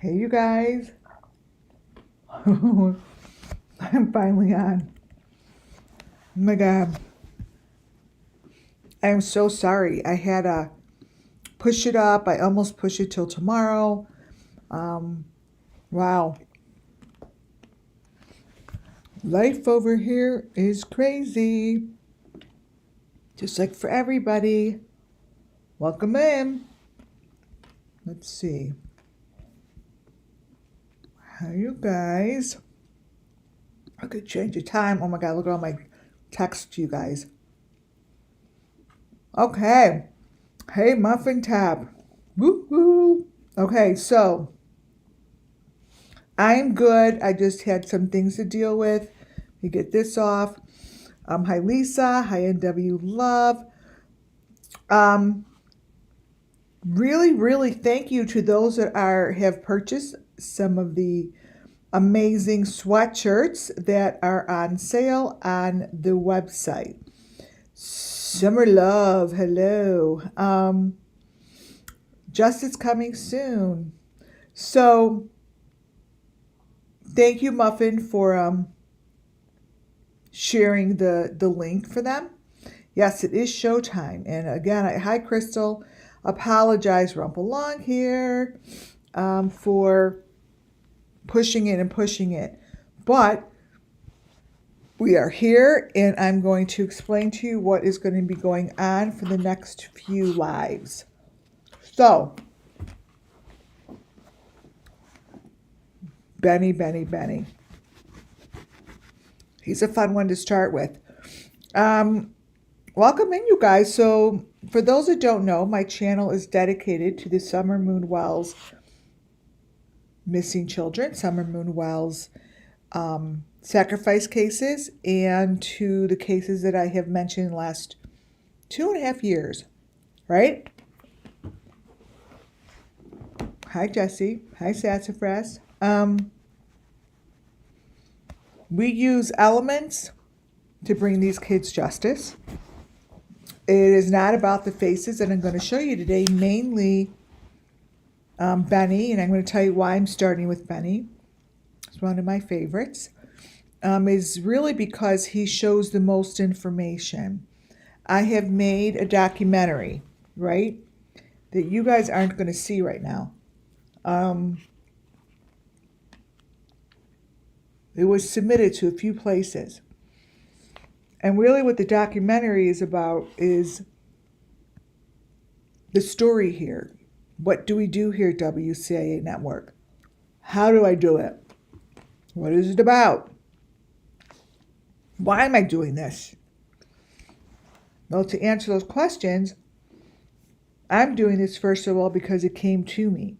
Hey, you guys. I'm finally on. Oh my God. I am so sorry. I had to push it up. I almost pushed it till tomorrow. Um, wow. Life over here is crazy. Just like for everybody. Welcome in. Let's see. How you guys? I could change the time. Oh my God, look at all my texts to you guys. Okay. Hey, Muffin Tab. Woo woo. Okay, so I'm good. I just had some things to deal with. You get this off. Hi, Lisa. Hi, NW Love. Um, really thank you to those that have purchased some of the amazing sweatshirts that are on sale on the website. Summer Love, hello. Justice coming soon. So thank you, Muffin, for sharing the link for them. Yes, it is showtime. And again, hi, Crystal. Apologize, Rumple Long here, for pushing it. But we are here, and I'm going to explain to you what is going to be going on for the next few lives. So, Benny. He's a fun one to start with. Welcome in, you guys. So, for those that don't know, my channel is dedicated to the Summer Moon Wells missing children, Summer Moon Wells sacrifice cases, and to the cases that I have mentioned in the last 2.5 years, right? Hi, Jesse. Hi, Sassafras. We use elements to bring these kids justice. It is not about the faces that I'm going to show you today, mainly Benny, and I'm going to tell you why I'm starting with Benny. It's one of my favorites. Is really because he shows the most information. I have made a documentary, right, that you guys aren't going to see right now. It was submitted to a few places. And really what the documentary is about is the story here. What do we do here, WCIA Network? How do I do it? What is it about? Why am I doing this? Well, to answer those questions, I'm doing this first of all because it came to me.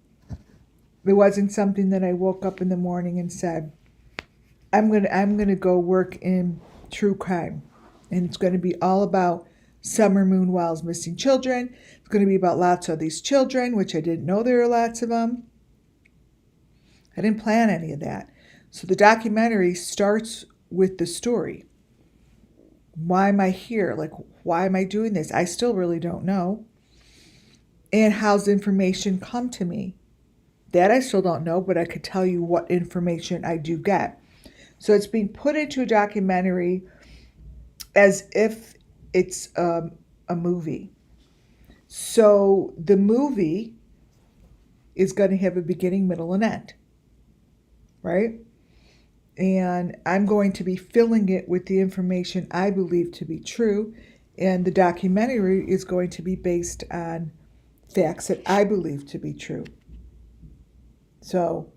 It wasn't something that I woke up in the morning and said, I'm gonna go work in true crime. And it's going to be all about Summer Moon Wells missing children. It's going to be about lots of these children, which I didn't know there were lots of them. I didn't plan any of that. So the documentary starts with the story. Why am I here? Like, why am I doing this? I still really don't know. And how's information come to me? That I still don't know, but I could tell you what information I do get. So it's being put into a documentary as if it's a movie. So the movie is going to have a beginning, middle, and end, right? And I'm going to be filling it with the information I believe to be true. And the documentary is going to be based on facts that I believe to be true. So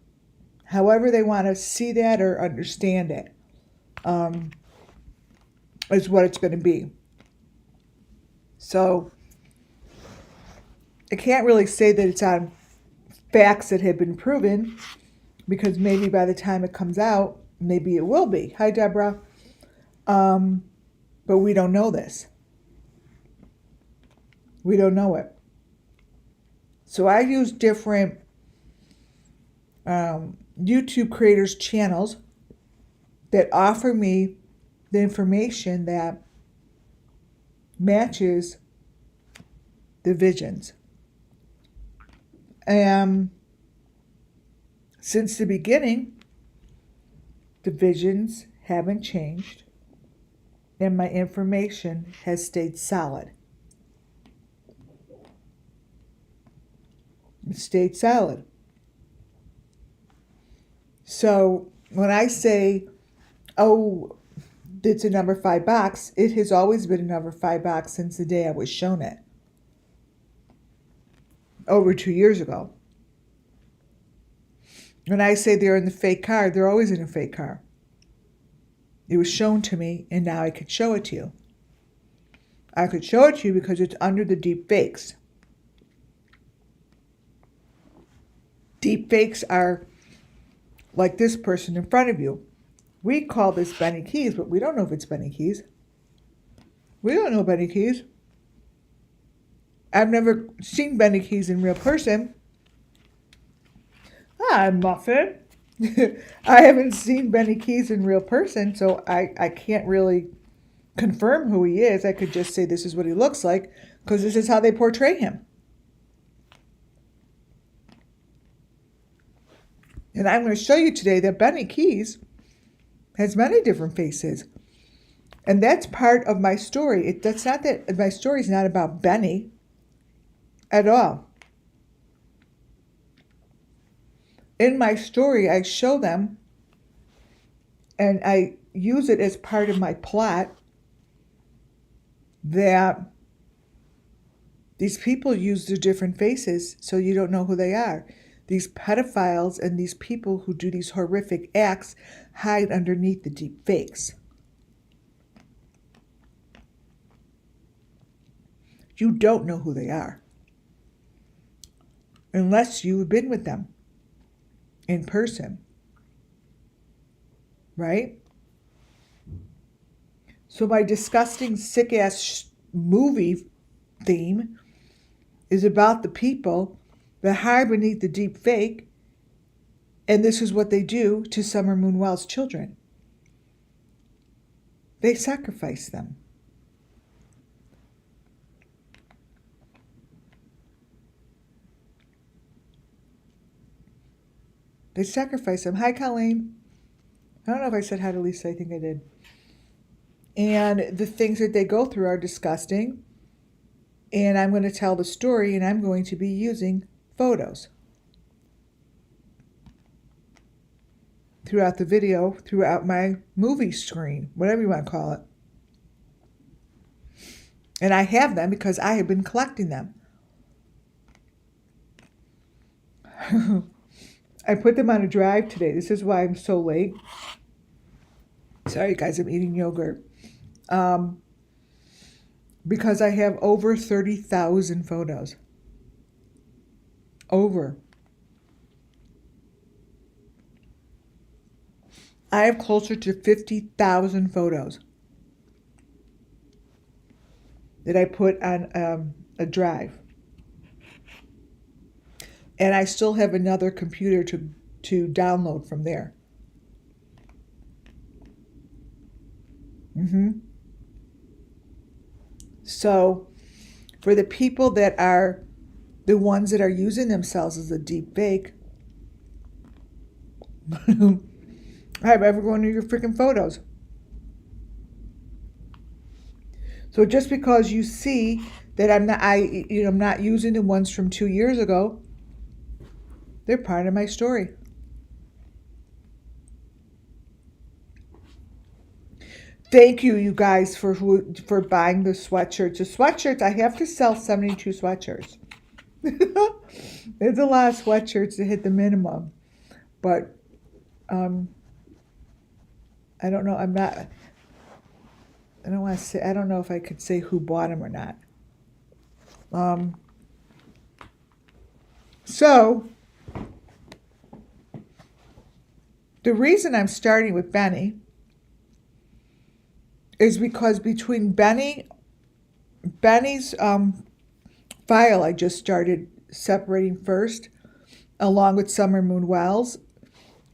however they want to see that or understand it, is what it's going to be. So I can't really say that it's on facts that have been proven, because maybe by the time it comes out, maybe it will be. Hi, Deborah. But we don't know this. We don't know it. So I use different YouTube creators' channels that offer me the information that matches the visions. Since the beginning, the visions haven't changed and my information has stayed solid. It stayed solid. So when I say, oh, it's a number 5 box, it has always been a number 5 box since the day I was shown it. Over 2 years ago. When I say they're in the fake car, they're always in a fake car. It was shown to me, and now I could show it to you. I could show it to you because it's under the deep fakes. Deep fakes are like this person in front of you. We call this BENNYKEYZ, but we don't know if it's BENNYKEYZ. We don't know BENNYKEYZ. I've never seen BENNYKEYZ in real person. Hi, Muffin. I haven't seen BENNYKEYZ in real person, so I can't really confirm who he is. I could just say this is what he looks like, because this is how they portray him. And I'm going to show you today that BENNYKEYZ has many different faces. And that's part of my story. That's not that my story is not about Benny at all. In my story, I show them and I use it as part of my plot that these people use their different faces so you don't know who they are. These pedophiles and these people who do these horrific acts hide underneath the deep fakes. You don't know who they are unless you've been with them in person, right? So my disgusting, sick-ass movie theme is about the people that hide beneath the deep fake, and this is what they do to Summer Moon Wells' children. They sacrifice them. They sacrifice them. Hi, Colleen. I don't know if I said hi to Lisa. I think I did. And the things that they go through are disgusting. And I'm going to tell the story, and I'm going to be using photos throughout the video, throughout my movie screen, whatever you want to call it. And I have them because I have been collecting them. I put them on a drive today. This is why I'm so late. Sorry, guys, I'm eating yogurt. Because I have over 30,000 photos. Over. I have closer to 50,000 photos that I put on a drive. And I still have another computer to download from there. So for the people that are the ones that are using themselves as a deep fake, I've ever gone to your freaking photos. So just because you see that I'm not using the ones from 2 years ago, they're part of my story. Thank you, you guys, for buying the sweatshirts. The sweatshirts, I have to sell 72 sweatshirts. There's a lot of sweatshirts to hit the minimum. But I don't know. I don't want to say, I don't know if I could say who bought them or not. So the reason I'm starting with Benny is because between Benny's file I just started separating first, along with Summer Moon Wells,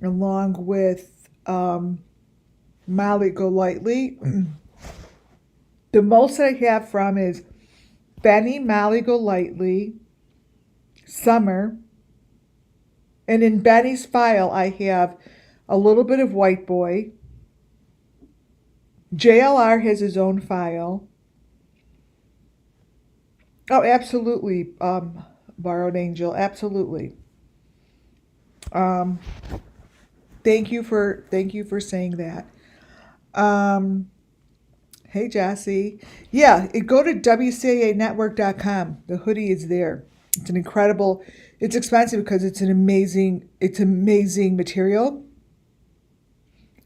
along with Molly Golightly. The most I have from is Benny, Molly Golightly, Summer, And in Benny's file, I have a little bit of White Boy. JLR has his own file. Oh, absolutely, Borrowed Angel, absolutely. Um, thank you for saying that. Hey, Jassy. Yeah, go to WCANetwork.com. The hoodie is there. It's an incredible. It's expensive because it's amazing material.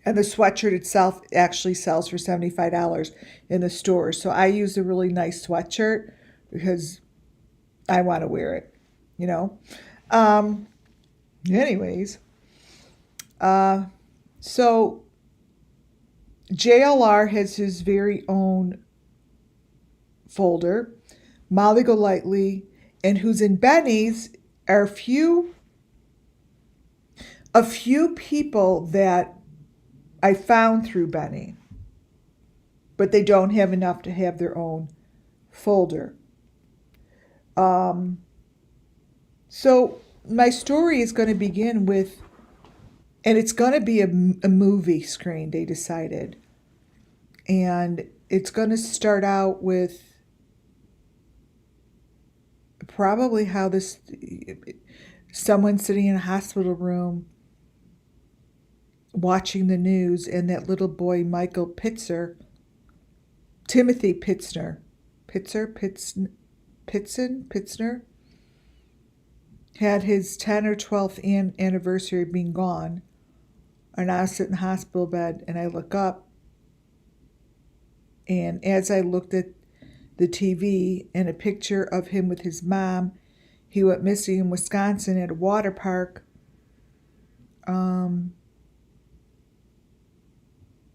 And the sweatshirt itself actually sells for $75 in the store. So I use a really nice sweatshirt because I want to wear it, you know. Anyways, so JLR has his very own folder. Molly Golightly, and who's in Benny's are a few people that I found through Benny, but they don't have enough to have their own folder. So my story is going to begin with, and it's going to be a movie screen, they decided. And it's going to start out with probably how someone sitting in a hospital room watching the news, and that little boy, Timothy Pitzner, had his 10th or 12th anniversary of being gone. And I was sitting in the hospital bed, and I look up, and as I looked at the TV and a picture of him with his mom, he went missing in Wisconsin at a water park.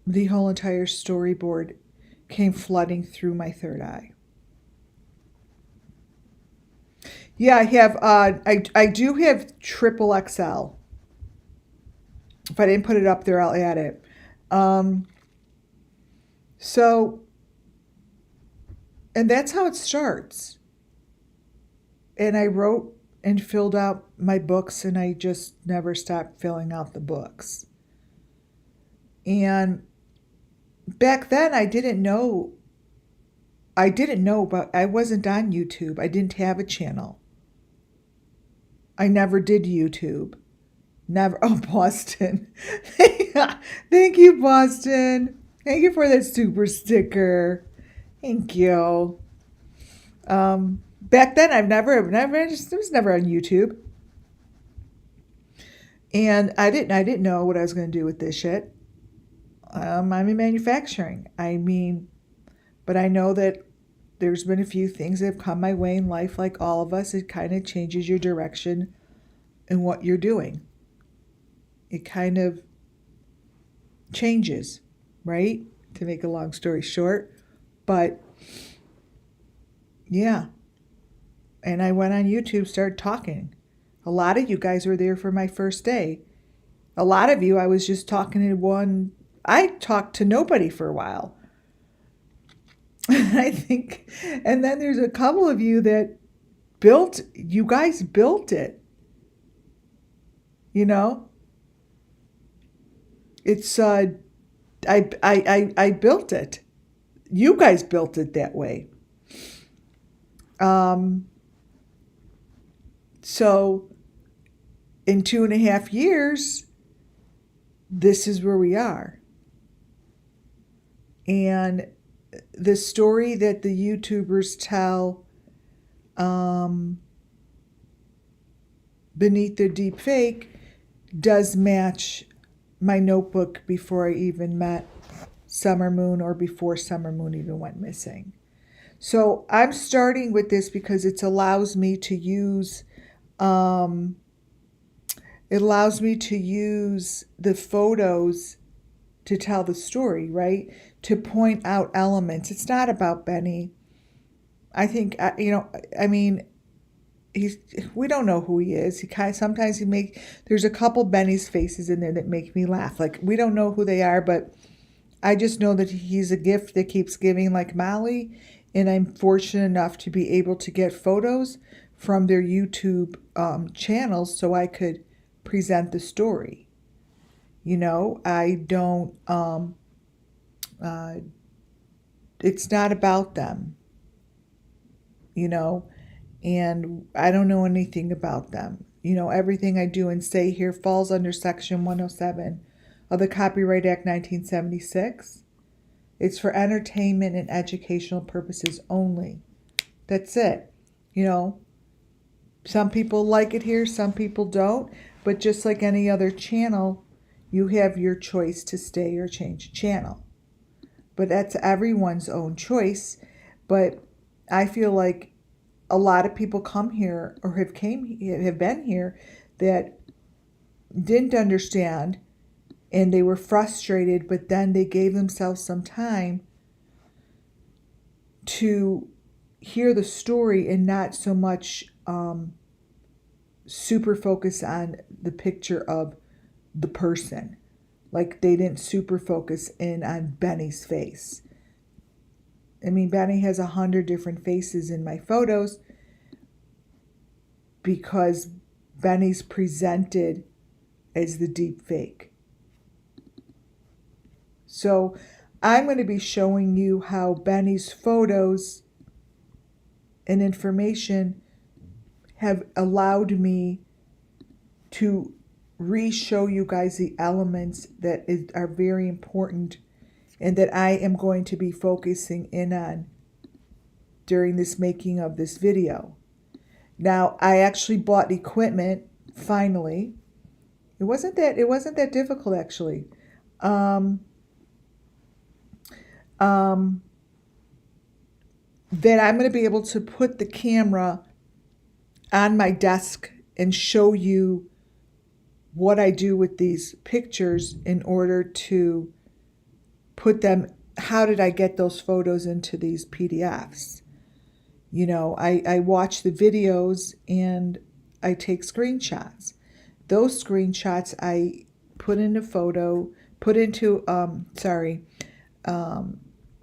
The whole entire storyboard came flooding through my third eye. Yeah, I have. I do have triple XL. If I didn't put it up there, I'll add it. So, and that's how it starts. And I wrote and filled out my books, and I just never stopped filling out the books. And back then, I didn't know, but I wasn't on YouTube. I didn't have a channel. I never did YouTube. Never. Oh, Boston. Thank you, Boston. Thank you for that super sticker. Thank you. Back then, I was never on YouTube. And I didn't know what I was going to do with this shit. I'm in manufacturing. But I know that there's been a few things that have come my way in life, like all of us. It kind of changes your direction in what you're doing. It kind of changes, right? To make a long story short. But yeah. And I went on YouTube, started talking. A lot of you guys were there for my first day. A lot of you, I was just talking to one. I talked to nobody for a while. I think, and then there's a couple of you that you guys built it. You know? It's, I built it. You guys built it that way. So in 2.5 years, this is where we are. And the story that the YouTubers tell beneath their deep fake does match my notebook before I even met Summer Moon, or before Summer Moon even went missing. So I'm starting with this because it allows me to use the photos to tell the story, right? To point out elements. It's not about Benny. I think, we don't know who he is. There's a couple Benny's faces in there that make me laugh. Like, we don't know who they are, but I just know that he's a gift that keeps giving, like Molly. And I'm fortunate enough to be able to get photos from their YouTube channels so I could present the story. You know, I don't, it's not about them, you know, and I don't know anything about them. You know, everything I do and say here falls under Section 107 of the Copyright Act 1976. It's for entertainment and educational purposes only. That's it. You know, some people like it here, some people don't, but just like any other channel, you have your choice to stay or change channel. But that's everyone's own choice. But I feel like a lot of people come here or have been here that didn't understand, and they were frustrated, but then they gave themselves some time to hear the story and not so much super focus on the picture of the person. Like they didn't super focus in on Benny's face. I mean, Benny has 100 different faces in my photos because Benny's presented as the deep fake. So I'm going to be showing you how Benny's photos and information have allowed me to re-show you guys the elements that are very important and that I am going to be focusing in on during this making of this video. Now, I actually bought equipment finally. It wasn't that difficult actually. That I'm going to be able to put the camera on my desk and show you what I do with these pictures in order to put them, how did I get those photos into these PDFs? You know, I watch the videos and I take screenshots. Those screenshots I put into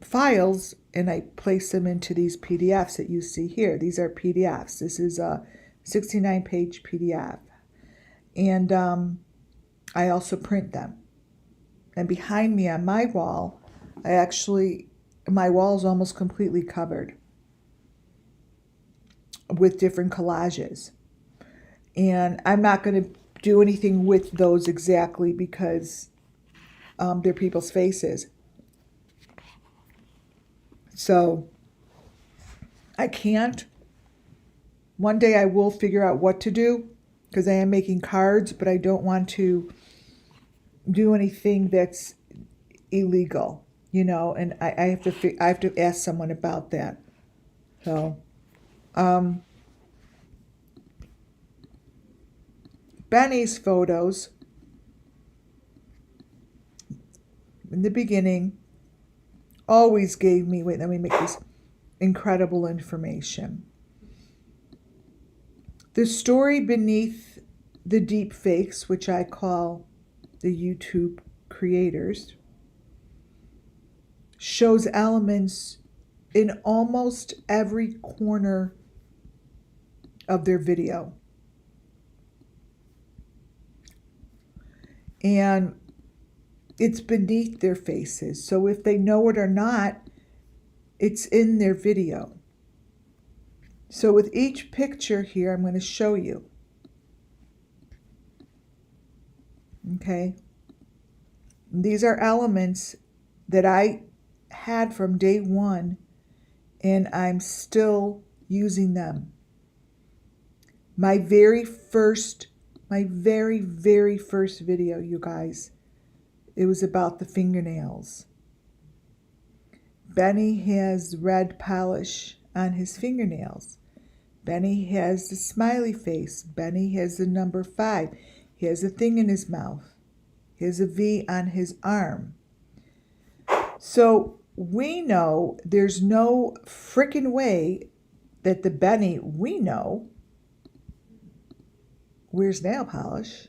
files, and I place them into these PDFs that you see here. These are PDFs. This is a 69-page PDF. And I also print them. And behind me on my wall, my wall is almost completely covered with different collages. And I'm not going to do anything with those exactly because they're people's faces. So I can't. One day I will figure out what to do because I am making cards, but I don't want to do anything that's illegal, you know, and I have to ask someone about that. So, Benny's photos in the beginning always gave me, wait, let me make this incredible information. The story beneath the deep fakes, which I call the YouTube creators, shows elements in almost every corner of their video. And it's beneath their faces. So if they know it or not, it's in their video. So with each picture here, I'm going to show you. Okay. These are elements that I had from day one, and I'm still using them. My very, very first video, you guys, it was about the fingernails. Benny has red polish on his fingernails. Benny has the smiley face. Benny has the number 5. He has a thing in his mouth. He has a V on his arm. So we know there's no frickin' way that the Benny we know wears nail polish,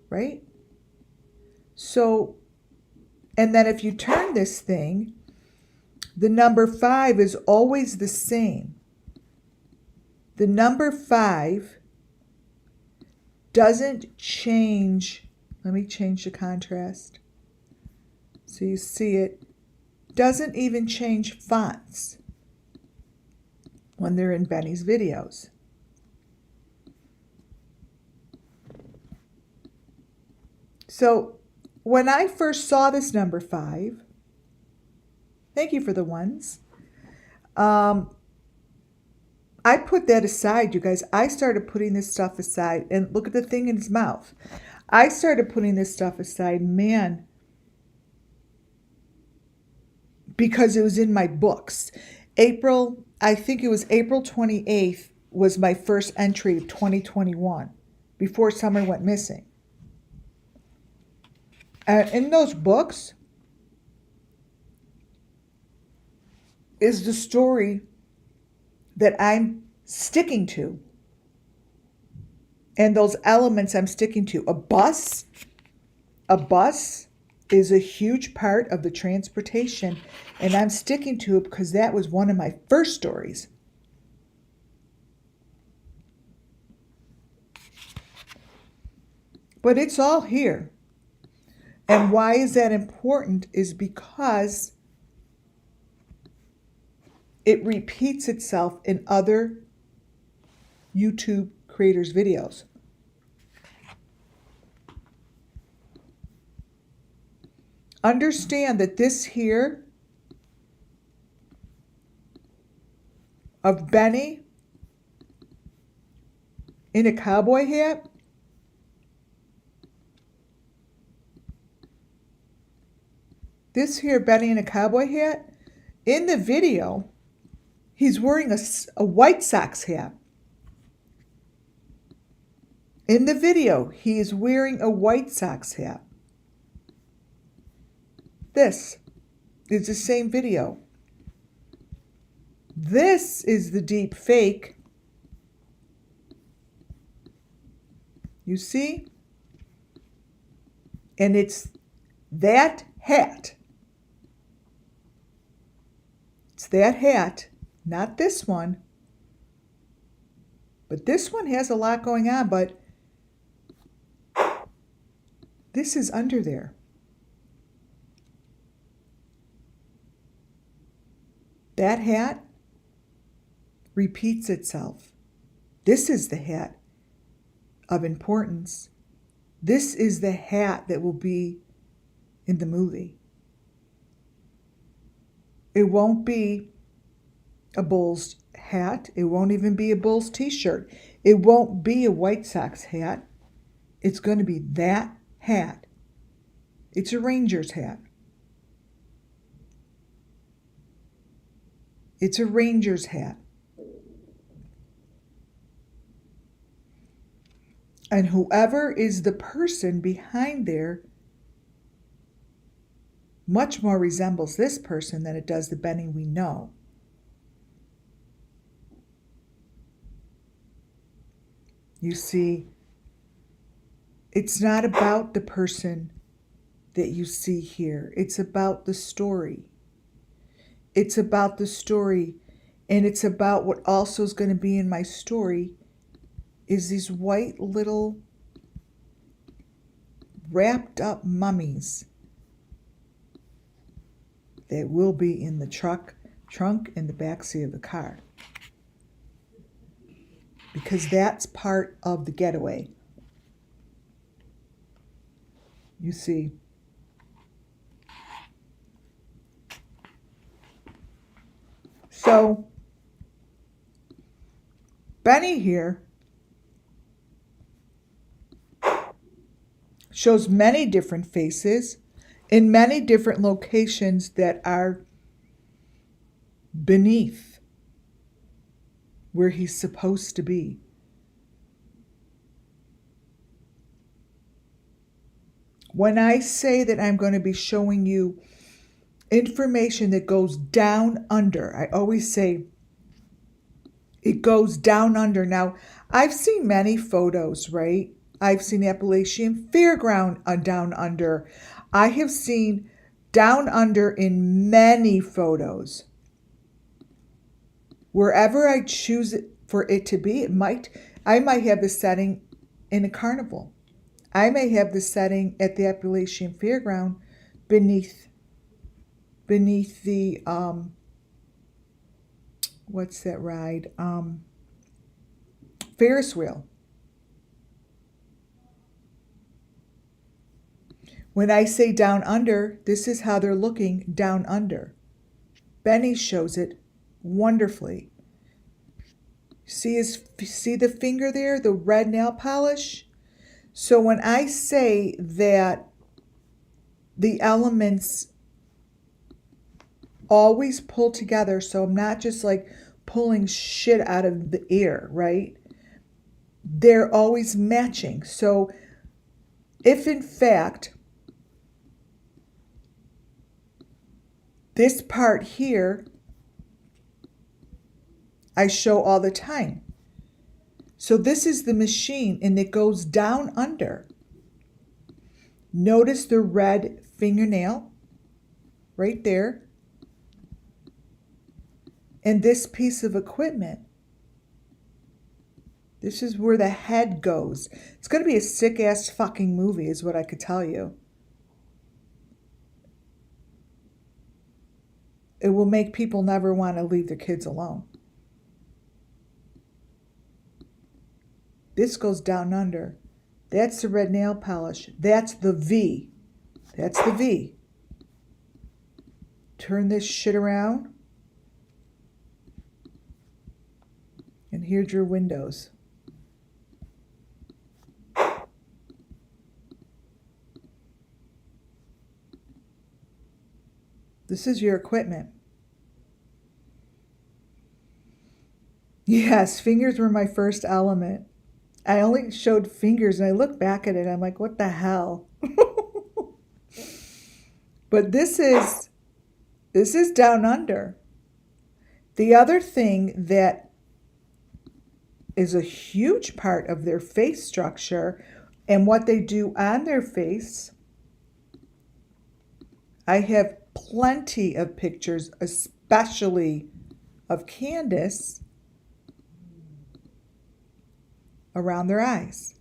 right? So, and then if you turn this thing, the number 5 is always the same. The number 5 doesn't change. Let me change the contrast so you see it. Doesn't even change fonts when they're in Benny's videos. So when I first saw this number 5, thank you for the ones. I put that aside, you guys. I started putting this stuff aside. And look at the thing in his mouth. I started putting this stuff aside, man, because it was in my books. I think it was April 28th was my first entry of 2021, before Summer went missing. And in those books is the story that I'm sticking to. And those elements I'm sticking to. A bus is a huge part of the transportation, and I'm sticking to it because that was one of my first stories. But it's all here. And why is that important is because it repeats itself in other YouTube creators' videos. Understand that this here of Benny in a cowboy hat, this here Benny in a cowboy hat, in the video, he's wearing a White Sox hat. In the video, he is wearing a White Sox hat. This is the same video. This is the deep fake. You see? And it's that hat. It's that hat, not this one. But this one has a lot going on, but this is under there. That hat repeats itself. This is the hat of importance. This is the hat that will be in the movie. It won't be a Bulls hat. It won't even be a Bulls t-shirt. It won't be a White Sox hat. It's going to be that hat. It's a Rangers hat. It's a Rangers hat. And whoever is the person behind there much more resembles this person than it does the Benny we know. You see, it's not about the person that you see here. It's about the story. It's about the story, and it's about what also is going to be in my story is these white little wrapped up mummies that will be in the trunk in the backseat of the car. Because that's part of the getaway. You see. So, Benny here shows many different faces in many different locations that are beneath where he's supposed to be. When I say that I'm going to be showing you information that goes down under, I always say it goes down under. Now, I've seen many photos, right? I've seen Appalachian Fairground down under. I have seen down under in many photos. Wherever I choose it for it to be, I might have the setting in a carnival. I may have the setting at the Appalachian Fairground beneath the what's that ride? Ferris wheel. When I say down under, this is how they're looking down under. Benny shows it wonderfully. See the finger there, the red nail polish? So when I say that the elements always pull together, so I'm not just like pulling shit out of the air, right? They're always matching. So if in fact this part here I show all the time. So this is the machine and it goes down under. Notice the red fingernail right there. And this piece of equipment. This is where the head goes. It's going to be a sick ass fucking movie is what I could tell you. It will make people never want to leave their kids alone. This goes down under. That's the red nail polish. That's the V. That's the V. Turn this shit around. And here's your windows. This is your equipment. Yes, fingers were my first element. I only showed fingers and I look back at it. I'm like, what the hell? But this is down under. The other thing that is a huge part of their face structure and what they do on their face, I have plenty of pictures, especially of Candace, around their eyes.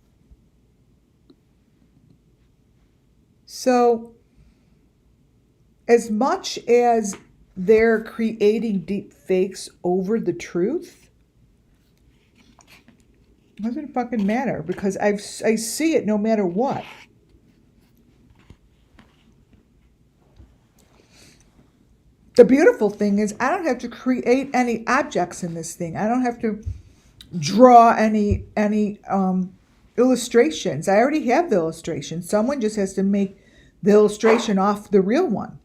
So, as much as they're creating deep fakes over the truth, it doesn't fucking matter because I see it no matter what. The beautiful thing is I don't have to create any objects in this thing. I don't have to draw any illustrations. I already have the illustration. Someone just has to make the illustration off the real one.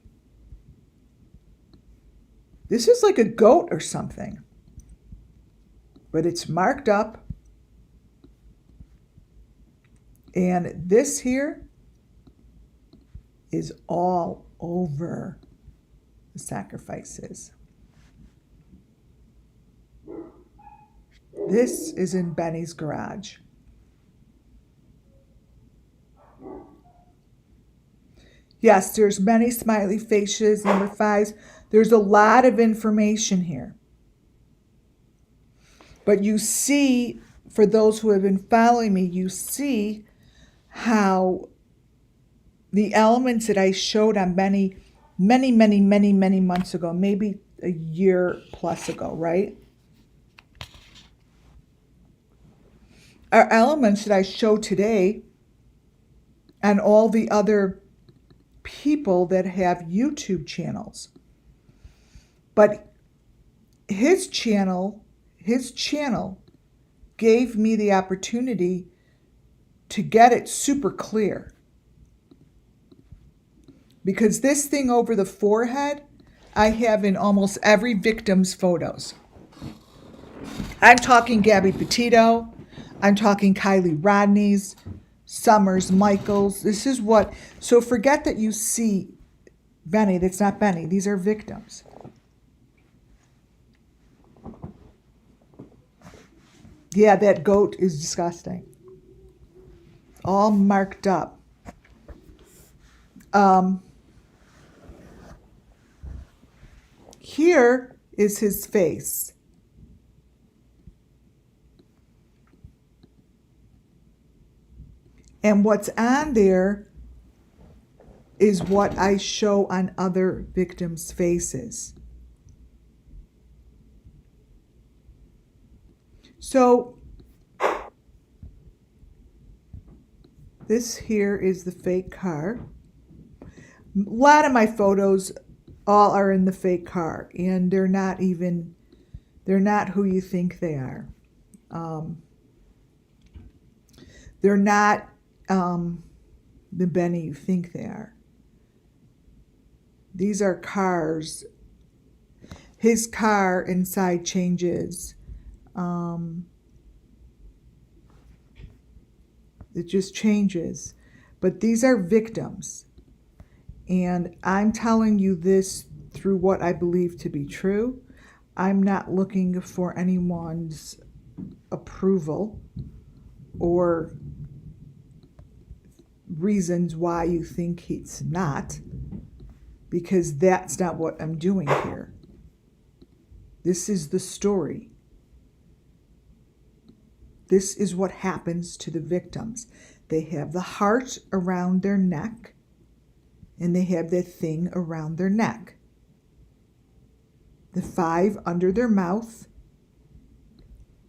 This is like a goat or something. But it's marked up. And this here is all over the sacrifices. This is in Benny's garage. Yes, there's many smiley faces, number 5. There's a lot of information here. But you see, for those who have been following me, you see how the elements that I showed on Benny many months ago, maybe a year plus ago, right? Are elements that I show today and all the other people that have YouTube channels. But his channel gave me the opportunity to get it super clear. Because this thing over the forehead, I have in almost every victim's photos. I'm talking Gabby Petito. I'm talking Kylie Rodney's, Summers, Michaels. This is what, so forget that you see Benny. That's not Benny. These are victims. Yeah, that goat is disgusting. All marked up. Here is his face. And what's on there is what I show on other victims' faces. So this here is the fake car. A lot of my photos all are in the fake car, and they're not who you think they are. They're not the Benny you think they are. These are cars. His car inside changes. It just changes. But these are victims. And I'm telling you this through what I believe to be true. I'm not looking for anyone's approval or reasons why you think he's not, because that's not what I'm doing here. This is the story. This is what happens to the victims. They have the heart around their neck, and they have that thing around their neck. The 5 under their mouth,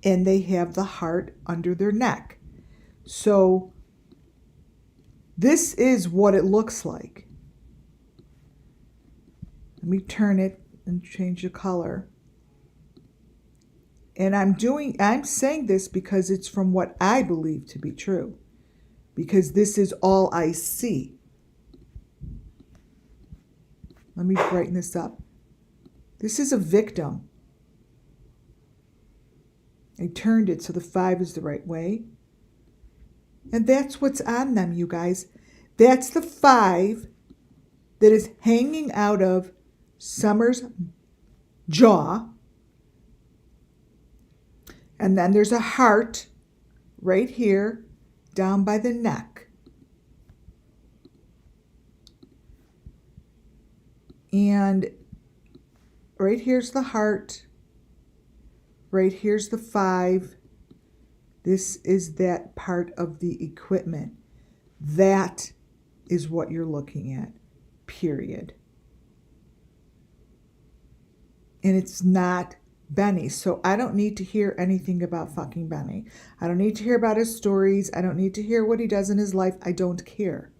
and they have the heart under their neck. So this is what it looks like. Let me turn it and change the color. And I'm saying this because it's from what I believe to be true. Because this is all I see. Let me brighten this up. This is a victim. I turned it so the 5 is the right way. And that's what's on them, you guys. That's the 5 that is hanging out of Summer's jaw. And then there's a heart right here down by the neck. And right here's the heart. Right here's the 5. This is that part of the equipment. That is what you're looking at, period. And it's not Benny. So I don't need to hear anything about fucking Benny. I don't need to hear about his stories. I don't need to hear what he does in his life. I don't care.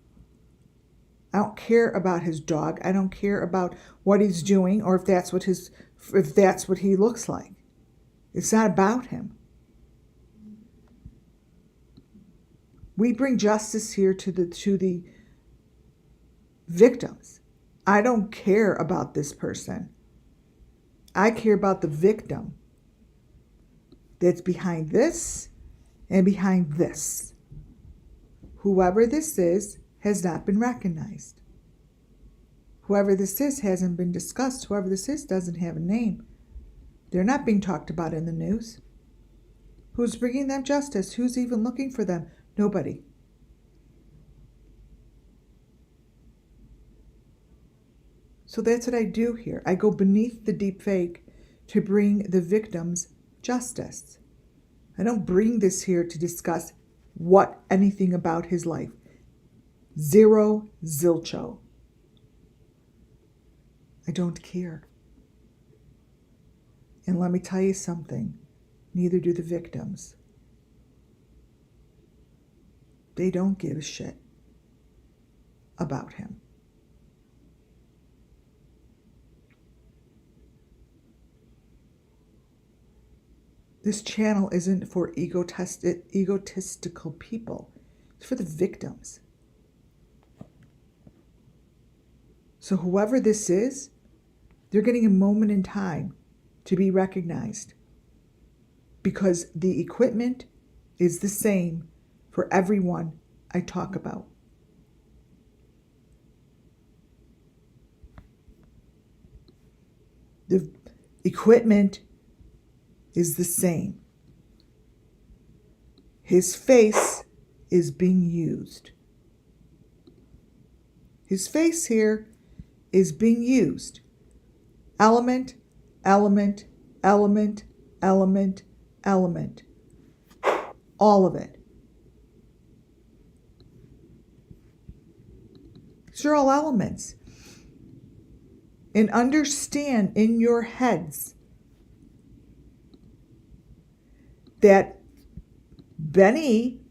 I don't care about his dog. I don't care about what he's doing or if that's what he looks like. It's not about him. We bring justice here to the victims. I don't care about this person. I care about the victim that's behind this and behind this. Whoever this is has not been recognized. Whoever this is hasn't been discussed. Whoever this is doesn't have a name. They're not being talked about in the news. Who's bringing them justice? Who's even looking for them? Nobody. So that's what I do here. I go beneath the deep fake to bring the victims justice. I don't bring this here to discuss anything about his life. Zero zilcho. I don't care. And let me tell you something. Neither do the victims. They don't give a shit about him. This channel isn't for egotistical people. It's for the victims. So whoever this is, they're getting a moment in time to be recognized. Because the equipment is the same for everyone I talk about. The equipment is the same. His face is being used. His face here is being used. Element, element, element, element, element. All of it. These are all elements. And understand in your heads that Benny,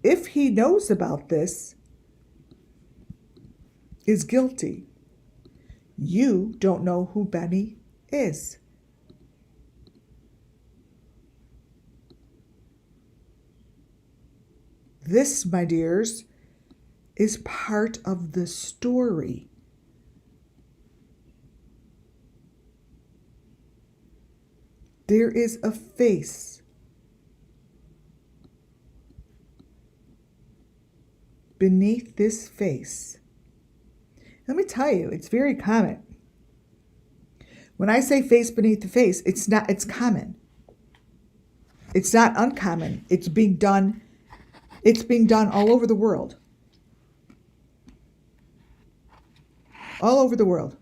if he knows about this, is guilty. You don't know who Benny is. This, my dears, is part of the story. There is a face beneath this face. Let me tell you, it's very common. When I say face beneath the face, it's common. It's not uncommon. It's being done all over the world. All over the world.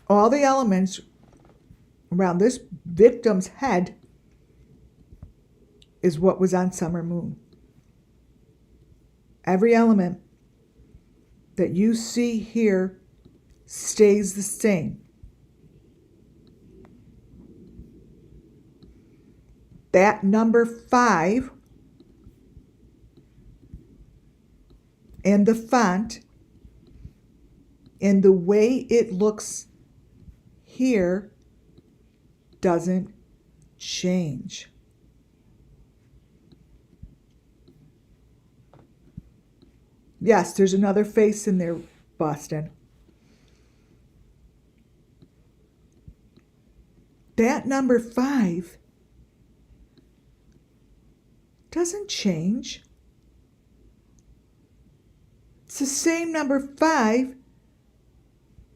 All the elements around this victim's head is what was on Summer Moon. Every element that you see here stays the same. That number 5 and the font and the way it looks here doesn't change. Yes, there's another face in there, Boston. That number 5 doesn't change. It's the same number 5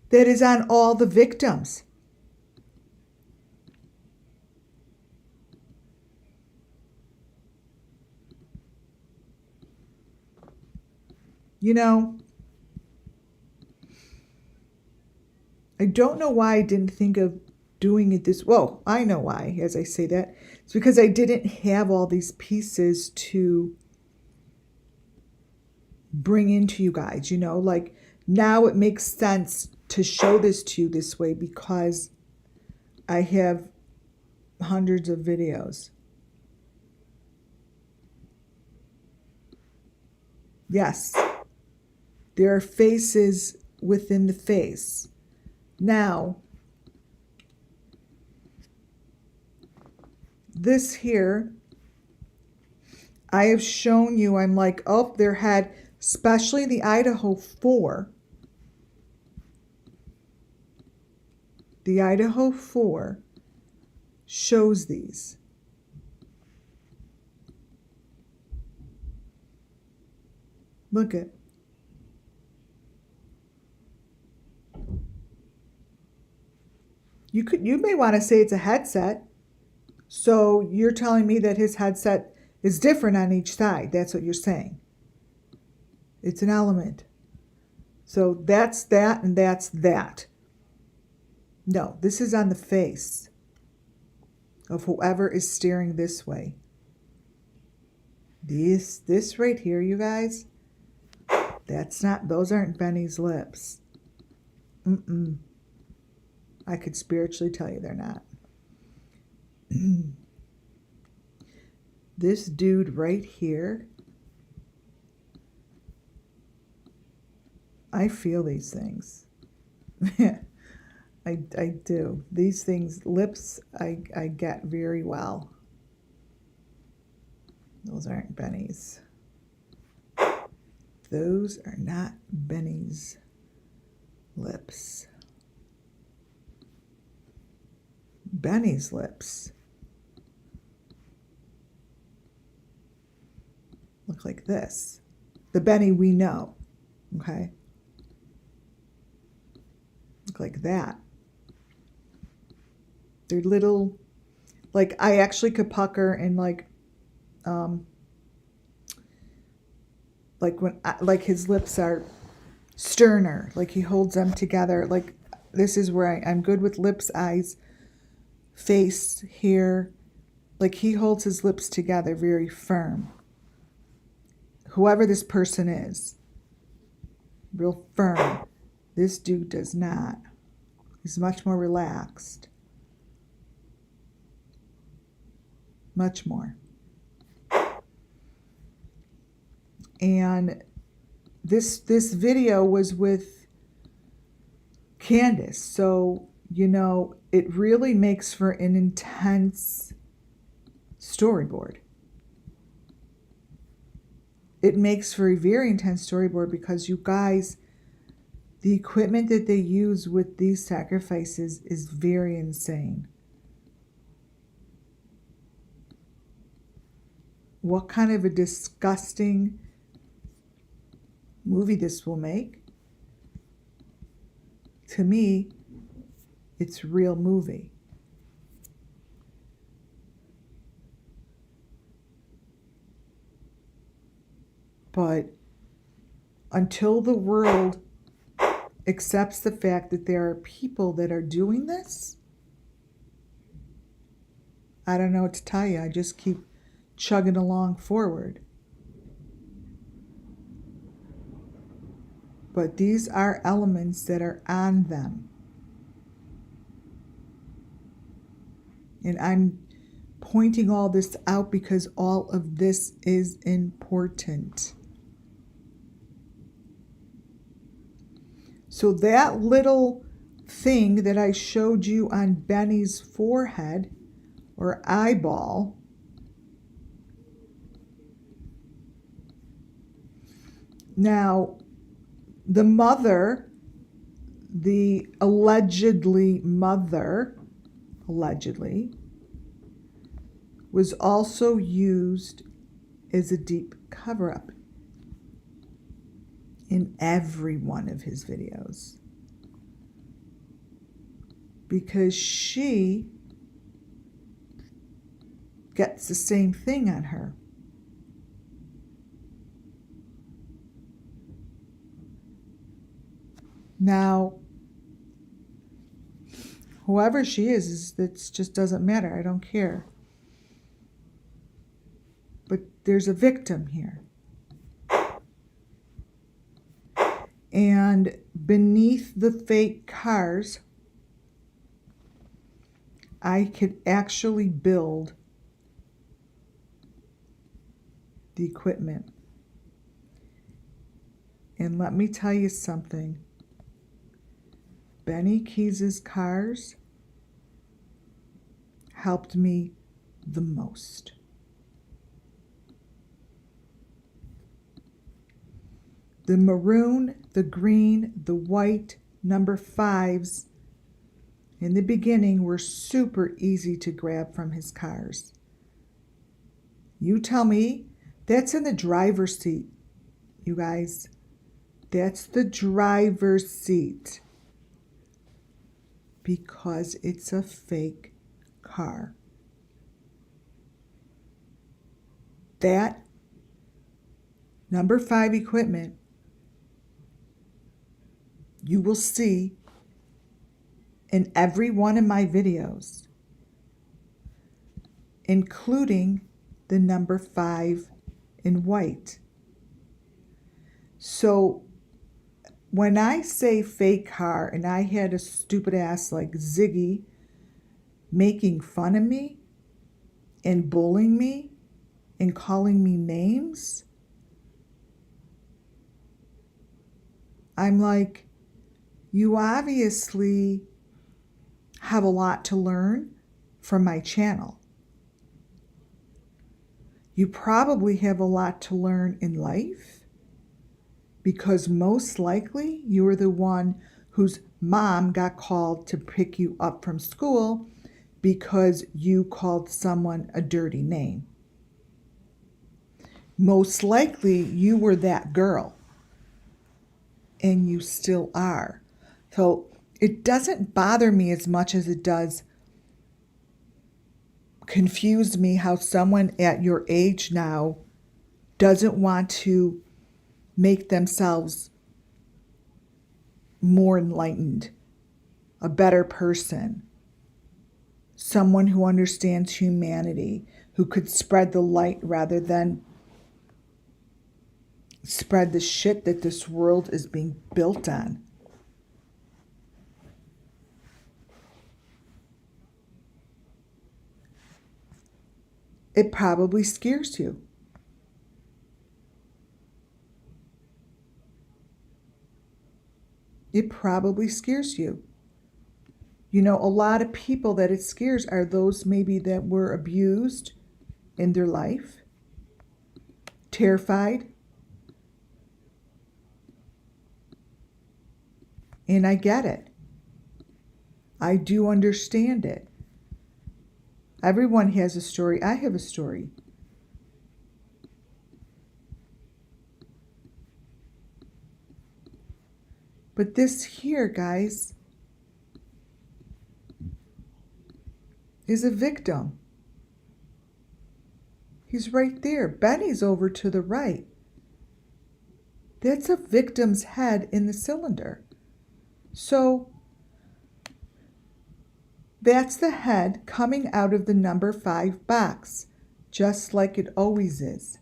that is on all the victims. You know, I don't know why I didn't think of doing it this. Well, I know why, as I say that. It's because I didn't have all these pieces to bring into you guys, you know, like now it makes sense to show this to you this way because I have hundreds of videos. Yes, there are faces within the face. Now, this here, I have shown you, I'm like, oh, their head, especially the Idaho 4. The Idaho 4 shows these. Look at. You may want to say it's a headset. So you're telling me that his headset is different on each side. That's what you're saying. It's an element. So that's that and that's that. No, this is on the face of whoever is staring this way. This right here, you guys, those aren't Benny's lips. I could spiritually tell you they're not. This dude right here, I feel these things. I do. These things, lips, I get very well. Those aren't Benny's. Those are not Benny's lips. Benny's lips look like this. The Benny we know, okay? Look like that. They're little, like I actually could pucker and like when his lips are sterner, like he holds them together. Like this is where I'm good with lips, eyes, face, hair, Like he holds his lips together very firm. Whoever this person is, real firm. This dude does not. He's much more relaxed. Much more. And this video was with Candace. So, you know, it really makes for an intense storyboard. It makes for a very intense storyboard because you guys, the equipment that they use with these sacrifices is very insane. What kind of a disgusting movie this will make? To me, it's a real movie. But until the world accepts the fact that there are people that are doing this, I don't know what to tell you. I just keep chugging along forward. But these are elements that are on them. And I'm pointing all this out because all of this is important. So that little thing that I showed you on Benny's forehead or eyeball, now the mother, the allegedly mother, was also used as a deep cover-up in every one of his videos. Because she gets the same thing on her. Now, whoever she is that just doesn't matter. I don't care. But there's a victim here. And beneath the fake cars, I could actually build the equipment. And let me tell you something. BENNYKEYZ's cars helped me the most. The maroon, the green, the white, number 5s in the beginning were super easy to grab from his cars. You tell me, that's in the driver's seat, you guys. That's the driver's seat. Because it's a fake car. That number 5 equipment you will see in every one of my videos, including the number 5 in white. So when I say fake car, and I had a stupid ass like Ziggy making fun of me and bullying me and calling me names, I'm like, you obviously have a lot to learn from my channel. You probably have a lot to learn in life, because most likely you were the one whose mom got called to pick you up from school because you called someone a dirty name. Most likely you were that girl, and you still are. So it doesn't bother me as much as it does confuse me how someone at your age now doesn't want to make themselves more enlightened, a better person. someone who understands humanity, who could spread the light rather than spread the shit that this world is being built on. It probably scares you. It probably scares you. You know, a lot of people that it scares are those maybe that were abused in their life, terrified. And I get it. I do understand it. Everyone has a story. I have a story. But this here, guys, is a victim. He's right there. Benny's over to the right. That's a victim's head in the cylinder. So that's the head coming out of the number 5 box, just like it always is.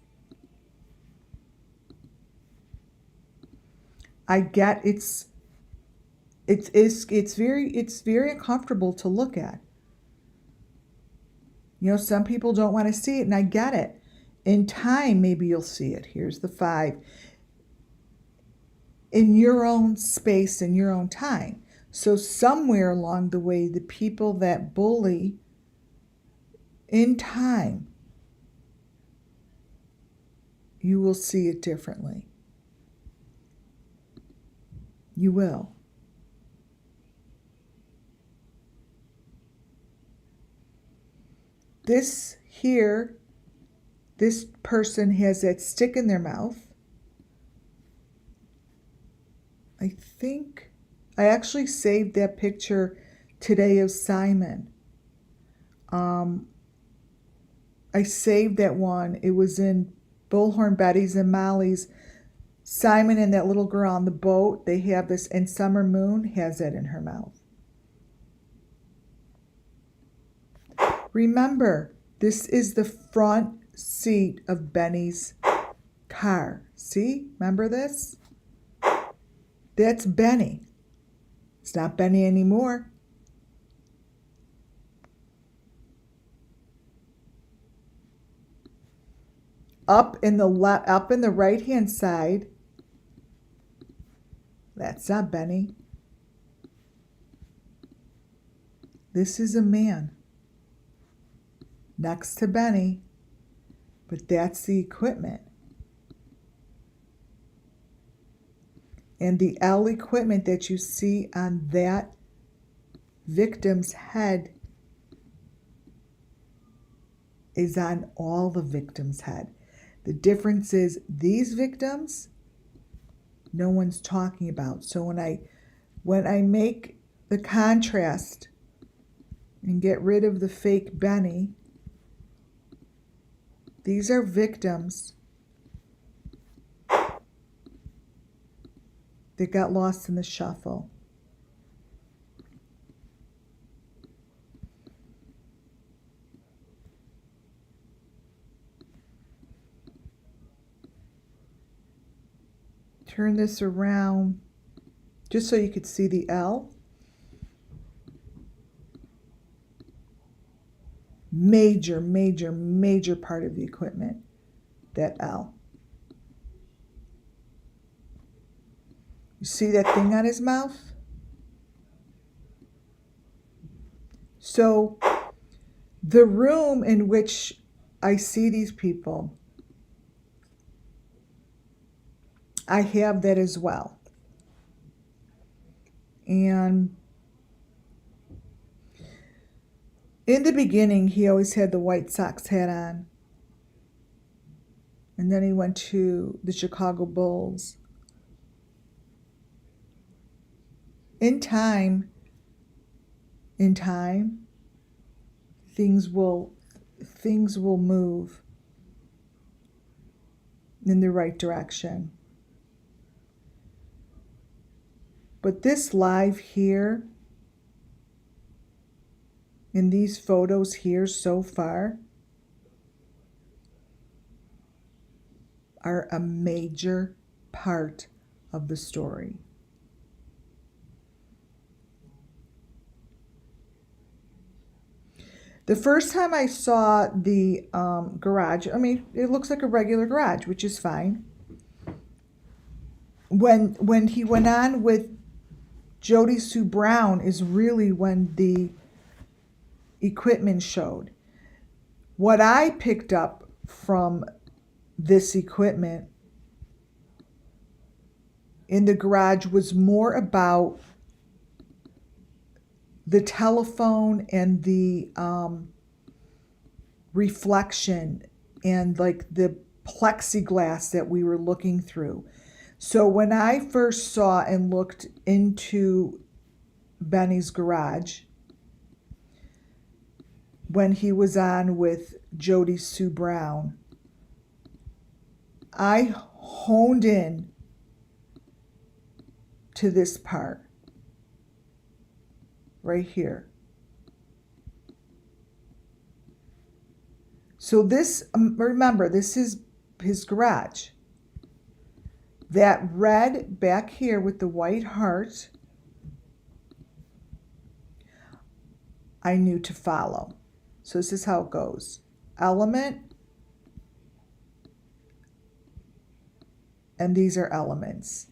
I get it's very uncomfortable to look at. You know, some people don't want to see it, and I get it. In time, maybe you'll see it. Here's the 5. In your own space, in your own time. So somewhere along the way, the people that bully, in time, you will see it differently. You will. This here, this person has that stick in their mouth. I think I actually saved that picture today of Simon. I saved that one. It was in Bullhorn Betty's and Molly's. Simon and that little girl on the boat, they have this, and Summer Moon has that in her mouth. Remember, this is the front seat of Benny's car. See? Remember this? That's Benny. It's not Benny anymore. Up in the right-hand side, that's not Benny. This is a man next to Benny, but that's the equipment. And the L equipment that you see on that victim's head is on all the victims' head. The difference is these victims, no one's talking about. So when I make the contrast and get rid of the fake Benny, these are victims that got lost in the shuffle. Turn this around just so you could see the L. Major, major, major part of the equipment, that L. You see that thing on his mouth? So the room in which I see these people, I have that as well. And in the beginning, he always had the White Sox hat on. And then he went to the Chicago Bulls. In time, things will move in the right direction. But this live here in these photos here so far are a major part of the story. The first time I saw the garage, I mean, it looks like a regular garage, which is fine. When he went on with Jody Sue Brown is really when the equipment showed. What I picked up from this equipment in the garage was more about the telephone and the reflection and like the plexiglass that we were looking through. So when I first saw and looked into Benny's garage, when he was on with Jody Sue Brown, I honed in to this part right here. So this, remember, this is his garage. That red back here with the white heart, I knew to follow. So this is how it goes. Element, and these are elements.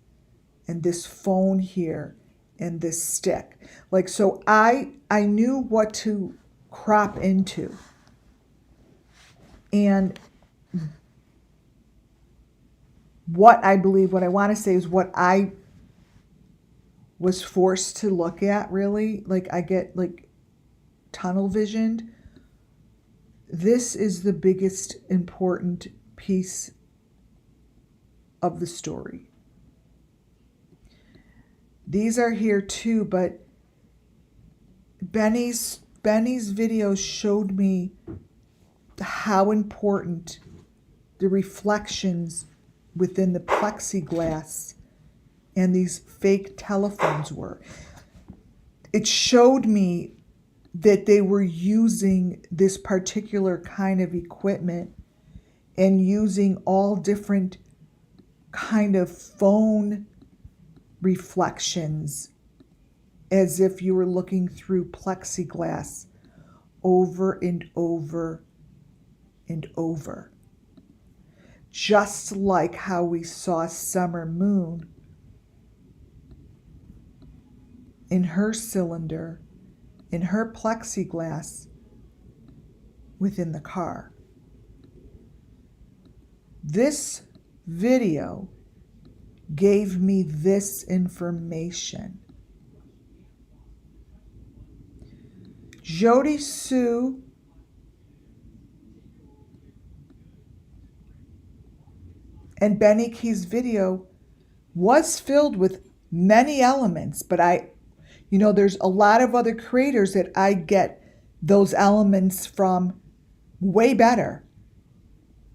And this phone here, and this stick. Like, so I knew what to crop into. And what I believe, what I want to say is what I was forced to look at, really. Like, I get like tunnel visioned. This is the biggest important piece of the story. These are here too, but Benny's videos showed me how important the reflections within the plexiglass and these fake telephones were. It showed me that they were using this particular kind of equipment and using all different kind of phone reflections as if you were looking through plexiglass over and over and over. Just like how we saw Summer Moon in her cylinder, in her plexiglass within the car. This video gave me this information. Jody Sue and BENNYKEYZ video was filled with many elements, but there's a lot of other creators that I get those elements from way better.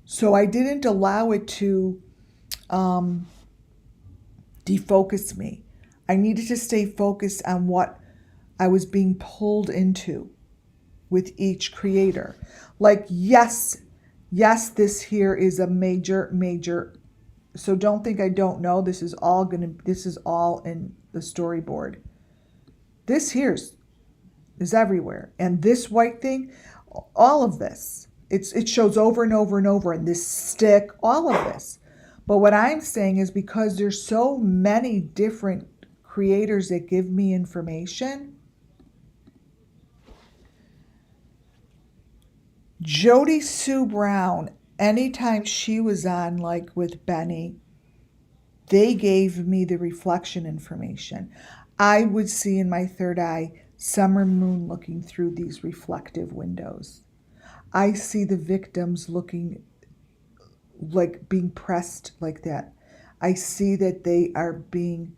So I didn't allow it to defocus me. I needed to stay focused on what I was being pulled into with each creator. Like, yes, this here is a major, so don't think I don't know. This is all in the storyboard. This here is everywhere. And this white thing, all of this, it shows over and over and over, and this stick, all of this. But what I'm saying is because there's so many different creators that give me information, Jody Sue Brown, anytime she was on, like with Benny, they gave me the reflection information. I would see in my third eye Summer Moon looking through these reflective windows. I see the victims looking like being pressed like that. I see that they are being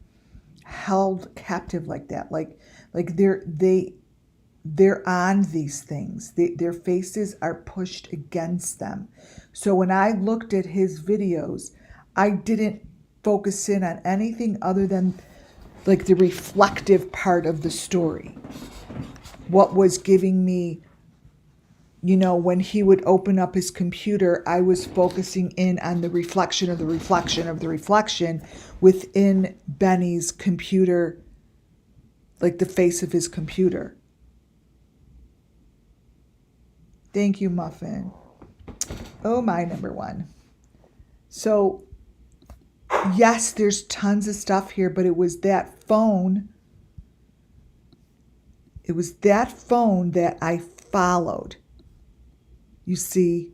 held captive like that. Like they're on these things. Their faces are pushed against them. So when I looked at his videos, I didn't focus in on anything other than like the reflective part of the story. what was giving me, you know, when he would open up his computer, I was focusing in on the reflection of the reflection of the reflection within Benny's computer, like the face of his computer. Thank you, Muffin. Oh, my number one. So, yes, there's tons of stuff here, but it was that phone. It was that phone that I followed. You see?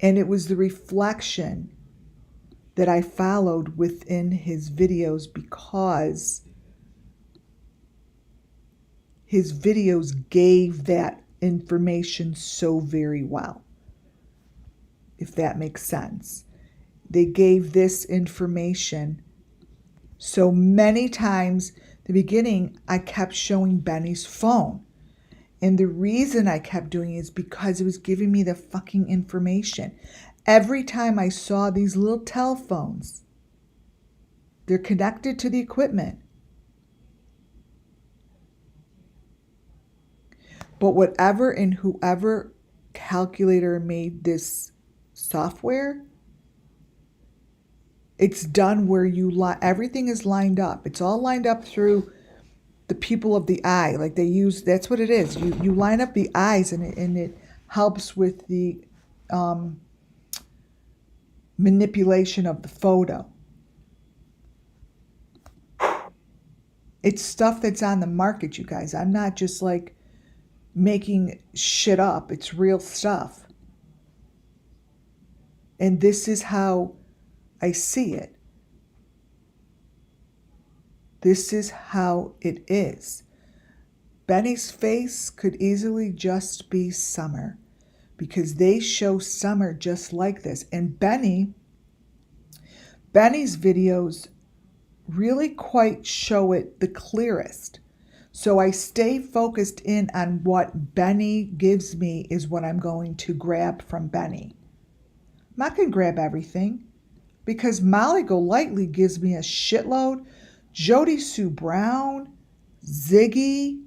And it was the reflection that I followed within his videos because his videos gave that information so very well, if that makes sense. They gave this information so many times. The beginning, I kept showing Benny's phone. And the reason I kept doing it is because it was giving me the fucking information. Every time I saw these little telephones, they're connected to the equipment. But whatever and whoever calculator made this software, it's done where everything is lined up. It's all lined up through the pupil of the eye. Like they use, that's what it is. You line up the eyes and it helps with the manipulation of the photo. It's stuff that's on the market, you guys. I'm not just like making shit up. It's real stuff. And this is how I see it. This is how it is. Benny's face could easily just be Summer because they show Summer just like this. And Benny's videos really quite show it the clearest. So I stay focused in on what Benny gives me is what I'm going to grab from Benny. I'm not going to grab everything because Molly Golightly gives me a shitload. Jody Sue Brown, Ziggy,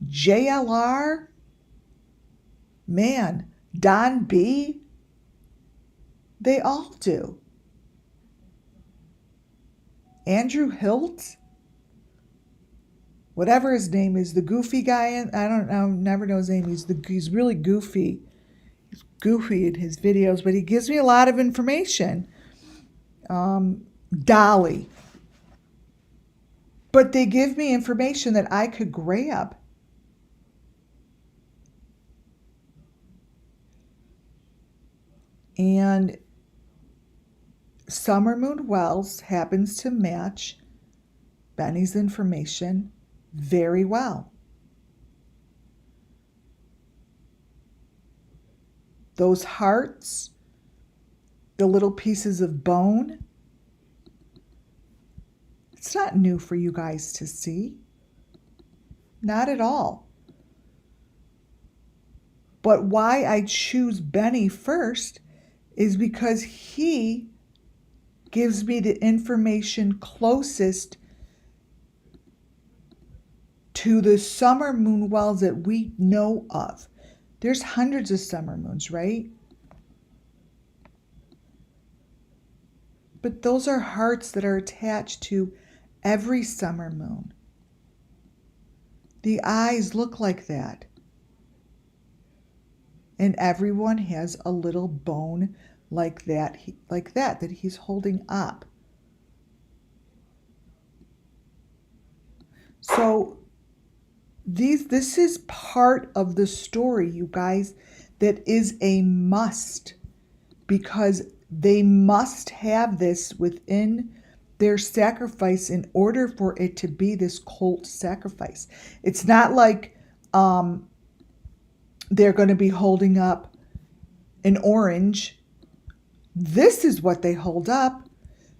JLR, man, Don B, they all do. Andrew Hilt, whatever his name is, the goofy guy, I don't know, never know his name. He's really goofy. He's goofy in his videos, but he gives me a lot of information. Dolly. But they give me information that I could grab. And SUMMERWELLS happens to match Benny's information very well. Those hearts, the little pieces of bone, it's not new for you guys to see. Not at all. But why I choose Benny first is because he gives me the information closest to the summer moon wells that we know of. There's hundreds of summer moons, right? But those are hearts that are attached to every summer moon. The eyes look like that. And everyone has a little bone like that he's holding up. So this is part of the story, you guys, that is a must, because they must have this within their sacrifice in order for it to be this cult sacrifice. It's not like they're going to be holding up an orange. This is what they hold up.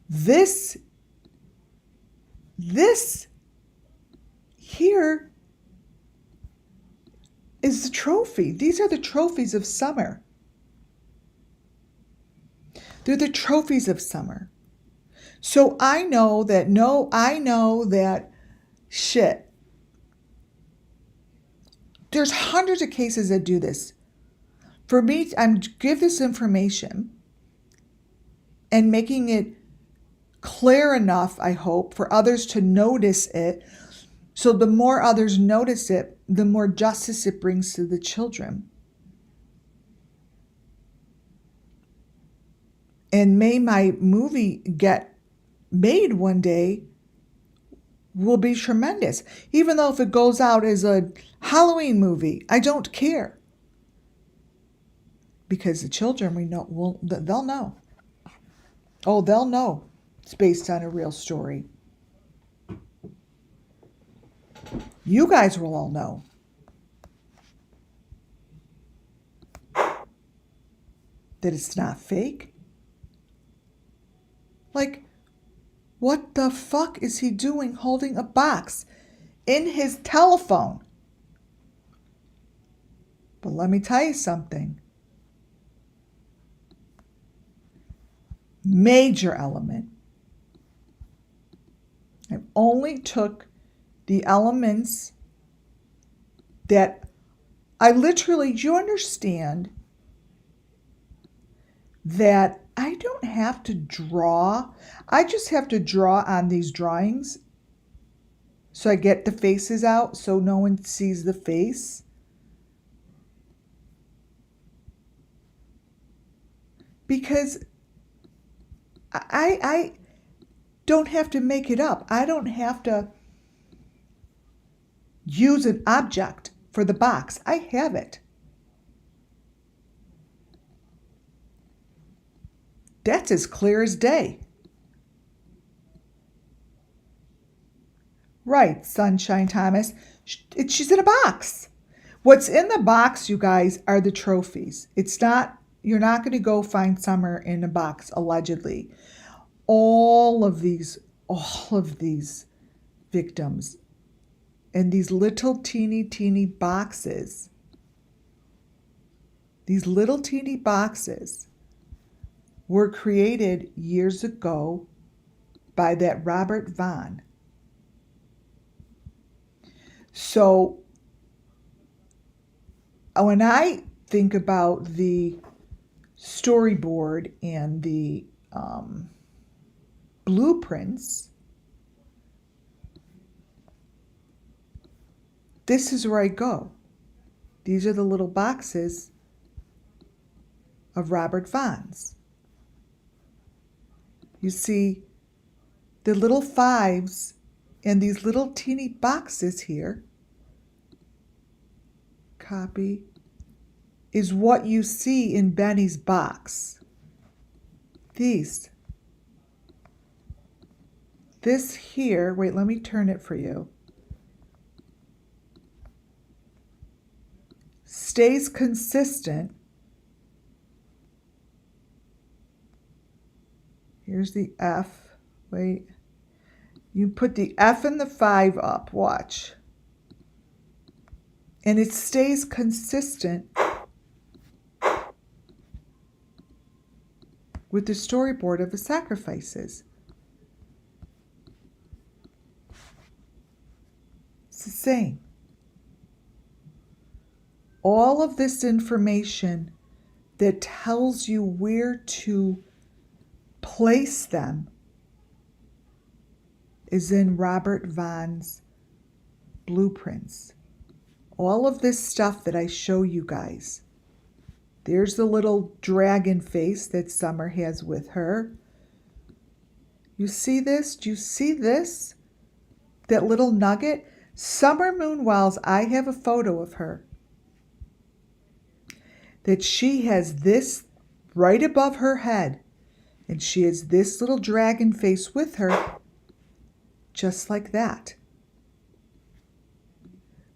This here is the trophy. These are the trophies of summer. They're the trophies of summer. So I know that shit. There's hundreds of cases that do this. For me, I'm give this information and making it clear enough, I hope, for others to notice it. So the more others notice it, the more justice it brings to the children. And may my movie get made one day will be tremendous. Even though if it goes out as a Halloween movie, I don't care. Because the children, they'll know. Oh, they'll know it's based on a real story. You guys will all know. That it's not fake. Like, what the fuck is he doing holding a box in his telephone? But let me tell you something. Major element. I only took the elements that I literally, do you understand that I don't have to draw? I just have to draw on these drawings. So I get the faces out so no one sees the face. Because I don't have to make it up. I don't have to use an object for the box. I have it. That's as clear as day. Right, Sunshine Thomas. She's in a box. What's in the box, you guys, are the trophies. You're not going to go find Summer in a box, allegedly. All of these victims in these little teeny boxes, were created years ago by that Robert Vaughn. So when I think about the storyboard and the blueprints, this is where I go. These are the little boxes of Robert Vaughn's. You see the little fives and these little teeny boxes here. Copy is what you see in Benny's box. This here, wait, let me turn it for you, stays consistent. Here's the F. Wait. You put the F and the 5 up. Watch. And it stays consistent with the storyboard of the sacrifices. It's the same. All of this information that tells you where to place them is in Robert Vaughn's blueprints. All of this stuff that I show you guys. There's the little dragon face that Summer has with her. You see this? Do you see this? That little nugget? Summer Moon Wells, I have a photo of her. That she has this right above her head. And she has this little dragon face with her. Just like that.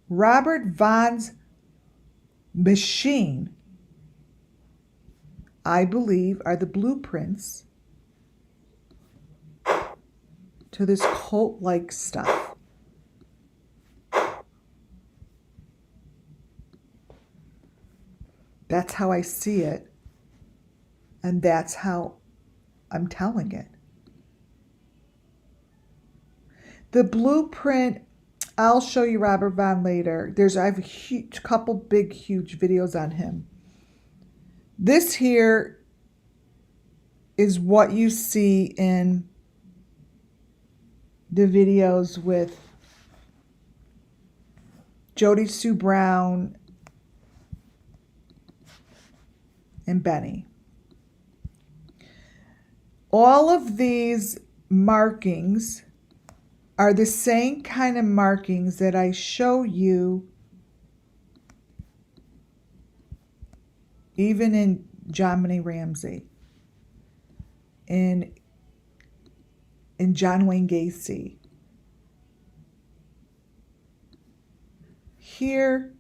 Robert Vaughn's machine, I believe, are the blueprints to this cult-like stuff. That's how I see it, and that's how I'm telling it. The blueprint, I'll show you Robert Vaughn later. I have a huge, couple big, huge videos on him. This here is what you see in the videos with Jody Sue Brown and Benny. All of these markings are the same kind of markings that I show you even in John Benet Ramsey, in John Wayne Gacy. Here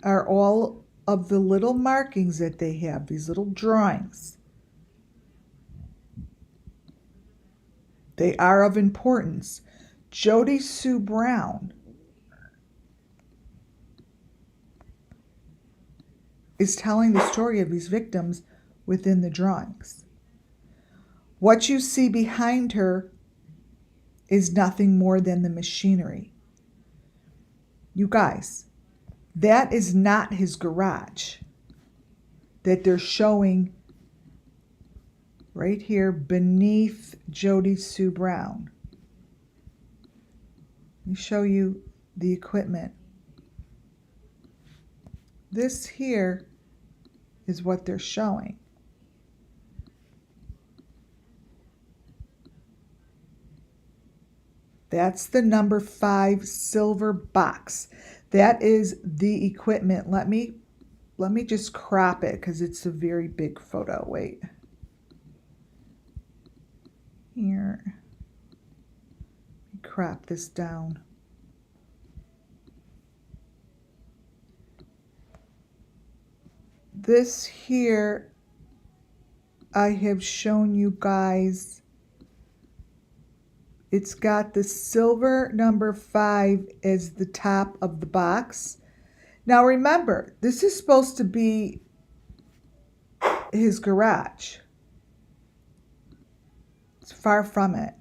are all of the little markings that they have, these little drawings. They are of importance. Jody Sue Brown is telling the story of these victims within the drawings. What you see behind her is nothing more than the machinery. You guys, that is not his garage that they're showing right here beneath Jody Sue Brown. Let me show you the equipment. This here is what they're showing. That's the number 5 silver box. That is the equipment. Let me just crop it because it's a very big photo. Wait. Here. Crop this down. This here, I have shown you guys. It's got the silver number 5 as the top of the box. Now remember, this is supposed to be his garage. It's far from it.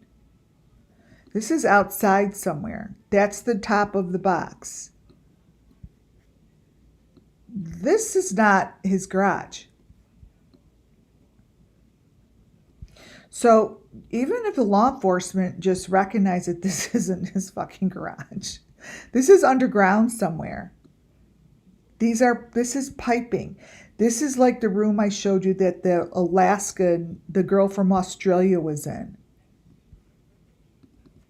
This is outside somewhere. That's the top of the box. This is not his garage. So even if the law enforcement just recognize that this isn't his fucking garage, this is underground somewhere. This is piping. This is like the room I showed you that the girl from Australia was in.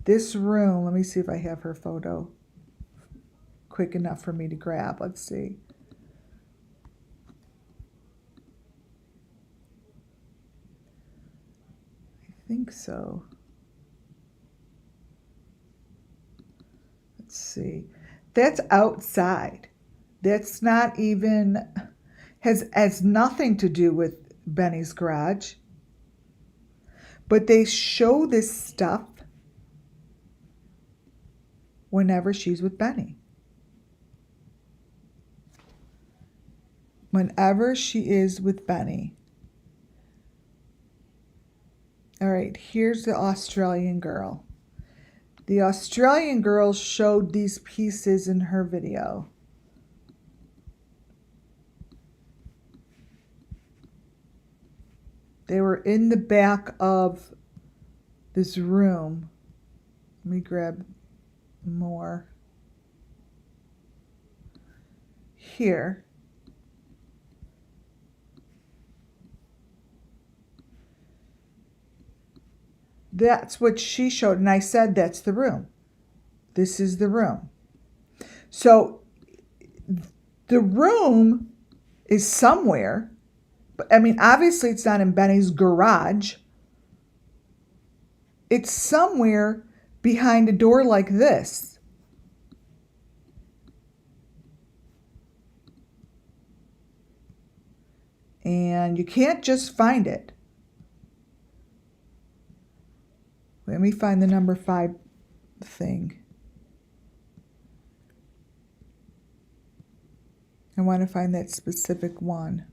This room, let me see if I have her photo quick enough for me to grab. Let's see. I think so. Let's see. That's outside. That's not even, has nothing to do with Benny's garage. But they show this stuff whenever she's with Benny. Whenever she is with Benny. All right, here's the Australian girl. The Australian girl showed these pieces in her video. They were in the back of this room. Let me grab more. Here. That's what she showed, and I said that's the room. This is the room. So the room is somewhere. I mean, obviously it's not in Benny's garage. It's somewhere behind a door like this. And you can't just find it. Let me find the number 5 thing. I want to find that specific one,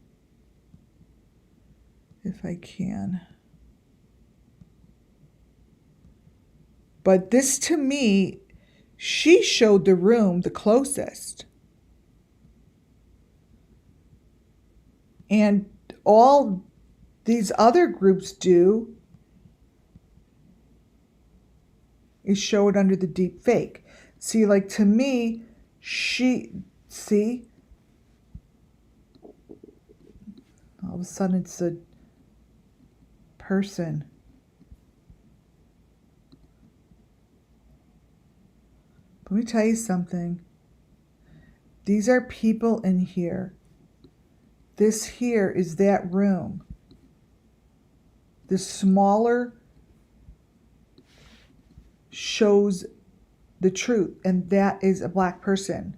if I can. But this, to me, She showed the room the closest. And all these other groups do is show it under the deep fake. See, like to me, see, all of a sudden it's a person. Let me tell you something. These are people in here. This here is that room. The smaller shows the truth, and that is a black person.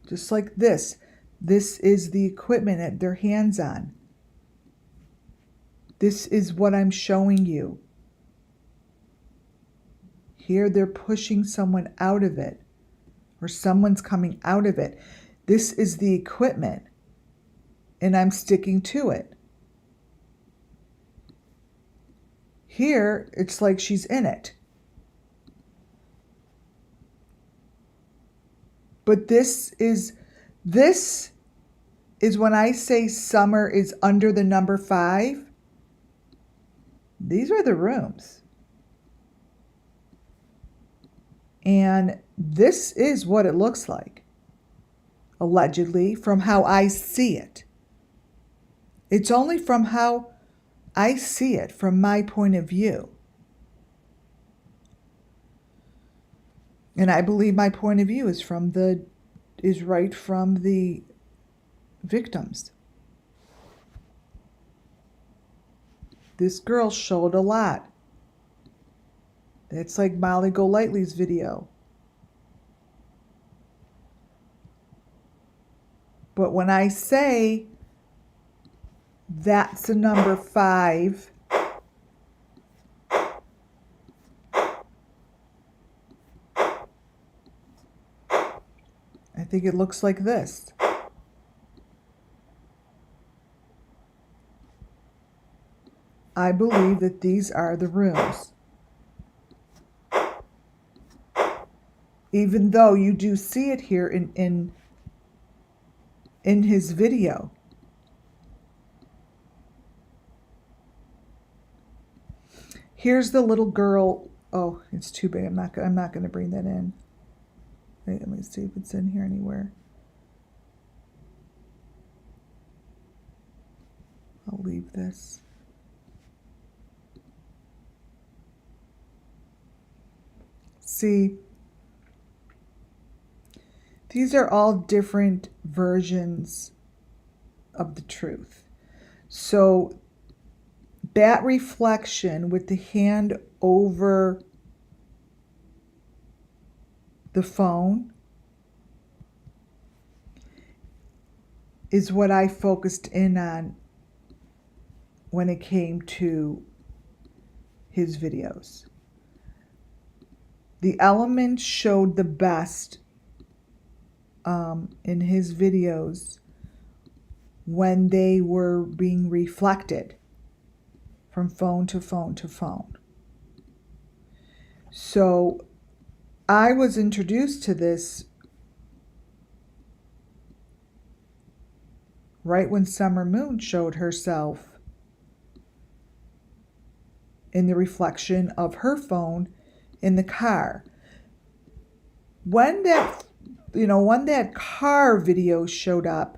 Just like this. This is the equipment that they're hands on. This is what I'm showing you. Here they're pushing someone out of it, or someone's coming out of it. This is the equipment, and I'm sticking to it. Here, it's like she's in it. But this is when I say summer is under the number 5. These are the rooms. And this is what it looks like, allegedly, from how I see it. It's only from how I see it, from my point of view. And I believe my point of view is right from the victims. This girl showed a lot. It's like Molly Golightly's video. But when I say that's the number 5, I think it looks like this. I believe that these are the rooms. Even though you do see it here in his video. Here's the little girl. Oh, it's too big. I'm not going to bring that in. Wait, let me see if it's in here anywhere. I'll leave this. See, these are all different versions of the truth. So that reflection with the hand over the phone is what I focused in on when it came to his videos. The elements showed the best in his videos when they were being reflected from phone to phone to phone. So I was introduced to this right when Summer Moon showed herself in the reflection of her phone in the car. When that car video showed up,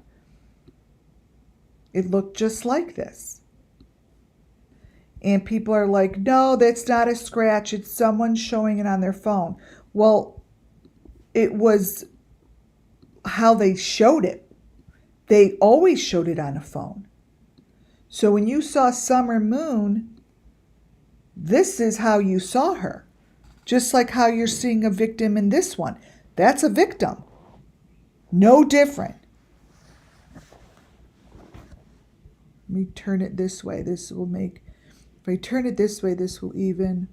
it looked just like this. And people are like, no, that's not a scratch. It's someone showing it on their phone. Well, it was how they showed it. They always showed it on a phone. So when you saw Summer Moon, this is how you saw her. Just like how you're seeing a victim in this one. That's a victim. No different. Let me turn it this way. This will make, if I turn it this way, this will even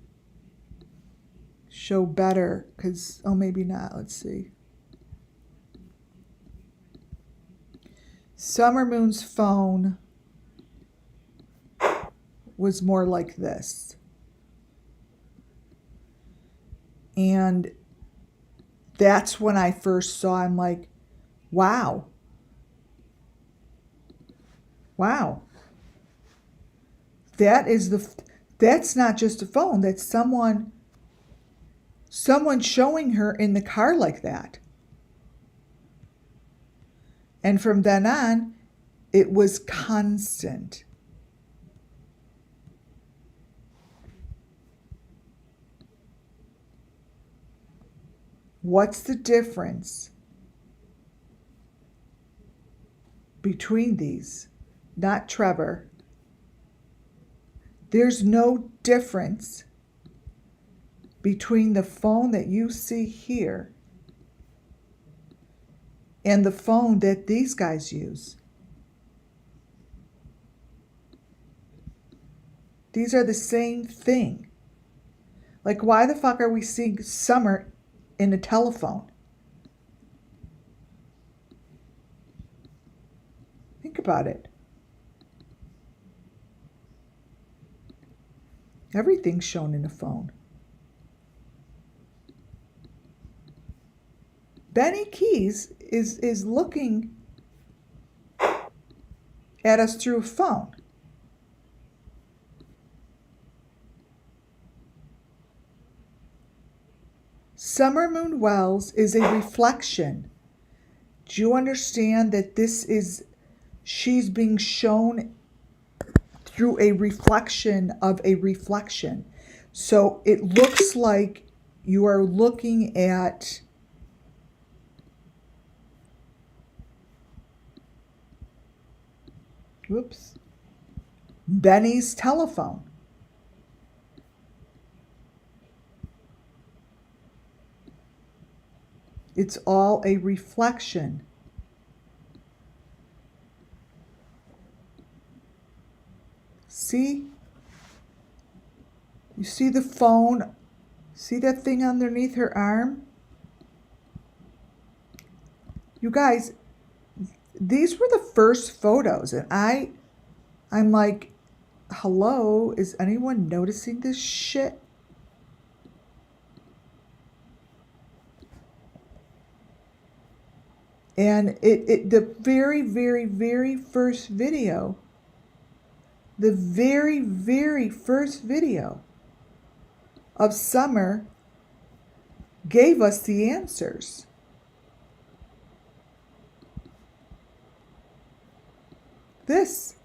show better. Because, oh, maybe not. Let's see. Summer Moon's phone was more like this. And that's when I first saw, I'm like, wow. Wow. That's not just a phone. That's someone showing her in the car like that. And from then on, it was constant. What's the difference between these? Not Trevor. There's no difference between the phone that you see here and the phone that these guys use. These are the same thing. Like, why the fuck are we seeing Summer in a telephone? Think about it. Everything's shown in a phone. BENNYKEYZ is looking at us through a phone. SUMMERWELLS is a reflection. Do you understand that she's being shown through a reflection of a reflection? So it looks like you are looking at Benny's telephone. It's all a reflection. See? You see the phone? See that thing underneath her arm? You guys, these were the first photos, and I'm like, hello, is anyone noticing this shit? And the very, very, very first video, of Summer gave us the answers. This.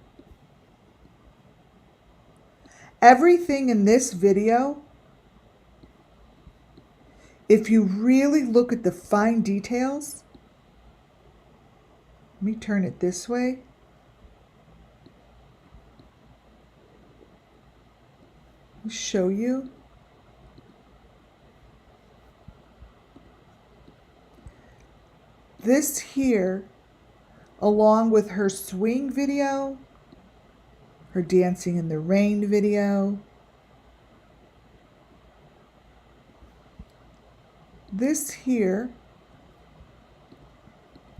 Everything in this video, if you really look at the fine details, let me turn it this way. Let me show you. This here, along with her swing video, her dancing in the rain video, this here,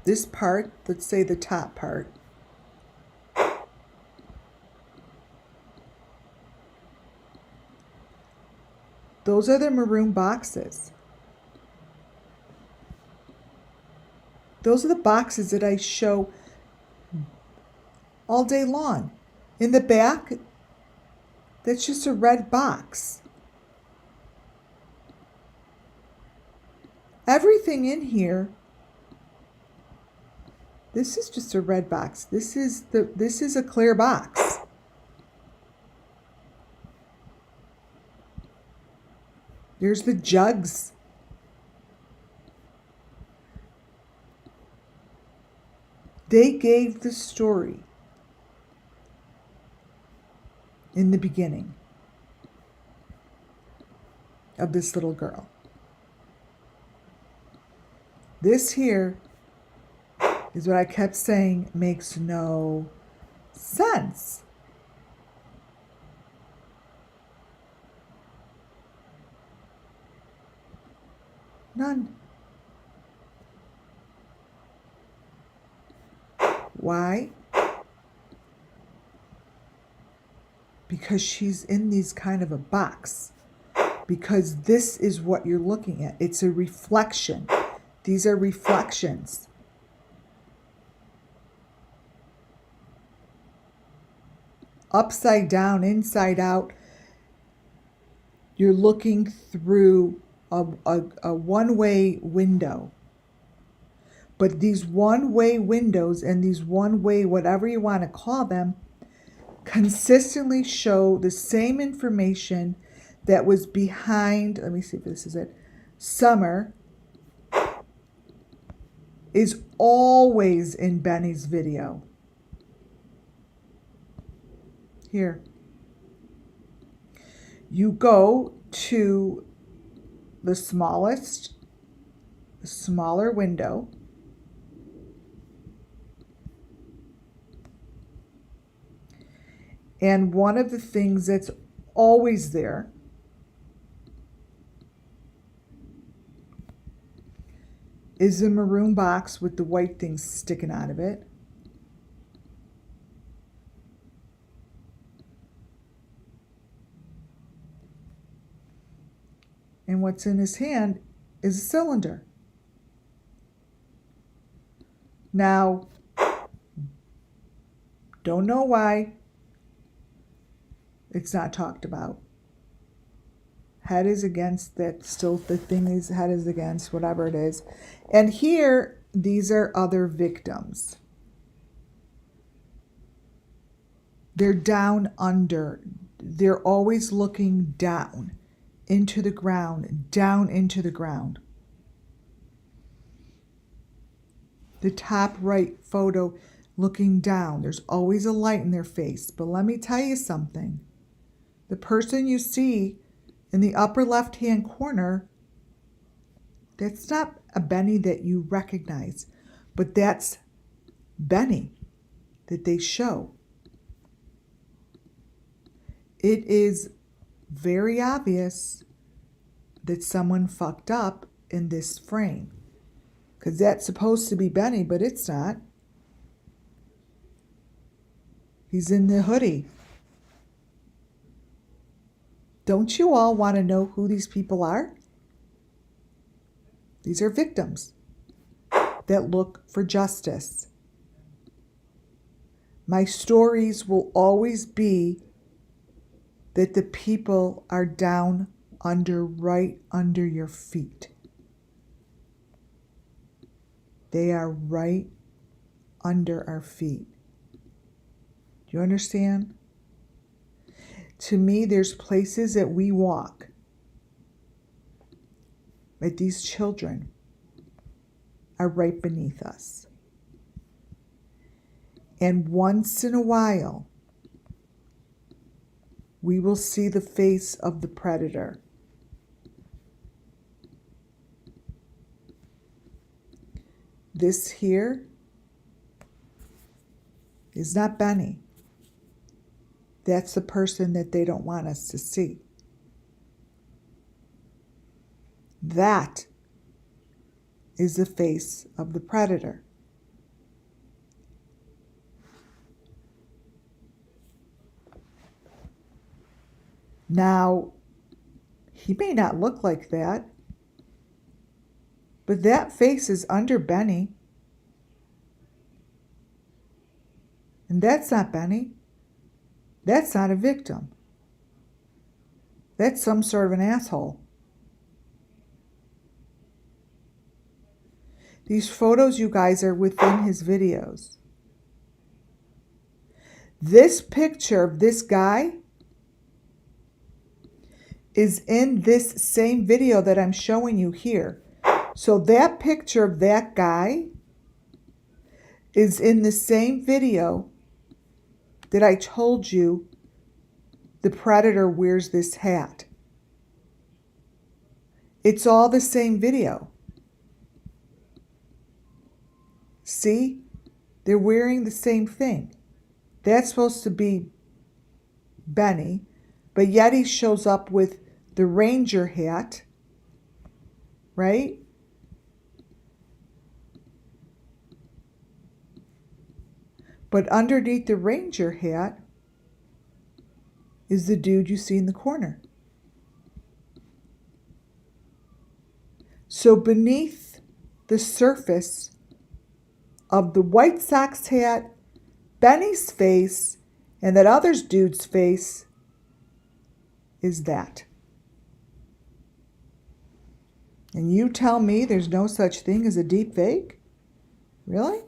this part, let's say the top part, those are the maroon boxes. Those are the boxes that I show all day long. In the back, that's just a red box. Everything in here, this is just a red box. This is a clear box. There's the jugs. They gave the story in the beginning of this little girl. This here is what I kept saying makes no sense. None. Why? Because she's in these kind of a box. because this is what you're looking at. It's a reflection. These are reflections. Upside down, inside out. You're looking through a one-way window. But these one-way windows and these one-way, whatever you want to call them, consistently show the same information that was behind, let me see if this is it, Summer is always in Benny's video. Here. You go to the smaller window. And one of the things that's always there is the maroon box with the white things sticking out of it. And what's in his hand is a cylinder. Now, don't know why it's not talked about. Head is against that, still the thing is head is against, whatever it is. And here, these are other victims. They're down under. They're always looking down into the ground, down into the ground. The top right photo looking down. There's always a light in their face. But let me tell you something. The person you see in the upper left-hand corner, that's not a Benny that you recognize, but that's Benny that they show. It is very obvious that someone fucked up in this frame, because that's supposed to be Benny, but it's not. He's in the hoodie. Don't you all want to know who these people are? These are victims that look for justice. My stories will always be that the people are down under, right under your feet. They are right under our feet. Do you understand? To me, there's places that we walk that these children are right beneath us. And once in a while, we will see the face of the predator. This here is not Benny. That's the person that they don't want us to see. That is the face of the predator. Now, he may not look like that, but that face is under Benny. And that's not Benny. That's not a victim. That's some sort of an asshole. These photos, you guys, are within his videos. This picture of this guy is in this same video that I'm showing you here. So that picture of that guy is in the same video that I told you the predator wears this hat. It's all the same video. See? They're wearing the same thing. That's supposed to be Benny, but yet he shows up with the ranger hat, right? But underneath the ranger hat is the dude you see in the corner. So beneath the surface of the White Sox hat, Benny's face, and that other dude's face is that. And you tell me there's no such thing as a deep fake? Really?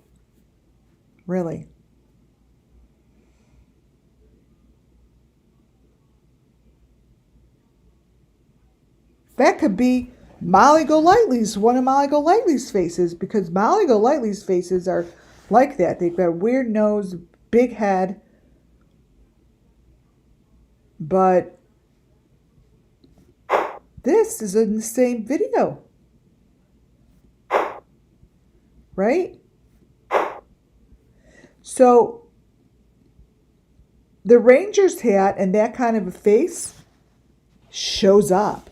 Really? That could be Molly Golightly's, one of Molly Golightly's faces, because Molly Golightly's faces are like that. They've got a weird nose, big head, but this is in the same video, right? So the Ranger's hat and that kind of a face shows up.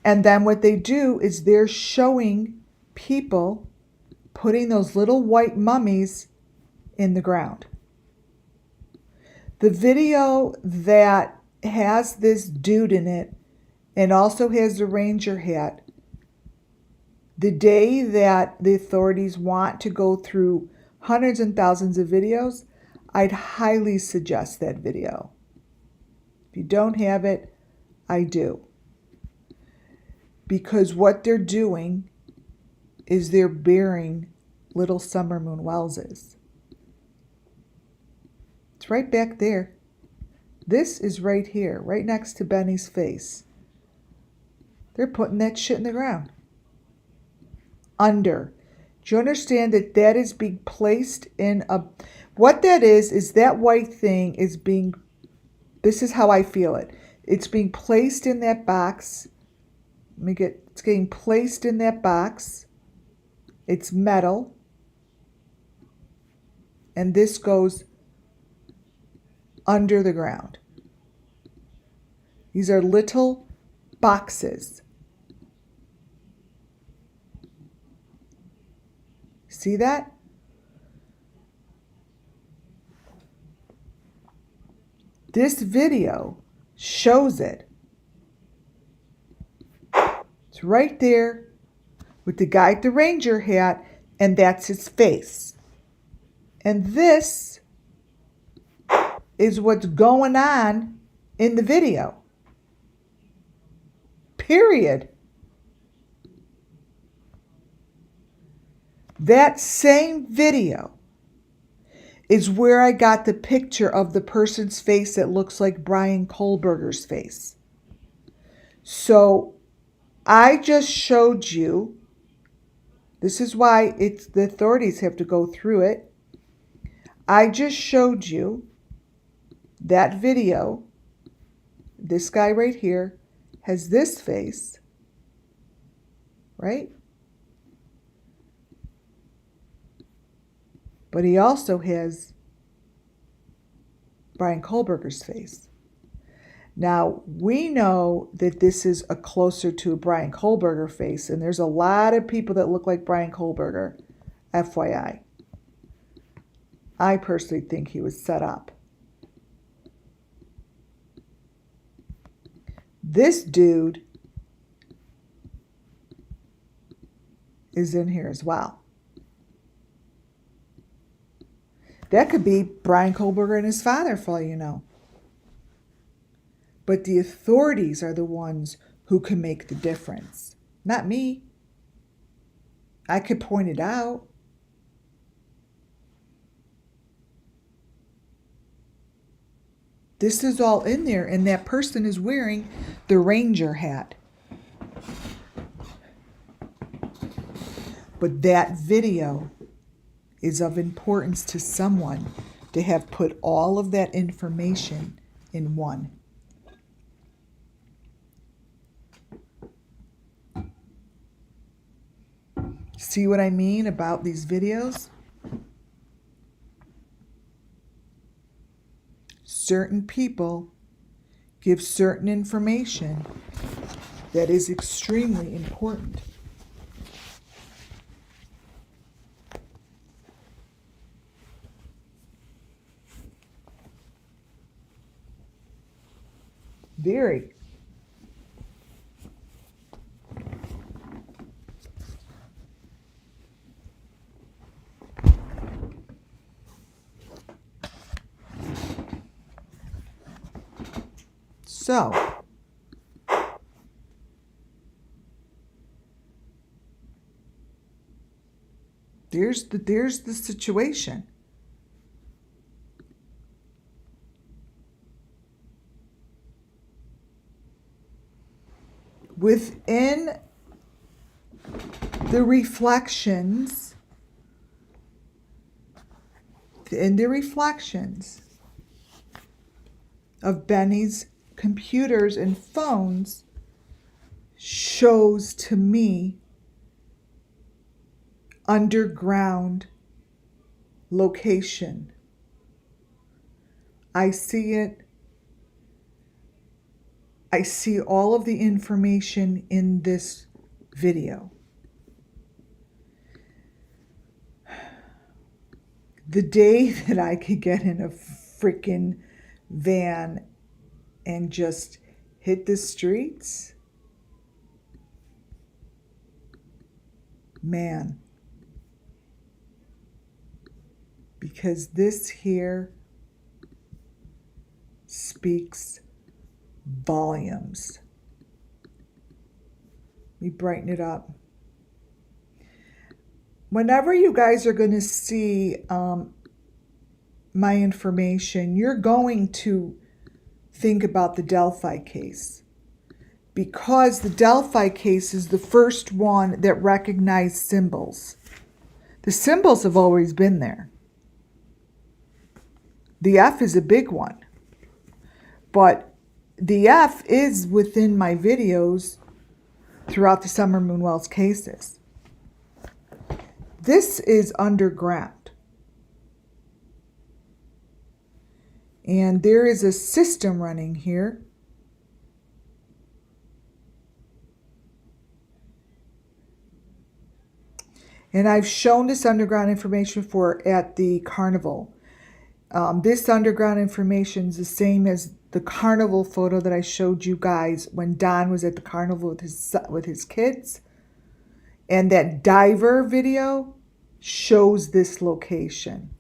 And then what they do is they're showing people putting those little white mummies in the ground. The video that has this dude in it and also has the Ranger hat, the day that the authorities want to go through hundreds and thousands of videos, I'd highly suggest that video. If you don't have it, I do. Because what they're doing is they're burying little Summer Moon Wells. It's right back there. This is right here, right next to Benny's face. They're putting that shit in the ground. Under. Do you understand that that is being placed in a... What that is that white thing is being... This is how I feel it. It's being placed in that box. It's getting placed in that box. It's metal. And this goes under the ground. These are little boxes. See that? This video shows it. It's right there with the guy at the Ranger hat, and that's his face. And this is what's going on in the video. Period. That same video is where I got the picture of the person's face that looks like Brian Kohlberger's face. So I just showed you, this is why the authorities have to go through it. I just showed you that video. This guy right here has this face, right? But he also has Brian Kohlberger's face. Now, we know that this is a closer to a Brian Kohlberger face, and there's a lot of people that look like Brian Kohlberger, FYI. I personally think he was set up. This dude is in here as well. That could be Brian Kohlberger and his father, for all you know. But the authorities are the ones who can make the difference. Not me. I could point it out. This is all in there, and that person is wearing the Ranger hat. But that video is of importance to someone to have put all of that information in one. See what I mean about these videos? Certain people give certain information that is extremely important. Very. So, there's the situation. Within the reflections, of Benny's computers and phones shows to me underground location. I see it. I see all of the information in this video. The day that I could get in a freaking van and just hit the streets, man, because this here speaks volumes. Let me brighten it up. Whenever you guys are going to see my information, you're going to think about the Delphi case, because the Delphi case is the first one that recognized symbols. The symbols have always been there. The F is a big one, but the F is within my videos throughout the SUMMERWELLS cases. This is underground. And there is a system running here. And I've shown this underground information before at the carnival. This underground information is the same as the carnival photo that I showed you guys when Don was at the carnival with his kids. And that diver video shows this location.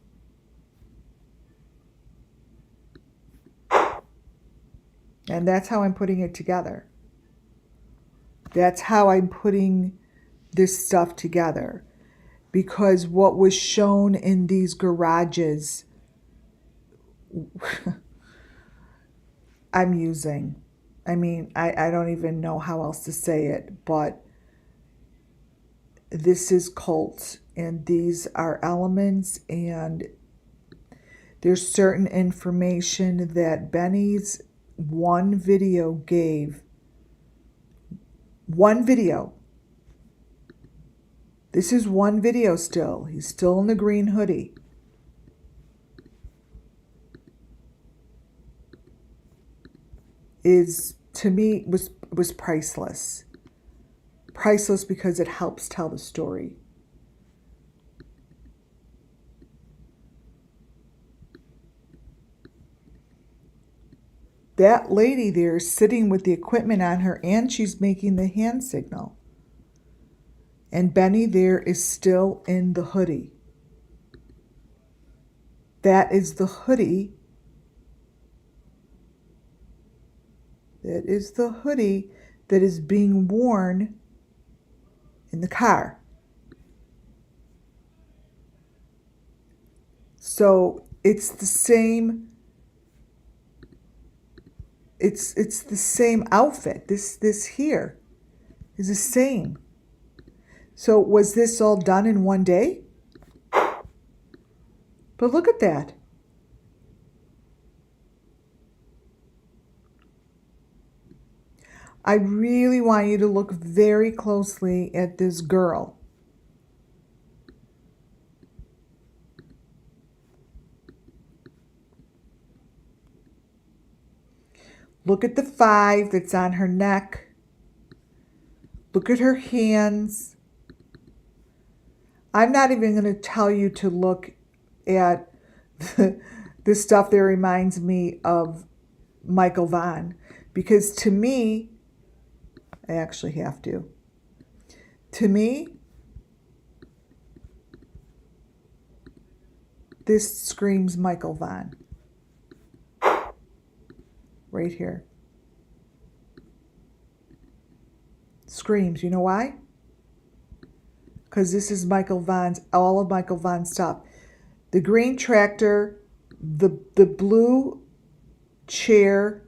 And that's how I'm putting it together. That's how I'm putting this stuff together. Because what was shown in these garages, I'm using. I mean, I don't even know how else to say it, but this is cult, and these are elements, and there's certain information that Benny's one video gave. One video. This is one video still. He's still in the green hoodie. Is, to me, was priceless. Priceless because it helps tell the story. That lady there is sitting with the equipment on her, and she's making the hand signal. And Benny there is still in the hoodie. That is the hoodie. That is the hoodie that is being worn in the car. So it's the same. It's the same outfit. This here is the same. So was this all done in one day? But look at that. I really want you to look very closely at this girl. Look at the 5 that's on her neck. Look at her hands. I'm not even going to tell you to look at the stuff that reminds me of Michael Vaughn, Because to me, I actually have to. To me, this screams Michael Vaughn. Right here. Screams. You know why? Because this is all of Michael Vaughn's stuff. The green tractor, the blue chair,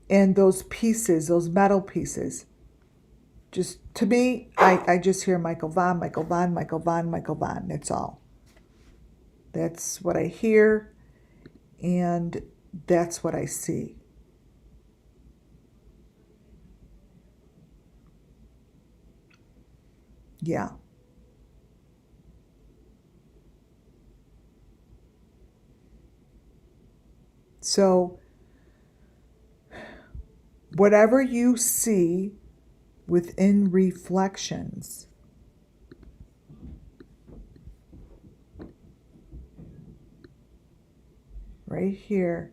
and those pieces, those metal pieces. Just, to me, I just hear Michael Vaughn, Michael Vaughn, Michael Vaughn, Michael Vaughn. That's all. That's what I hear, and that's what I see. Yeah. So, whatever you see within reflections, right here,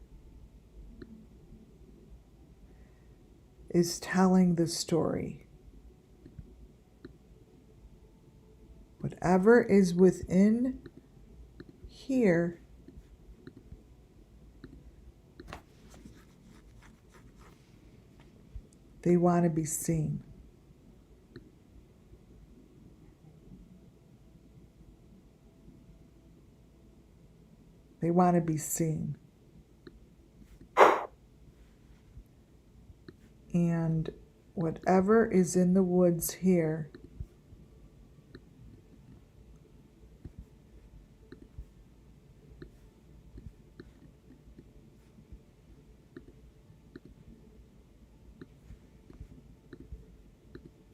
is telling the story. Whatever is within here they want to be seen. They want to be seen. And whatever is in the woods here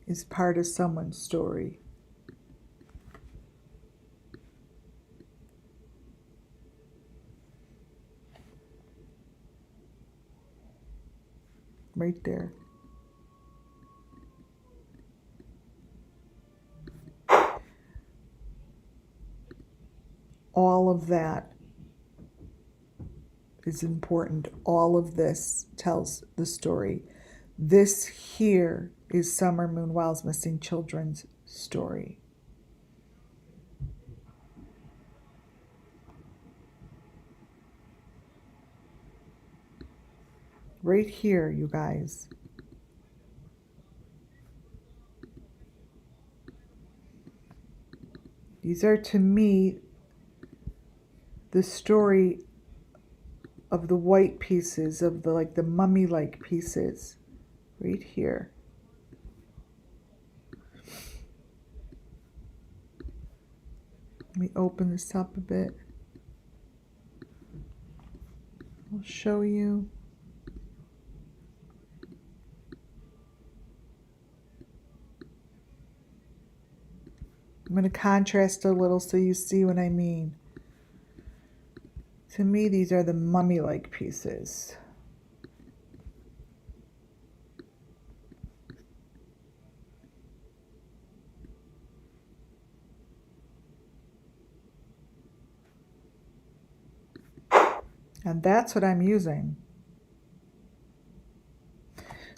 is part of someone's story. Right there. All of that is important. All of this tells the story. This here is Summer Moon Wells' missing children's story. Right here, you guys. These are, to me, the story of the white pieces, of the mummy-like pieces. Right here. Let me open this up a bit. I'll show you. I'm going to contrast a little so you see what I mean. To me, these are the mummy-like pieces. And that's what I'm using.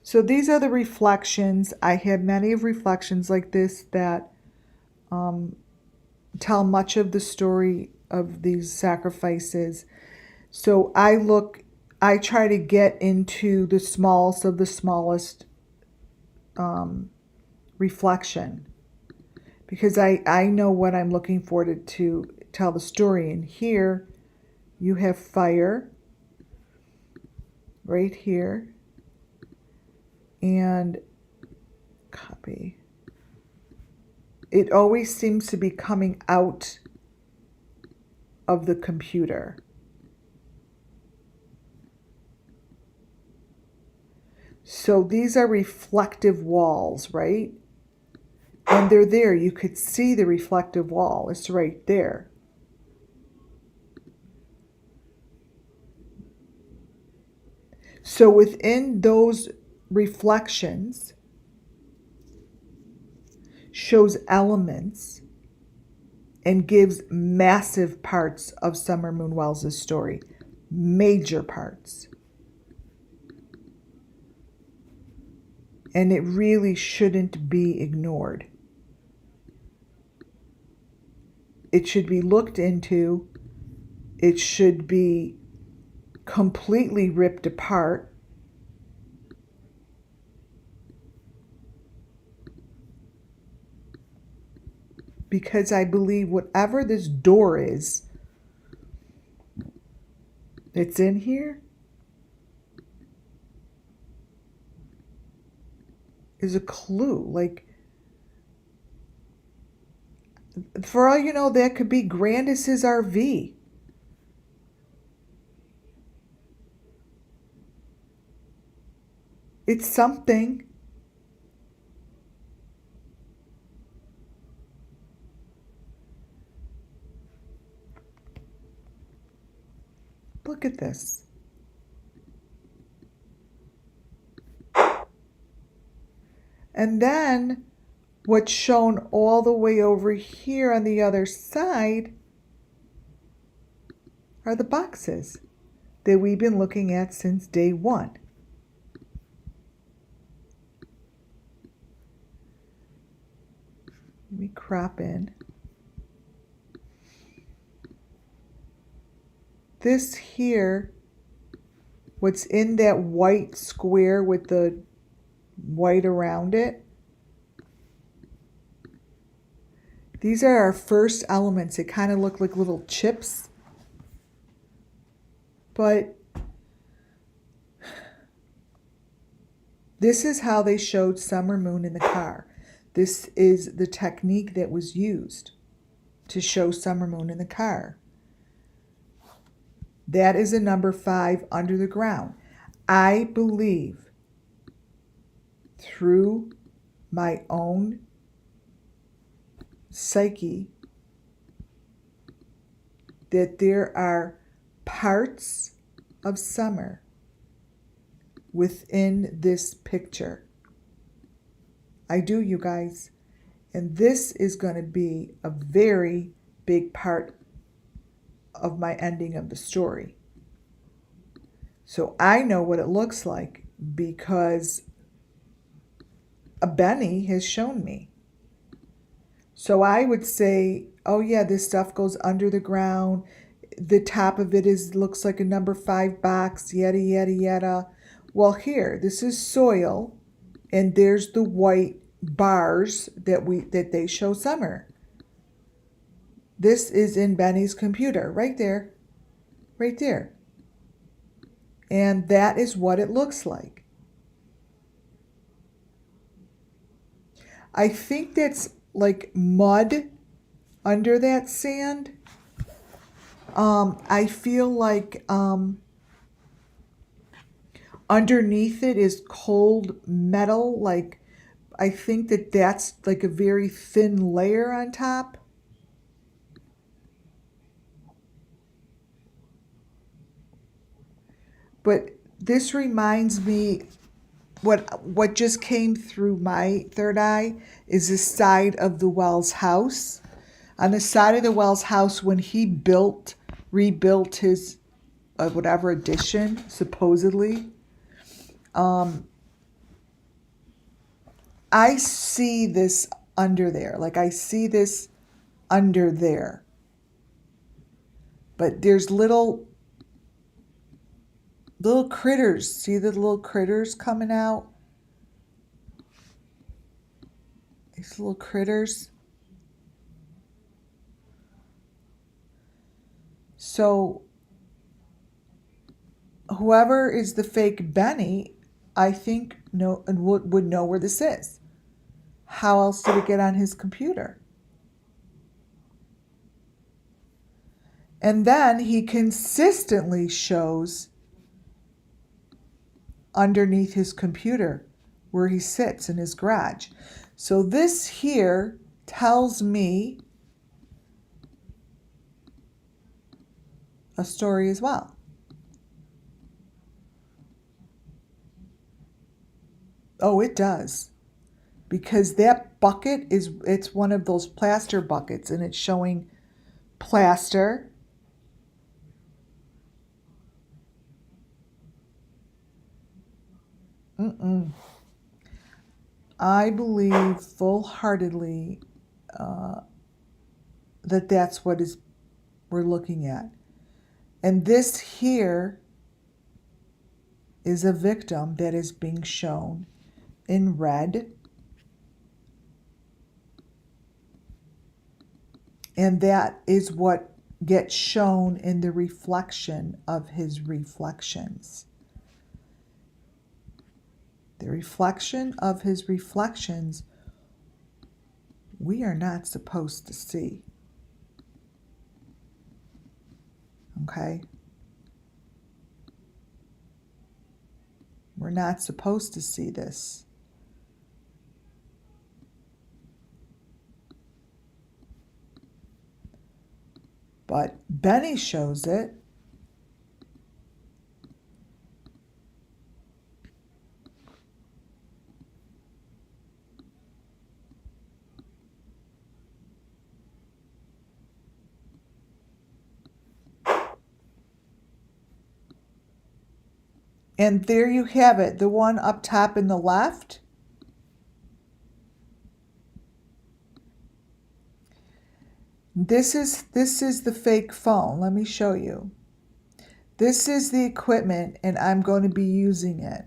So these are the reflections. I have many of reflections like this that tell much of the story of these sacrifices. So I try to get into the smallest of the smallest reflection, because I know what I'm looking for to tell the story. And here you have fire right here, and copy. It always seems to be coming out of the computer. So these are reflective walls, right? And they're there. You could see the reflective wall. It's right there. So within those reflections shows elements and gives massive parts of Summer Moon Wells' story. Major parts. And it really shouldn't be ignored. It should be looked into. It should be completely ripped apart. Because I believe whatever this door is that's in here is a clue. Like, for all you know, that could be Grandis's RV. It's something. Look at this. And then what's shown all the way over here on the other side are the boxes that we've been looking at since day one. Let me crop in. This here, what's in that white square with the white around it, these are our first elements. It kind of look like little chips. But this is how they showed Summer Moon in the car. This is the technique that was used to show Summer Moon in the car. That is a number 5 under the ground. I believe through my own psyche that there are parts of summer within this picture. I do, you guys. And this is going to be a very big part of my ending of the story. So I know what it looks like because Benny has shown me. So I would say, oh yeah, this stuff goes under the ground. The top of it looks like a number 5 box, yada, yada, yada. Well, here, this is soil, and there's the white bars that they show summer. This is in Benny's computer, right there, right there. And that is what it looks like. I think that's like mud under that sand. I feel like underneath it is cold metal. Like, I think that's like a very thin layer on top. But this reminds me, what just came through my third eye is the side of the Wells house. On the side of the Wells house, when he rebuilt his whatever addition, supposedly, I see this under there. Like, I see this under there. But there's little critters. See the little critters coming out? These little critters. So whoever is the fake Benny, I think would know where this is. How else did it get on his computer? And then he consistently shows underneath his computer where he sits in his garage. So this here tells me a story as well. Oh, it does. Because that bucket it's one of those plaster buckets, and it's showing plaster. I believe full-heartedly that that's what we're looking at. And this here is a victim that is being shown in red. And that is what gets shown in the reflection of his reflections. The reflection of his reflections, we are not supposed to see. Okay? We're not supposed to see this. But Benny shows it. And there you have it, the one up top in the left. This is the fake phone. Let me show you. This is the equipment, and I'm going to be using it.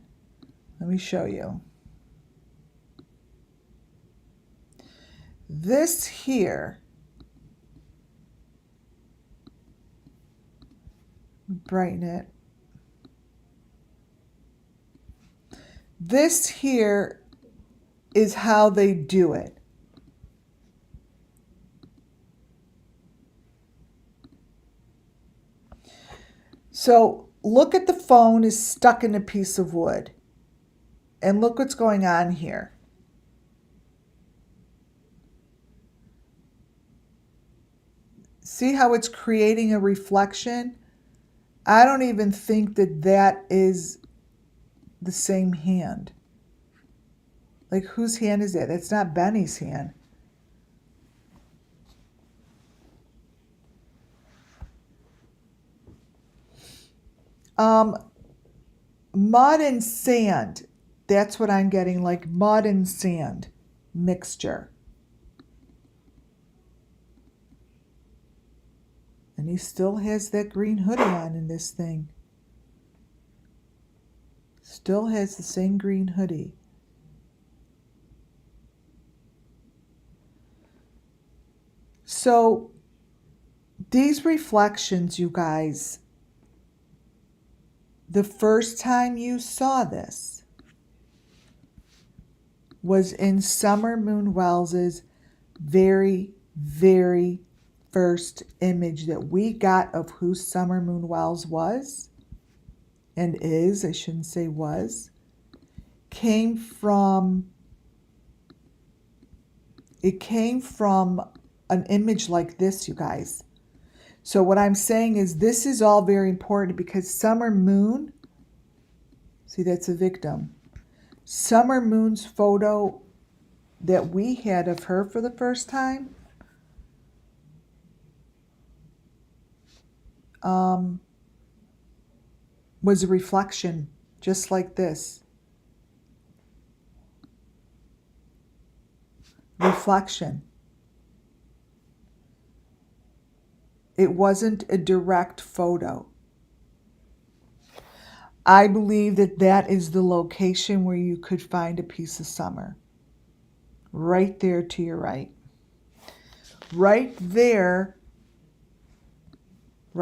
Let me show you. This here, brighten it. This here is how they do it. So look at the phone is stuck in a piece of wood. And look what's going on here. See how it's creating a reflection? I don't even think that that is the same hand. Like, whose hand is it? It's not Benny's hand. Mud and sand. That's what I'm getting, like mud and sand mixture. And he still has that green hoodie on in this thing. Still has the same green hoodie. So these reflections, you guys, the first time you saw this was in Summer Moon Wells's very, very first image that we got of who Summer Moon Wells was and is, I shouldn't say was, came from an image like this, you guys. So what I'm saying is this is all very important because Summer Moon, see, that's a victim. Summer Moon's photo that we had of her for the first time was a reflection just like this. Reflection. It wasn't a direct photo. I believe that that is the location where you could find a piece of summer. Right there to your right. Right there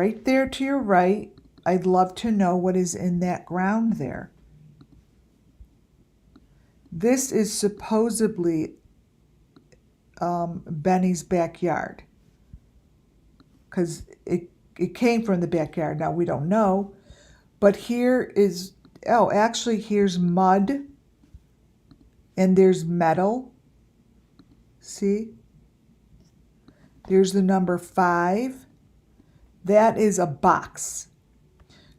to your right. I'd love to know what is in that ground there. This is supposedly Benny's backyard. Because it came from the backyard. Now, we don't know. But here is, oh, actually, here's mud. And there's metal. See? There's the number 5. That is a box.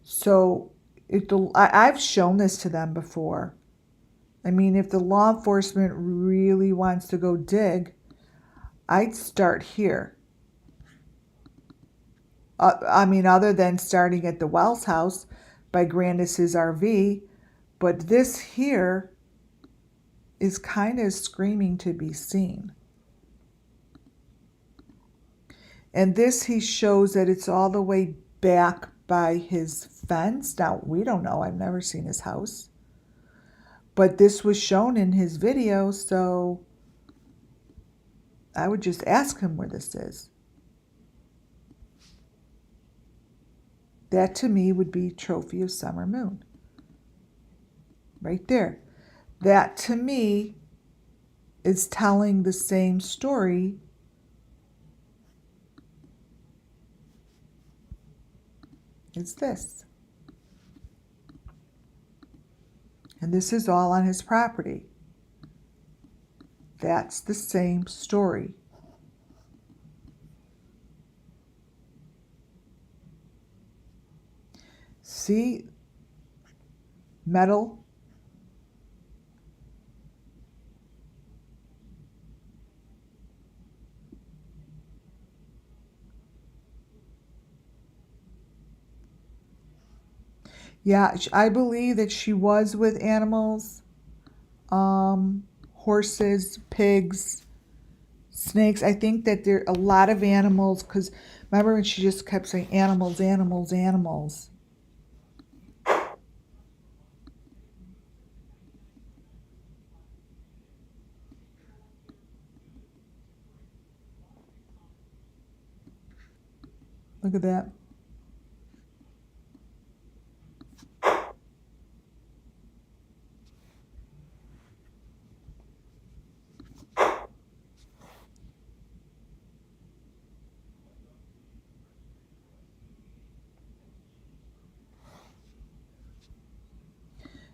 So I've shown this to them before. I mean, if the law enforcement really wants to go dig, I'd start here. I mean, other than starting at the Wells house by Grandis's RV, but this here is kind of screaming to be seen. And this, he shows that it's all the way back by his fence. Now, we don't know. I've never seen his house. But this was shown in his video, so I would just ask him where this is. That to me would be trophy of summer moon. Right there. That to me is telling the same story as this. And this is all on his property. That's the same story. See? Metal. Yeah, I believe that she was with animals, horses, pigs, snakes. I think that there are a lot of animals, because remember when she just kept saying animals, animals, animals. Look at that.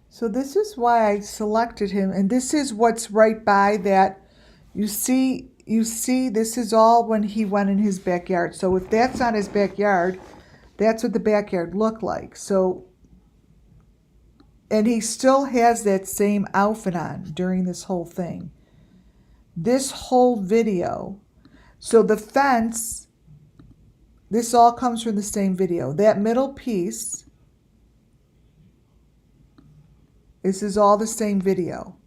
So this is why I selected him, and this is what's right by that. You see, this is all when he went in his backyard. So if that's not his backyard, that's what the backyard looked like. So, and he still has that same outfit on during this whole thing. This whole video. So the fence, this all comes from the same video. That middle piece, this is all the same video.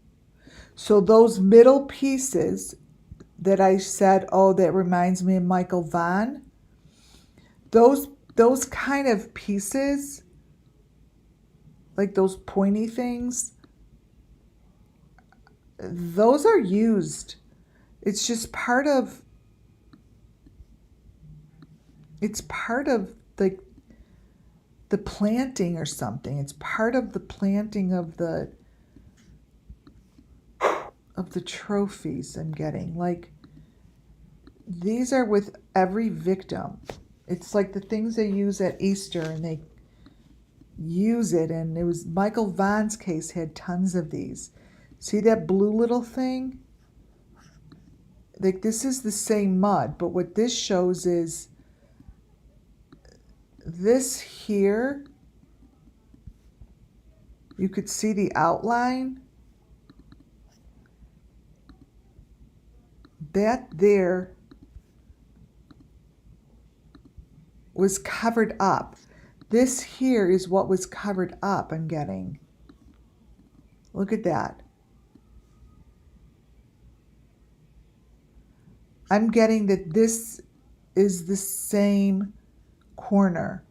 So those middle pieces that I said, oh, that reminds me of Michael Vaughn, those kind of pieces, like those pointy things, those are used. It's just part of, it's part of the planting or something. It's part of the planting of the trophies I'm getting. Like, these are with every victim. It's like the things they use at Easter, and they use it, and it was Michael Vaughn's case had tons of these. See that blue little thing? Like, this is the same mud, but what this shows is this here, you could see the outline. That there was covered up. This here is what was covered up, I'm getting. Look at that. I'm getting that this is the same corner.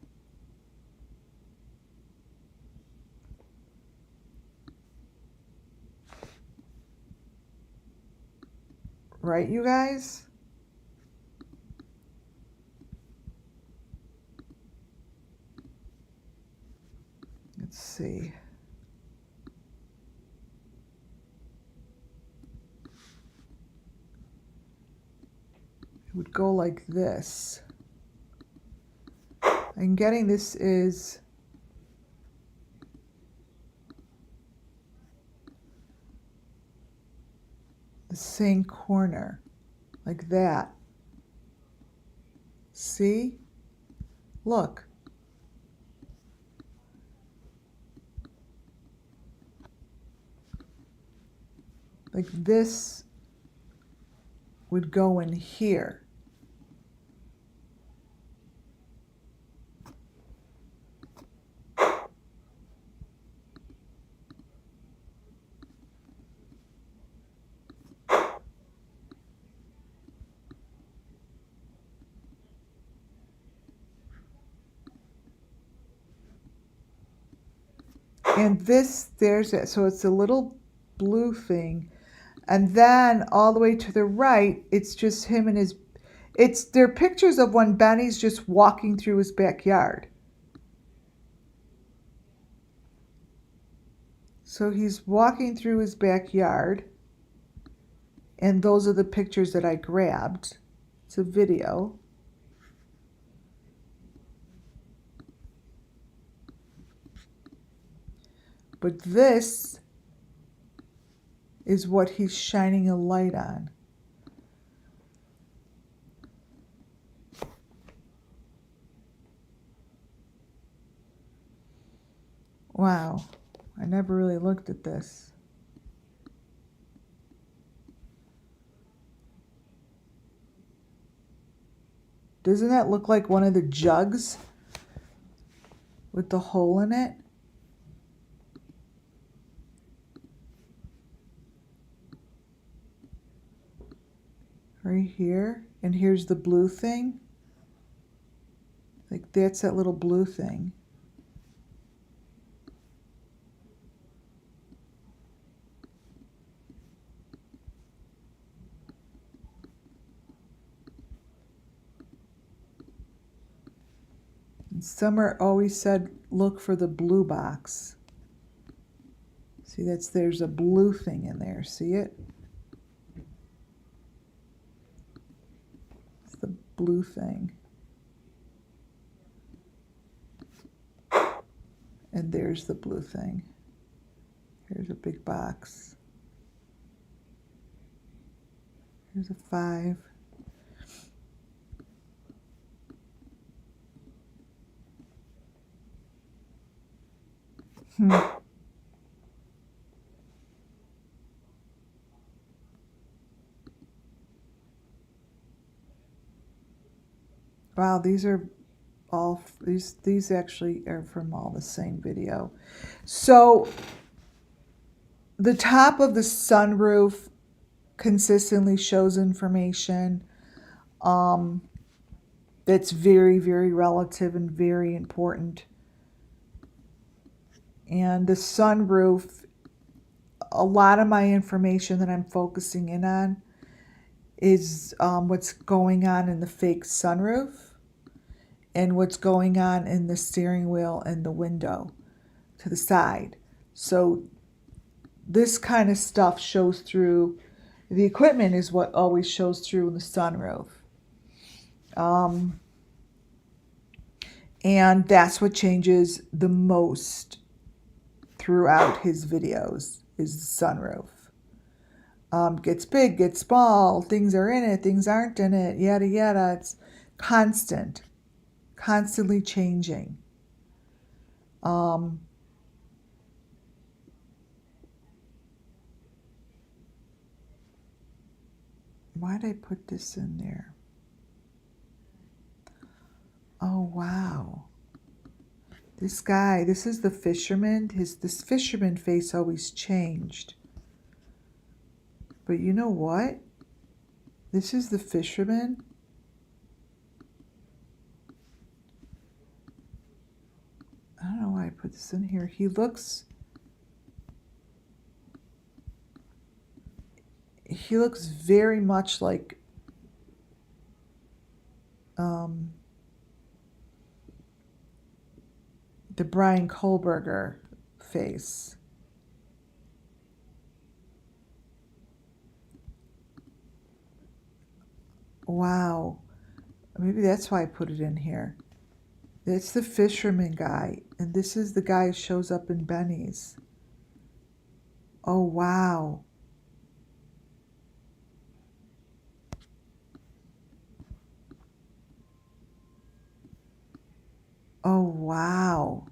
Right, you guys? Let's see. It would go like this. I'm getting this is the same corner, like that. See? Look. Like this would go in here. And this, there's it. So it's a little blue thing. And then all the way to the right, it's just him and his, they're pictures of when Benny's just walking through his backyard. So he's walking through his backyard. And those are the pictures that I grabbed. It's a video. But this is what he's shining a light on. Wow, I never really looked at this. Doesn't that look like one of the jugs with the hole in it? Right here. And here's the blue thing. Like that's that little blue thing. And Summer always said, look for the blue box. See, there's a blue thing in there. See it? It's the blue thing. And there's the blue thing. Here's a big box. Here's a 5. Wow, these are all, these actually are from all the same video. So the top of the sunroof consistently shows information that's very, very relative and very important. And the sunroof, a lot of my information that I'm focusing in on is what's going on in the fake sunroof and what's going on in the steering wheel and the window to the side. So this kind of stuff shows through, the equipment is what always shows through in the sunroof. And that's what changes the most throughout his videos is the sunroof. Gets big, gets small, things are in it, things aren't in it, yada yada. It's constant, constantly changing. Why did I put this in there? Oh wow. This guy, this is the fisherman. This fisherman face always changed. But you know what? This is the fisherman. I don't know why I put this in here. He looks very much like the Brian Kohlberger face. Wow. Maybe that's why I put it in here. It's the fisherman guy. And this is the guy who shows up in Benny's. Oh, wow. Oh, wow.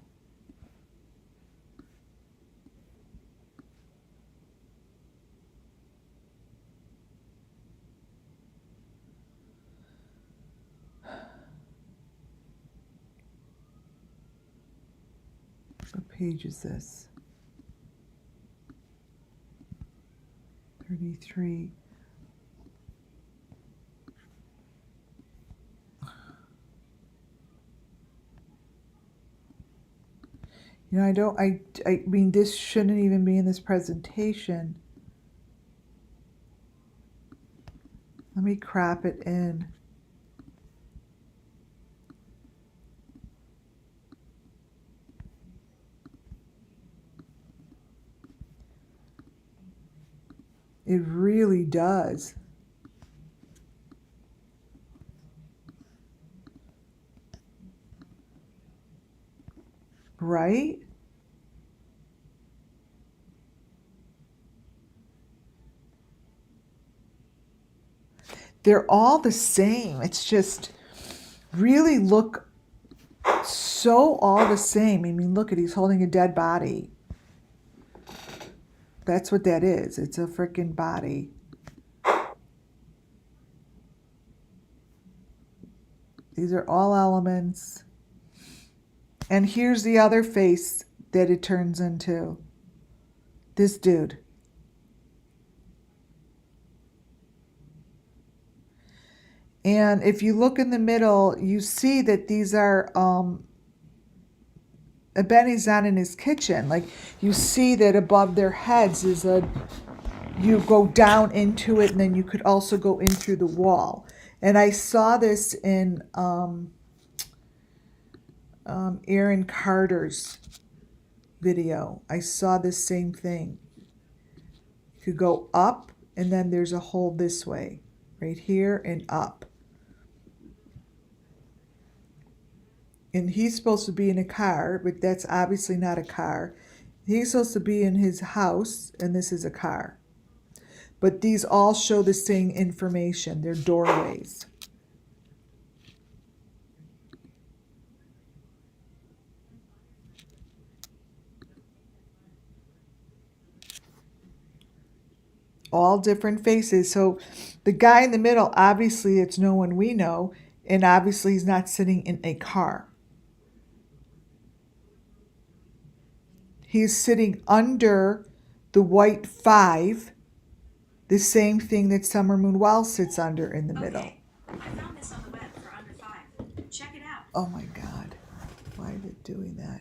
What page is this? 33. You know, I mean, this shouldn't even be in this presentation. Let me crop it in. It really does. Right? They're all the same. It's just really look so all the same. I mean, look at, he's holding a dead body. That's what that is. It's a freaking body. These are all elements. And here's the other face that it turns into. This dude. And if you look in the middle, you see that these are, Benny's not in his kitchen. Like, you see that above their heads is you go down into it, and then you could also go in through the wall. And I saw this in Aaron Carter's video. I saw the same thing. You could go up, and then there's a hole this way, right here, and up. And he's supposed to be in a car, but that's obviously not a car. He's supposed to be in his house, and this is a car. But these all show the same information. They're doorways. All different faces. So the guy in the middle, obviously it's no one we know, and obviously he's not sitting in a car. He's sitting under the white 5, the same thing that Summer Moon Wells sits under in the middle. I found this on the web for under $5. Check it out. Oh my God. Why is it doing that?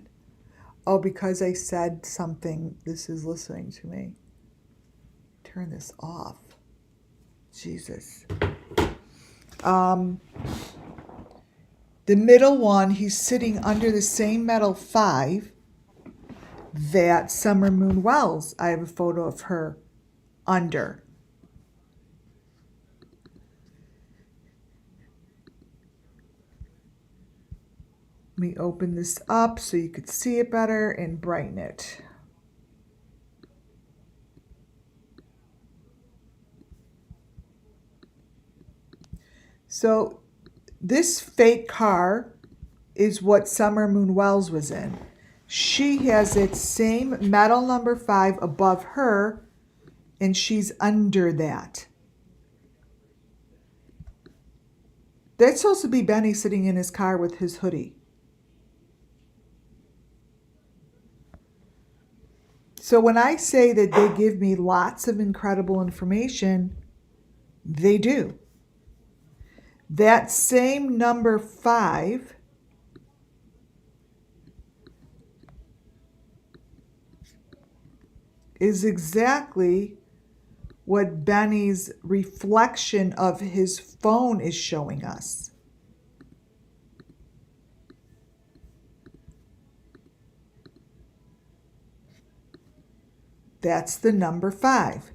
Oh, because I said something. This is listening to me. Turn this off. Jesus. The middle one, he's sitting under the same metal 5 that Summer Moon Wells, I have a photo of her under. Let me open this up so you could see it better and brighten it. So this fake car is what Summer Moon Wells was in. She has that same metal number 5 above her, and she's under that. That's supposed to be Benny sitting in his car with his hoodie. So when I say that they give me lots of incredible information, they do. That same number 5 is exactly what Benny's reflection of his phone is showing us. That's the number 5.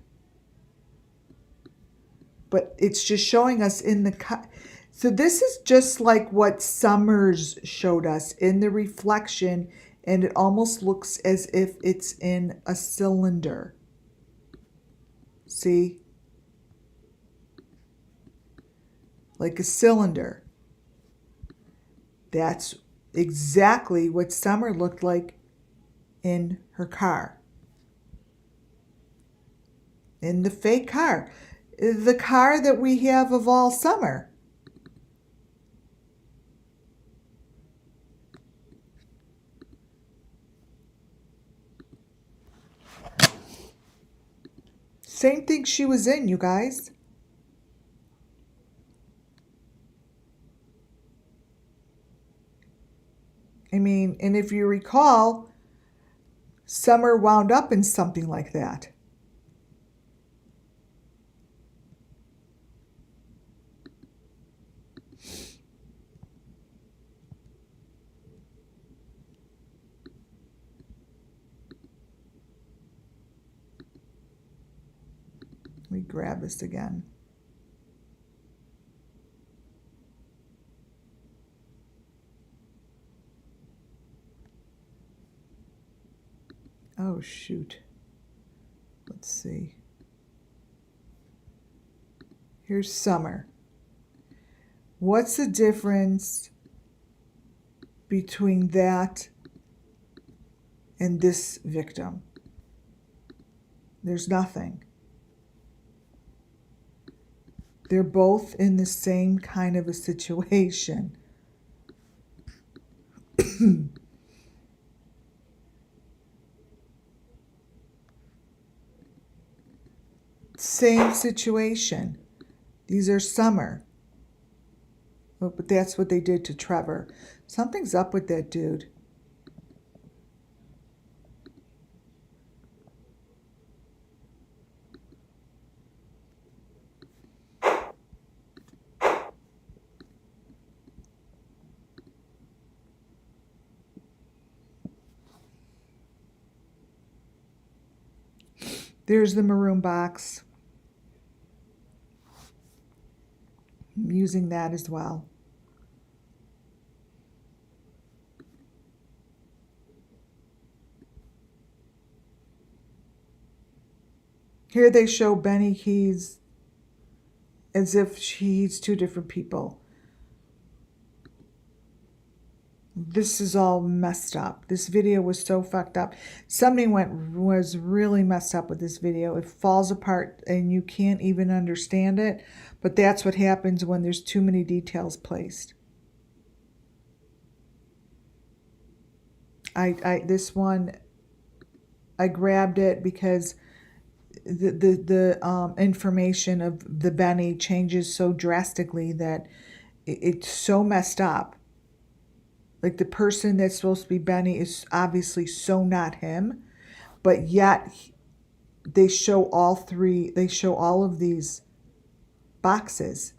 But it's just showing us in the... So this is just like what Summers showed us in the reflection, and it almost looks as if it's in a cylinder. See? Like a cylinder. That's exactly what Summer looked like in her car. In the fake car. The car that we have of all summer. Same thing she was in, you guys. I mean, and if you recall, Summer wound up in something like that. Let me grab this again. Oh, shoot. Let's see. Here's Summer. What's the difference between that and this victim? There's nothing. They're both in the same kind of a situation. Same situation. These are Summer. Oh, but that's what they did to Trevor. Something's up with that dude. There's the maroon box. I'm using that as well. Here they show BENNYKEYZ as if he's two different people. This is all messed up. This video was so fucked up. Something was really messed up with this video. It falls apart and you can't even understand it. But that's what happens when there's too many details placed. This one, I grabbed it because the information of the Benny changes so drastically that it's so messed up. Like the person that's supposed to be Benny is obviously so not him, but yet they show all three, they show all of these boxes.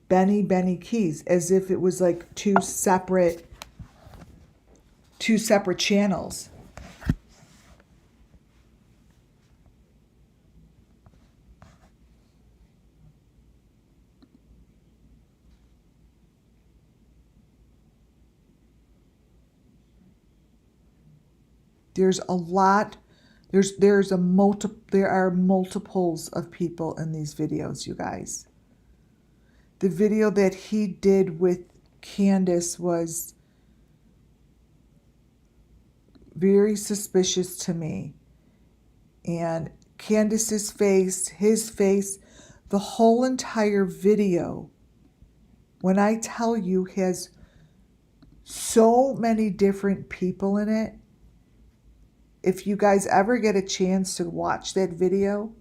BENNYKEYZ, as if it was like two separate channels. There's a lot, there are multiples of people in these videos, you guys. The video that he did with Candace was very suspicious to me. And Candace's face, his face, the whole entire video, when I tell you, has so many different people in it. If you guys ever get a chance to watch that video,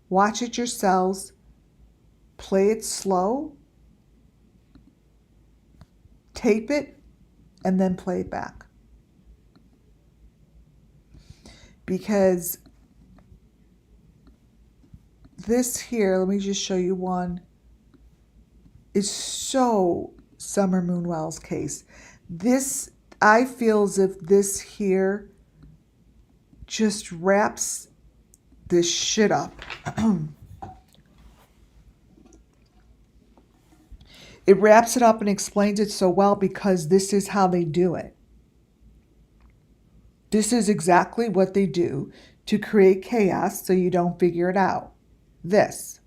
watch it yourselves, play it slow, tape it, and then play it back. Because this here, let me just show you one, is so SUMMERWELLS case. This, I feel as if this here just wraps this shit up. It wraps it up and explains it so well because this is how they do it. This is exactly what they do to create chaos so you don't figure it out. This.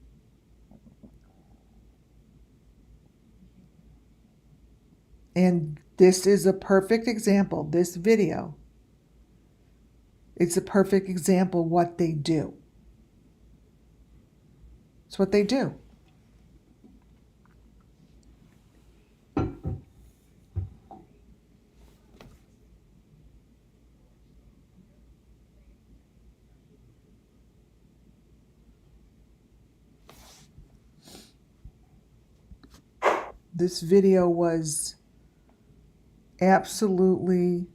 And this is a perfect example, this video. It's a perfect example of what they do. It's what they do. This video was absolutely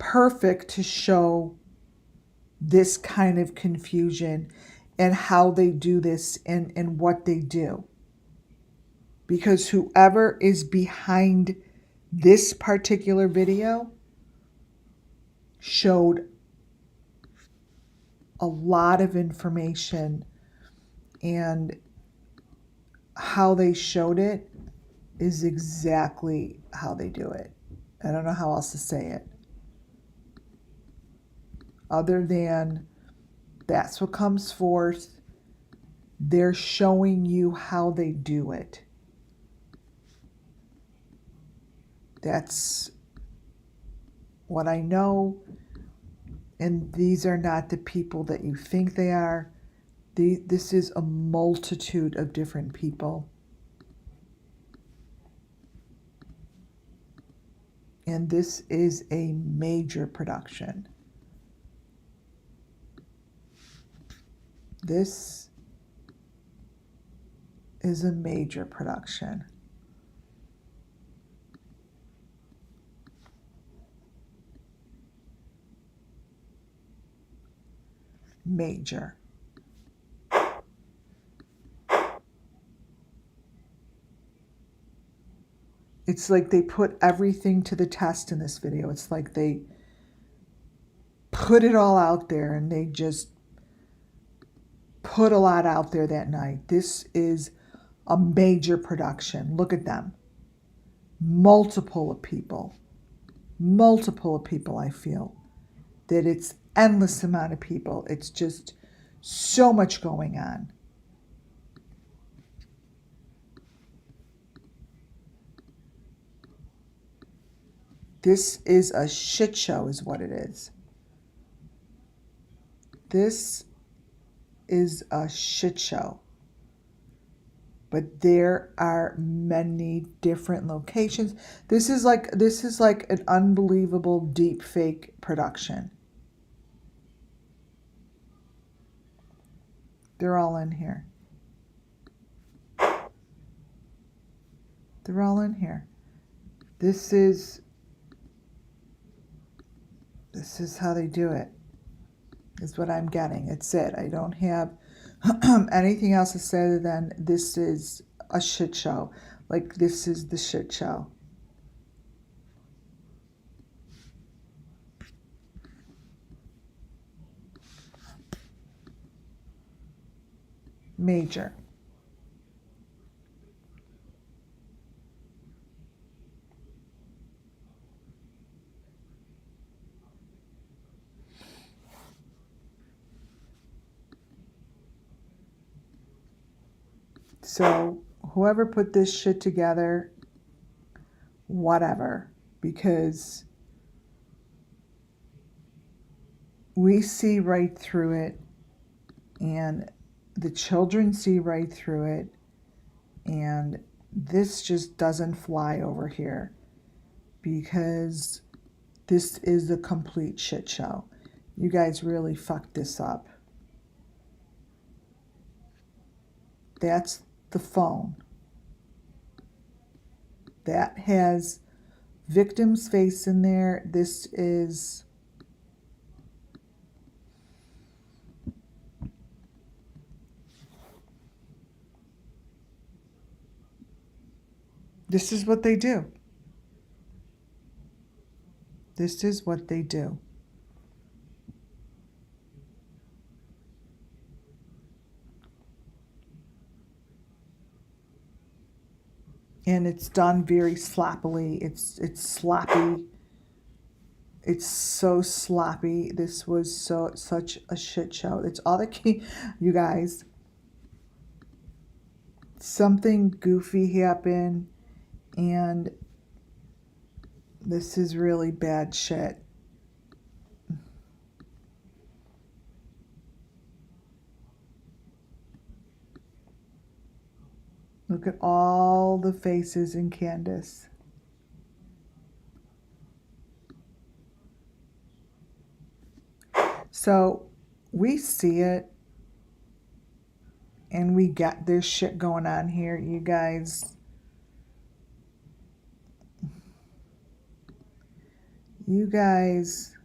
perfect to show this kind of confusion and how they do this and what they do. Because whoever is behind this particular video showed a lot of information, and how they showed it is exactly how they do it. I don't know how else to say it. Other than that's what comes forth. They're showing you how they do it. That's what I know. And these are not the people that you think they are. This is a multitude of different people. And this is a major production. This is a major production. Major. It's like they put everything to the test in this video. It's like they put it all out there and they just put a lot out there that night. This is a major production. Look at them. Multiple of people, I feel. That it's endless amount of people. It's just so much going on. This is a shit show is what it is. This is a shit show. But there are many different locations. This is like an unbelievable deep fake production. They're all in here. They're all in here. This is how they do it. Is what I'm getting. It's it. I don't have anything else to say other than this is a shit show. Like, this is the shit show. Major. So whoever put this shit together, whatever, because we see right through it, and the children see right through it, and this just doesn't fly over here because this is a complete shit show. You guys really fucked this up. That's the phone. That has victim's face in there. This is what they do. This is what they do. And it's done very sloppily. It's sloppy. It's so sloppy. This was such a shit show. It's all the key, you guys. Something goofy happened, and this is really bad shit. Look at all the faces in Candace. So we see it, and we got this shit going on here, you guys. You guys,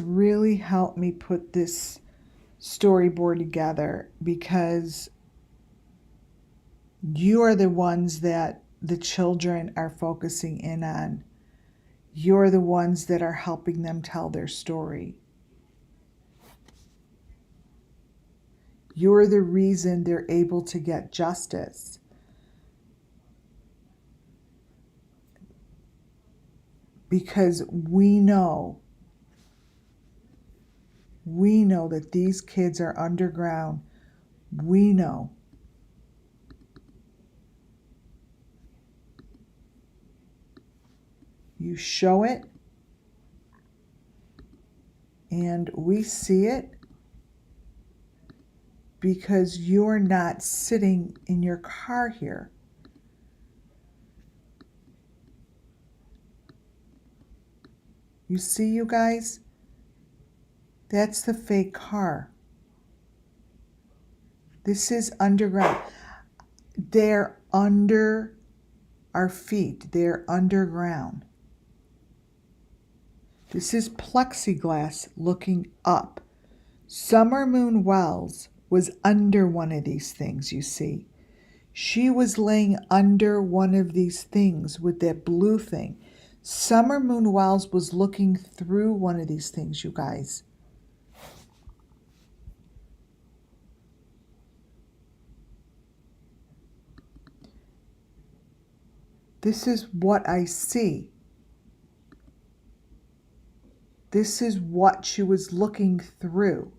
really helped me put this storyboard together, because you are the ones that the children are focusing in on. You're the ones that are helping them tell their story. You're the reason they're able to get justice. Because we know that these kids are underground. We know. You show it, and we see it, because you're not sitting in your car here. You see, you guys? That's the fake car. This is underground. They're under our feet. They're underground. This is plexiglass looking up. Summer Moon Wells was under one of these things, you see. She was laying under one of these things with that blue thing. Summer Moon Wells was looking through one of these things, you guys. This is what I see. This is what she was looking through.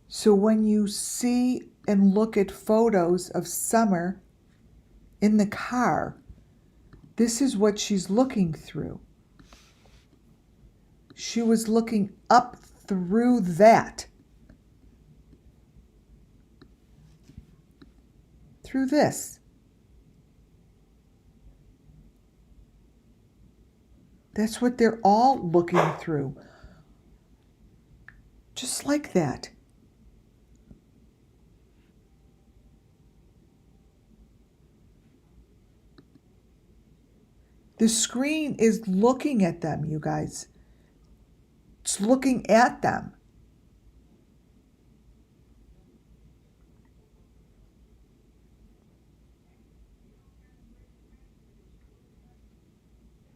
So when you see and look at photos of Summer in the car, this is what she's looking through. She was looking up through that. Through this. That's what they're all looking through. Just like that. The screen is looking at them, you guys. It's looking at them.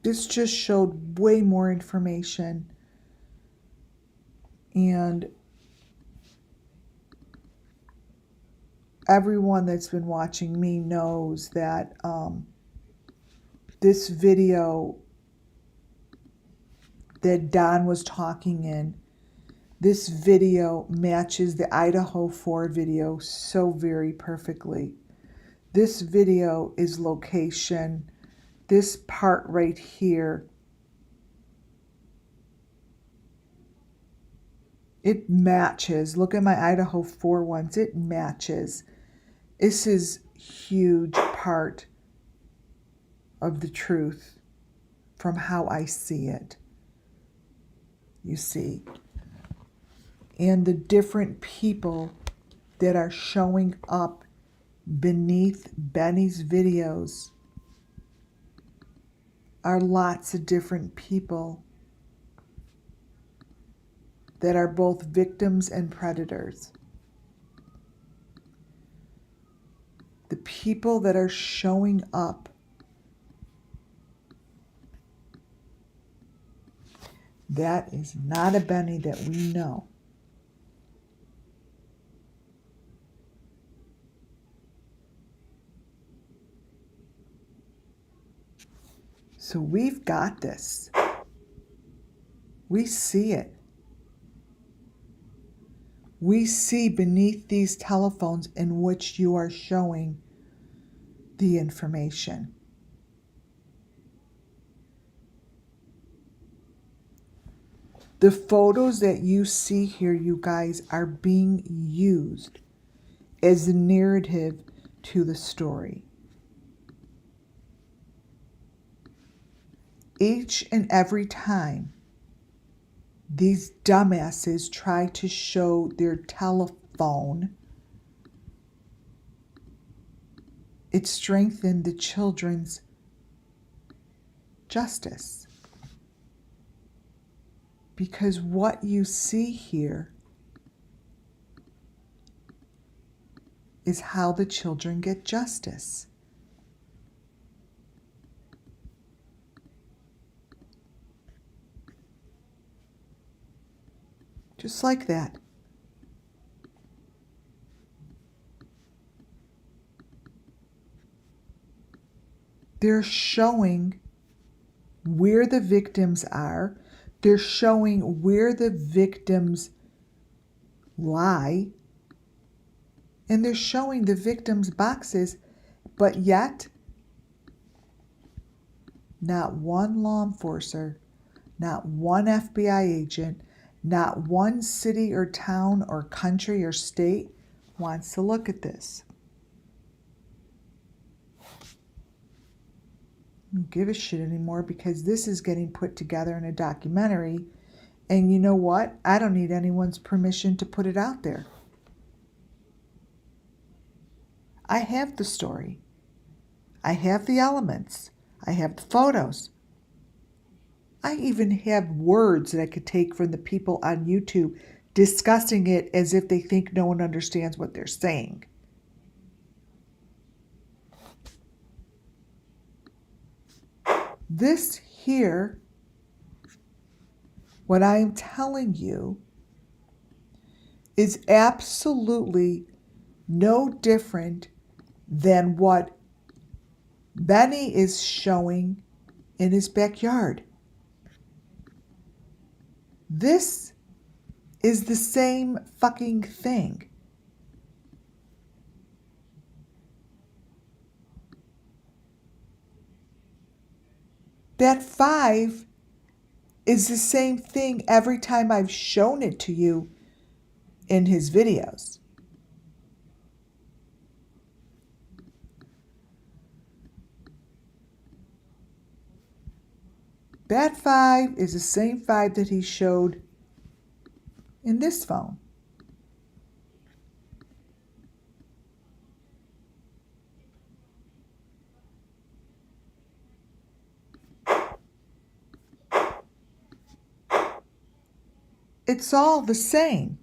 This just showed way more information. And everyone that's been watching me knows that this video that Don was talking in, this video matches the Idaho 4 video so very perfectly. This video is location. This part right here, it matches. Look at my Idaho 4 ones. It matches. This is a huge part of the truth from how I see it. You see. And the different people that are showing up beneath Benny's videos are lots of different people that are both victims and predators. The people that are showing up, that is not a Benny that we know. So we've got this. We see it. We see beneath these telephones in which you are showing the information. The photos that you see here, you guys, are being used as the narrative to the story. Each and every time these dumbasses try to show their telephone. It strengthened the children's justice. Because what you see here is how the children get justice. Just like that. They're showing where the victims are. They're showing where the victims lie. And they're showing the victims' boxes, but yet not one law enforcer, not one FBI agent, not one city or town or country or state wants to look at this. I don't give a shit anymore because this is getting put together in a documentary. And you know what? I don't need anyone's permission to put it out there. I have the story. I have the elements. I have the photos. I even have words that I could take from the people on YouTube discussing it as if they think no one understands what they're saying. This here, what I am telling you, is absolutely no different than what Benny is showing in his backyard. This is the same fucking thing. That 5 is the same thing every time I've shown it to you in his videos. That 5 is the same 5 that he showed in this phone. It's all the same.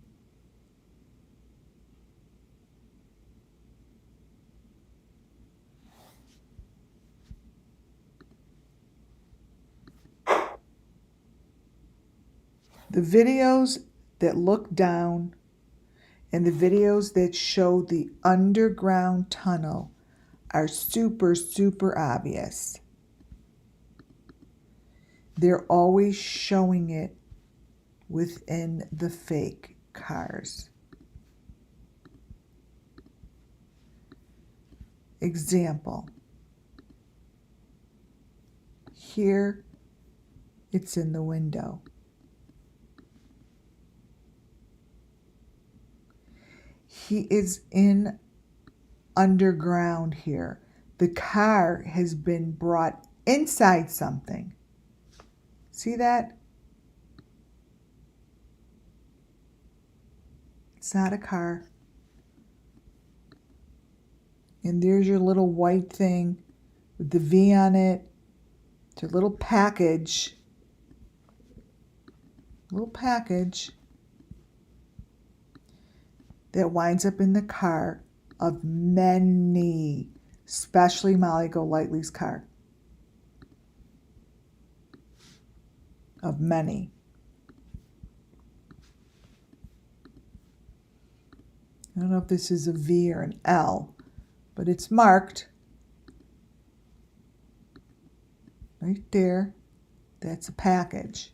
The videos that look down and the videos that show the underground tunnel are super, super obvious. They're always showing it within the fake cars. Example. Here, it's in the window. He is in underground here. The car has been brought inside something. See that? It's not a car. And there's your little white thing with the V on it. It's a little package. Little package that winds up in the car of many, especially Molly Golightly's car. Of many. I don't know if this is a V or an L, but it's marked right there. That's a package.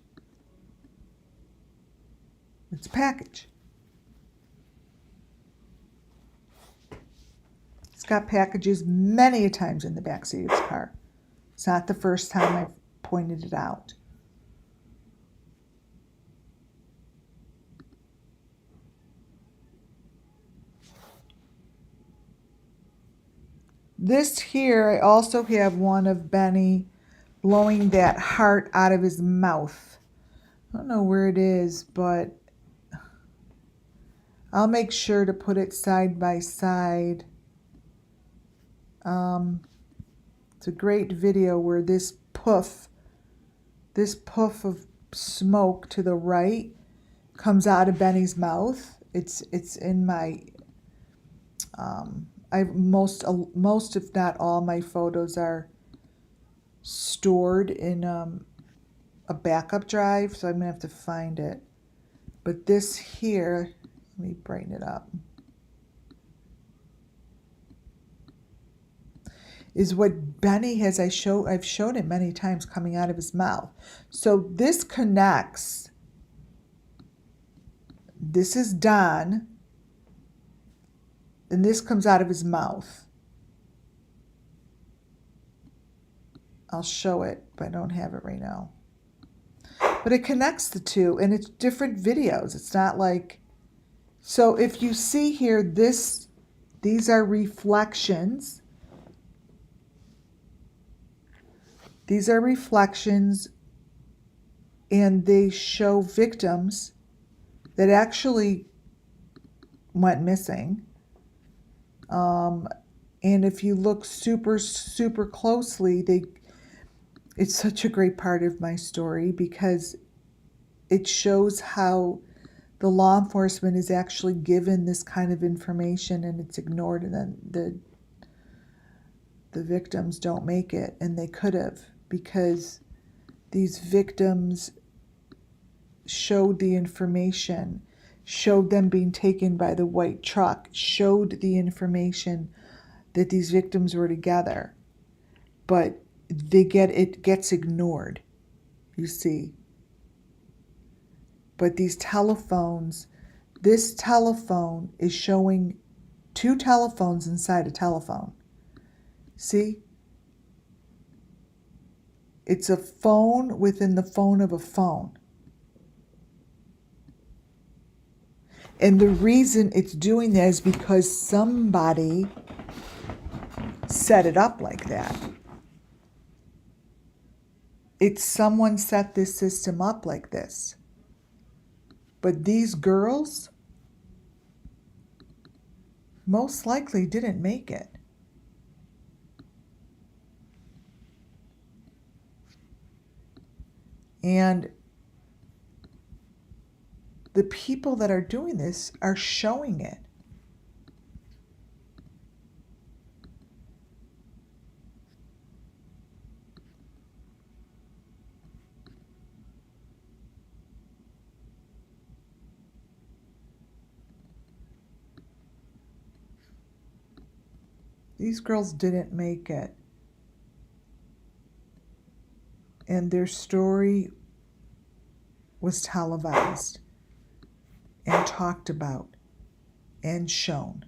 It's a package. It's got packages many a times in the backseat of its car. It's not the first time I've pointed it out. This here, I also have one of Benny blowing that heart out of his mouth I don't know where it is, but I'll make sure to put it side by side. It's a great video where this puff of smoke to the right comes out of Benny's mouth. It's in my most if not all my photos are stored in a backup drive, so I'm gonna have to find it. But this here, let me brighten it up, is what Benny has. I've shown it many times coming out of his mouth. So this connects. This is Don, and this comes out of his mouth. I'll show it, but I don't have it right now. But it connects the two, and it's different videos. It's not like, so if you see here, these are reflections. These are reflections, and they show victims that actually went missing. And if you look super, super closely, it's such a great part of my story because it shows how the law enforcement is actually given this kind of information and it's ignored, and then the victims don't make it, and they could have, because these victims showed the information, showed them being taken by the white truck, showed the information that these victims were together, but it gets ignored, you see. But these telephones, this telephone is showing two telephones inside a telephone. See? It's a phone within the phone of a phone. And the reason it's doing that is because somebody set it up like that. It's someone set this system up like this. But these girls most likely didn't make it. And the people that are doing this are showing it. These girls didn't make it. And their story was televised and talked about and shown.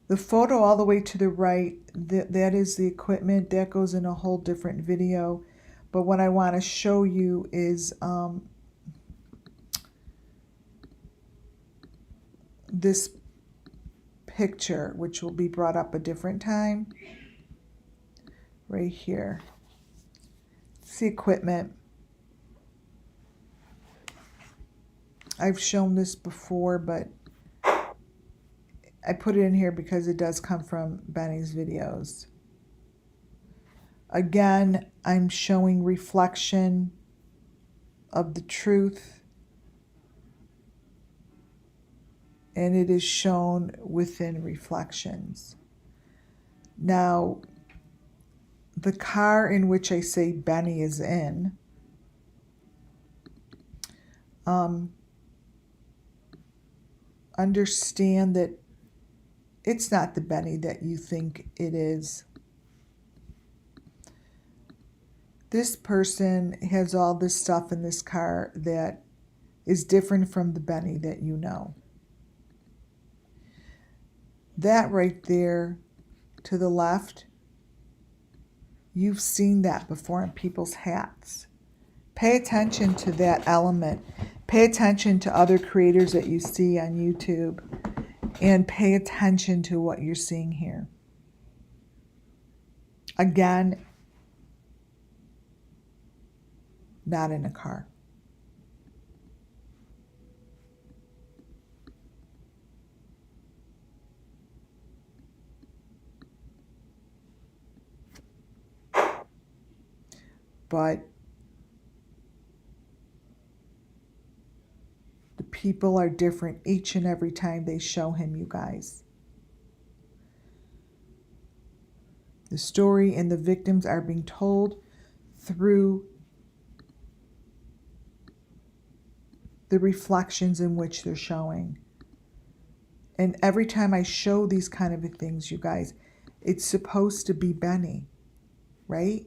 The photo all the way to the right, that is the equipment. That goes in a whole different video. But what I want to show you is this picture, which will be brought up a different time. Right here. It's the equipment. I've shown this before, but I put it in here because it does come from Benny's videos. Again, I'm showing reflection of the truth, and it is shown within reflections. Now, the car in which I say Benny is in, understand that it's not the Benny that you think it is. This person has all this stuff in this car that is different from the Benny that you know. That right there to the left, you've seen that before in people's hats. Pay attention to that element. Pay attention to other creators that you see on YouTube. And pay attention to what you're seeing here. Again, not in a car. But the people are different each and every time they show him, you guys. The story and the victims are being told through the reflections in which they're showing. And every time I show these kind of things, you guys, it's supposed to be Benny, right?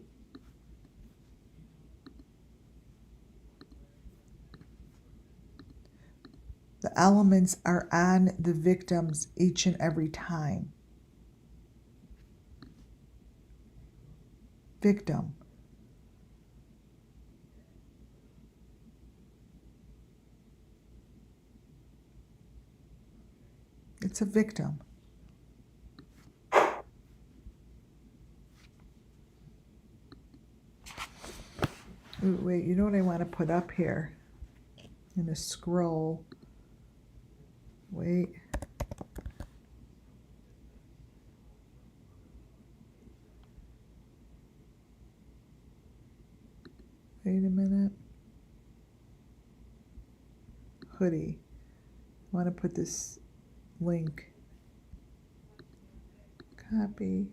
The elements are on the victims each and every time. Victim. It's a victim. Ooh, wait, you know what I want to put up here? In a scroll. Wait. Wait a minute. Hoodie. I want to put this link. Copy.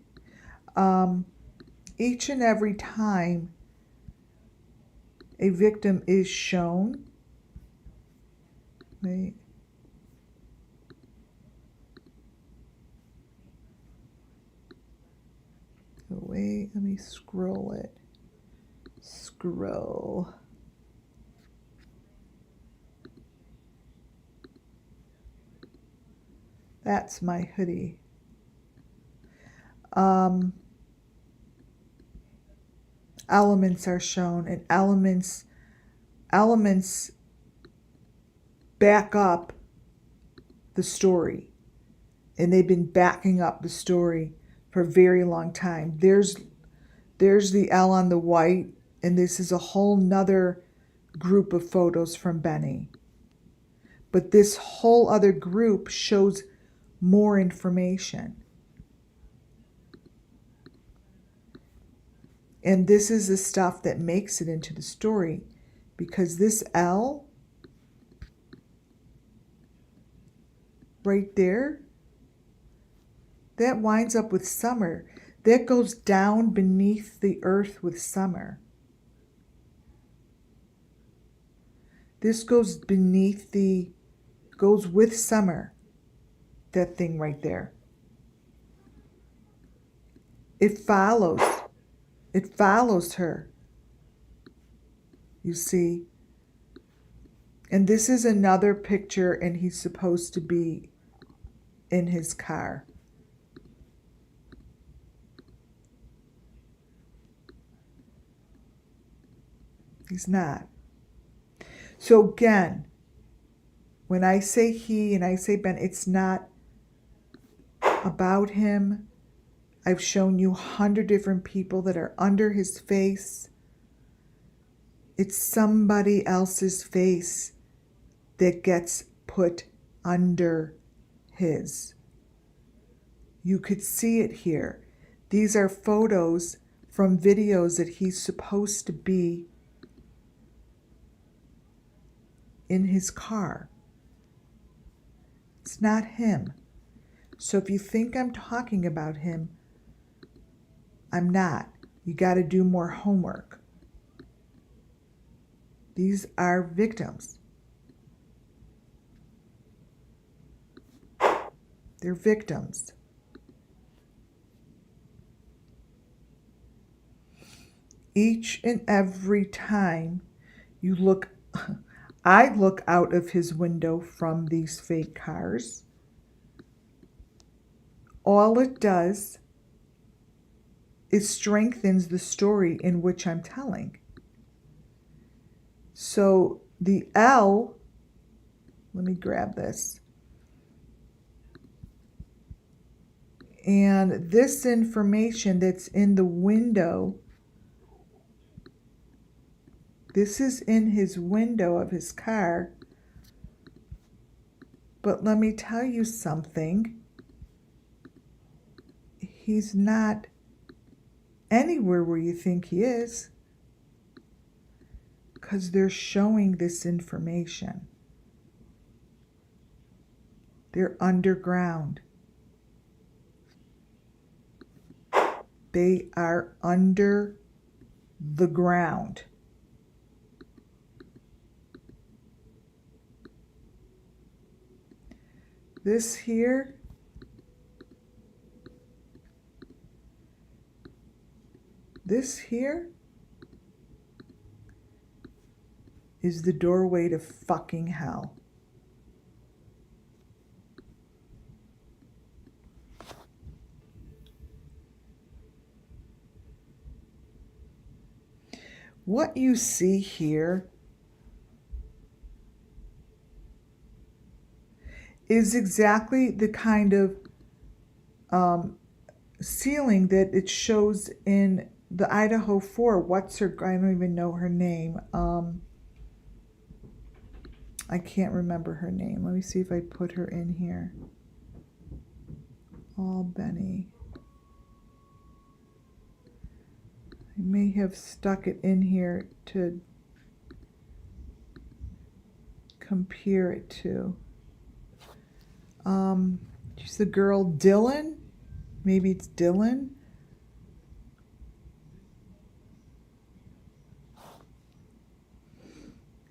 Each and every time a victim is shown, wait. Oh, wait, let me scroll it. Scroll. That's my hoodie. Elements are shown, and elements back up the story, and they've been backing up the story for a very long time. There's the L on the white, and this is a whole nother group of photos from Benny. But this whole other group shows more information. And this is the stuff that makes it into the story, because this L right there, that winds up with summer. That goes down beneath the earth with summer. This goes goes with summer. That thing right there. It follows her. You see? And this is another picture, and he's supposed to be in his car. He's not. So again, when I say he and I say Ben, it's not about him. I've shown you 100 different people that are under his face. It's somebody else's face that gets put under his. You could see it here. These are photos from videos that he's supposed to be in his car. It's not him. So if you think I'm talking about him, I'm not. You got to do more homework. These are victims. They're victims. Each and every time you look, I look out of his window from these fake cars. All it does is strengthens the story in which I'm telling. So the L, let me grab this. And this information that's in the window, this is in his window of his car. But let me tell you something. He's not anywhere where you think he is, because they're showing this information. They're underground. They are under the ground. This here is the doorway to fucking hell. What you see here is exactly the kind of ceiling that it shows in the Idaho 4. What's her, I don't even know her name. I can't remember her name. Let me see if I put her in here. Benny. I may have stuck it in here to compare it to. She's the girl Dylan. Maybe it's Dylan.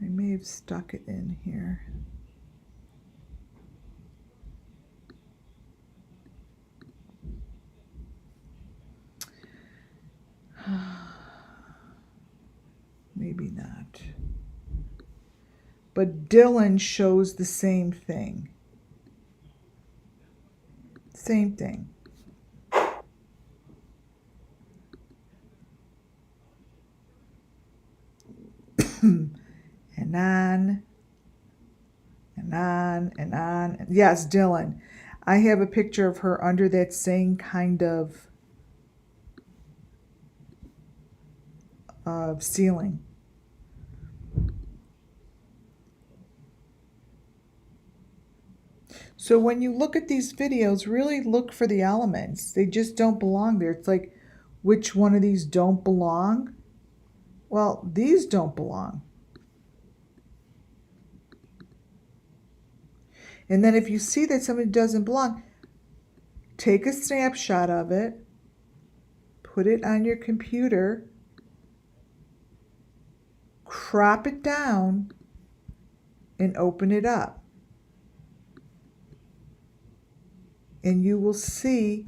I may have stuck it in here. Maybe not. But Dylan shows the same thing. Same thing. And on, and on, and on. Yes, Dylan. I have a picture of her under that same kind of ceiling. So when you look at these videos, really look for the elements. They just don't belong there. It's like, which one of these don't belong? Well, these don't belong. And then if you see that something doesn't belong, take a snapshot of it, put it on your computer, crop it down, and open it up. And you will see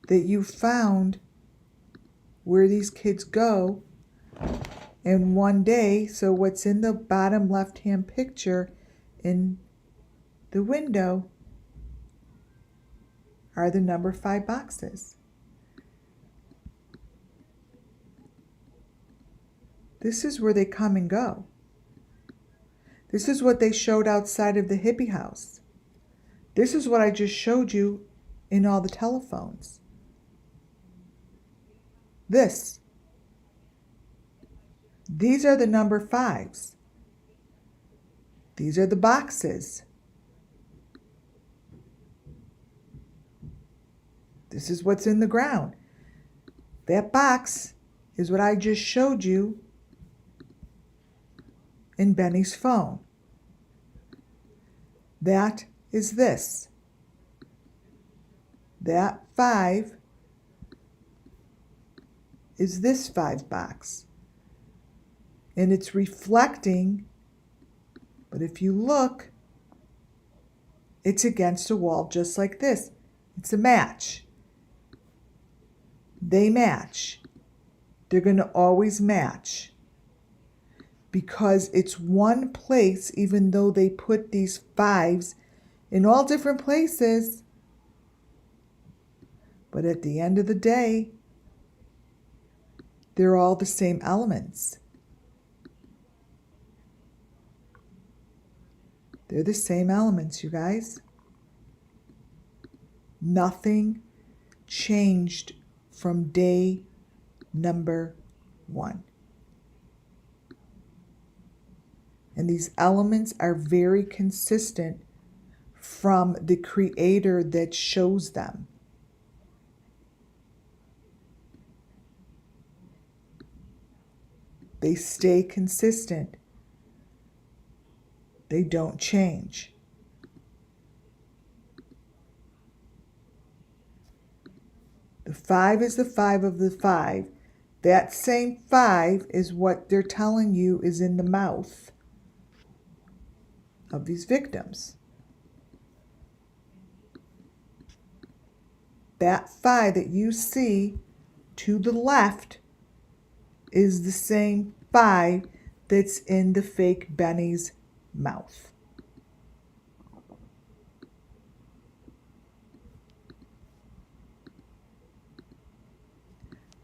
that you found where these kids go. And one day, so what's in the bottom left-hand picture in the window are the number 5 boxes. This is where they come and go. This is what they showed outside of the hippie house. This is what I just showed you in all the telephones. This. These are the number 5s. These are the boxes. This is what's in the ground. That box is what I just showed you in Benny's phone. That is this. That 5 is this 5 box. And it's reflecting, but if you look, it's against a wall just like this. It's a match. They match. They're going to always match. Because it's one place, even though they put these 5s in all different places. But at the end of the day, they're all the same elements. They're the same elements, you guys. Nothing changed from day number 1. And these elements are very consistent from the creator that shows them. They stay consistent. They don't change. The 5 is the 5 of the 5. That same 5 is what they're telling you is in the mouth of these victims. That 5 that you see to the left is the same 5 that's in the fake Benny's mouth.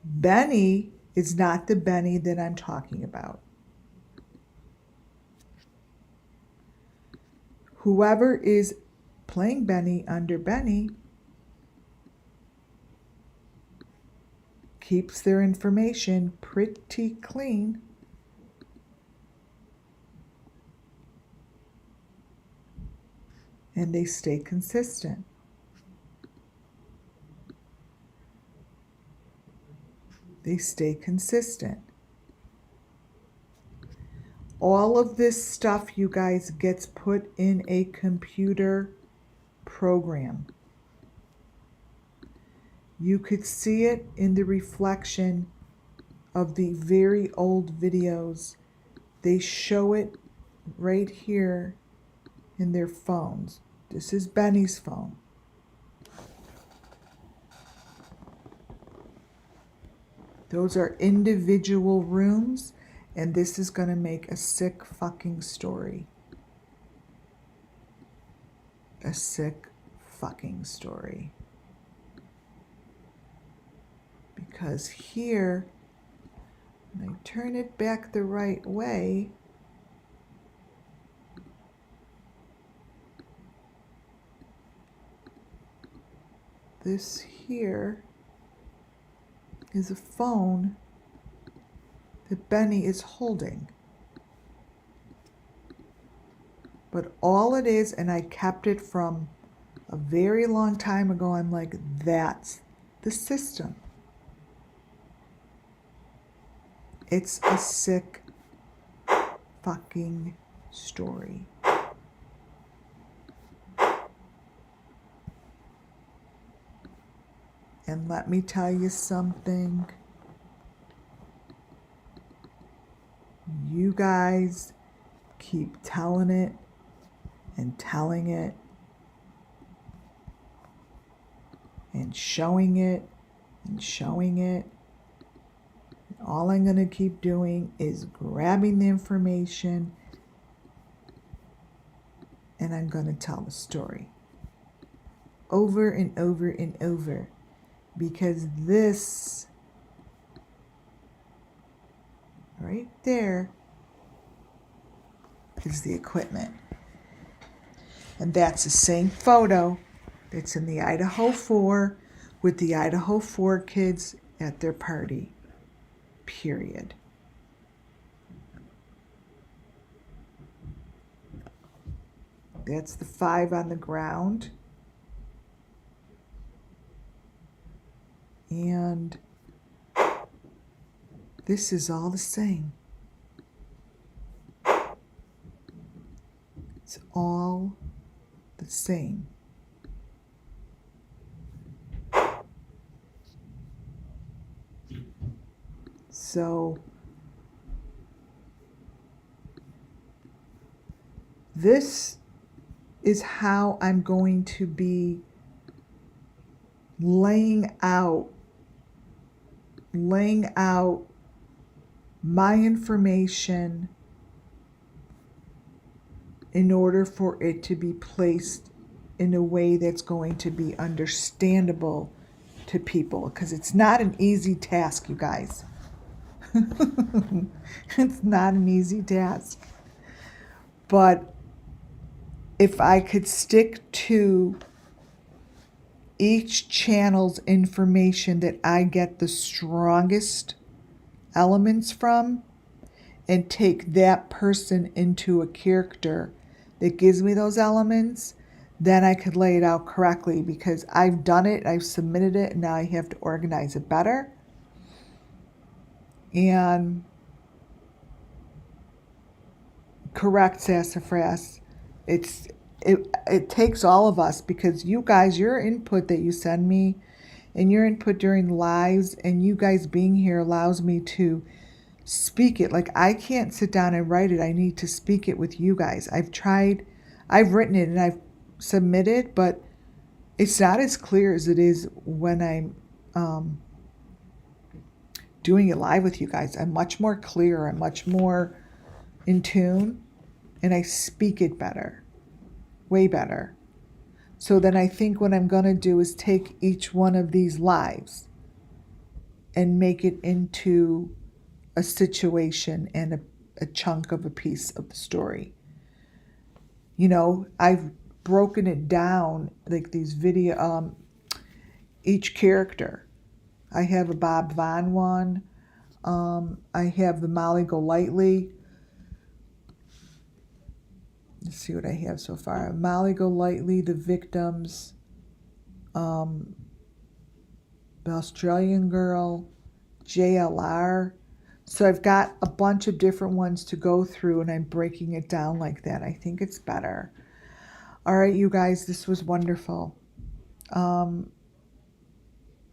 Benny is not the Benny that I'm talking about. Whoever is playing Benny under Benny keeps their information pretty clean. And they stay consistent. They stay consistent. All of this stuff, you guys, gets put in a computer program. You could see it in the reflection of the very old videos. They show it right here in their phones. This is Benny's phone. Those are individual rooms, and this is going to make a sick fucking story. A sick fucking story. Because here, when I turn it back the right way, this here is a phone that Benny is holding. But all it is, and I kept it from a very long time ago, I'm like, that's the system. It's a sick fucking story. And let me tell you something. You guys keep telling it and telling it and showing it and showing it. All I'm going to keep doing is grabbing the information and I'm going to tell the story over and over and over, because this right there is the equipment. And that's the same photo that's in the Idaho 4 with the Idaho 4 kids at their party. Period. That's the 5 on the ground. And this is all the same. It's all the same. So this is how I'm going to be laying out my information in order for it to be placed in a way that's going to be understandable to people, because it's not an easy task, you guys. It's not an easy task. But if I could stick to each channel's information that I get the strongest elements from and take that person into a character that gives me those elements, then I could lay it out correctly, because I've done it, I've submitted it, and now I have to organize it better. And correct, Sassafras. It takes all of us, because you guys, your input that you send me and your input during lives and you guys being here allows me to speak it. Like, I can't sit down and write it. I need to speak it with you guys. I've written it and I've submitted, but it's not as clear as it is when I'm doing it live with you guys. I'm much more clear. I'm much more in tune, and I speak it better, way better. So then I think what I'm going to do is take each one of these lives and make it into a situation and a chunk of a piece of the story. You know, I've broken it down, like these video, each character. I have a Bob Vaughn one. I have the Molly Golightly. Let's see what I have so far. Molly Golightly, the victims, the Australian girl, JLR. So I've got a bunch of different ones to go through, and I'm breaking it down like that. I think it's better. All right, you guys, this was wonderful.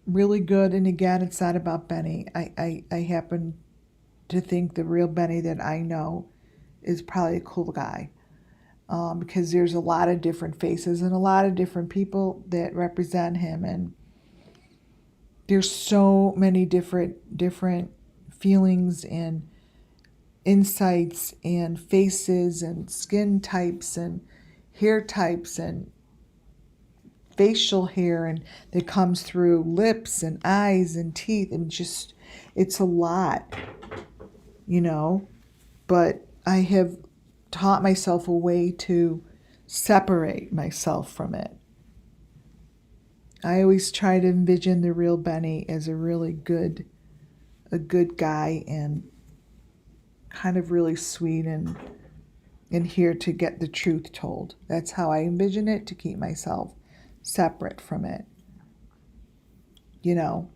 Really good. And again, it's not about Benny. I happen to think the real Benny that I know is probably a cool guy. Because there's a lot of different faces and a lot of different people that represent him, and there's so many different feelings and insights and faces and skin types and hair types and facial hair, and that comes through lips and eyes and teeth, and just, it's a lot, you know. But I have taught myself a way to separate myself from it. I always try to envision the real Benny as a good guy, and kind of really sweet, and here to get the truth told. That's how I envision it, to keep myself separate from it, you know.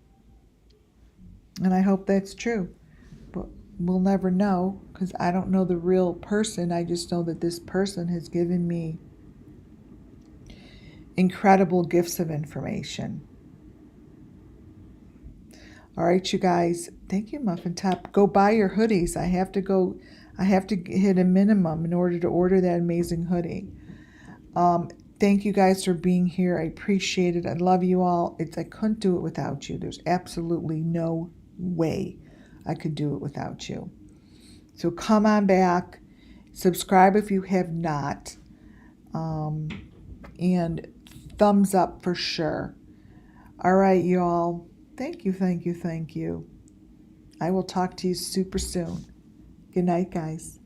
And I hope that's true. But we'll never know, because I don't know the real person. I just know that this person has given me incredible gifts of information. All right, you guys. Thank you, Muffin Top. Go buy your hoodies. I have to hit a minimum in order to order that amazing hoodie. Thank you guys for being here. I appreciate it. I love you all. I couldn't do it without you. There's absolutely no way I could do it without you. So come on back. Subscribe if you have not. And thumbs up for sure. All right, y'all. Thank you, thank you, thank you. I will talk to you super soon. Good night, guys.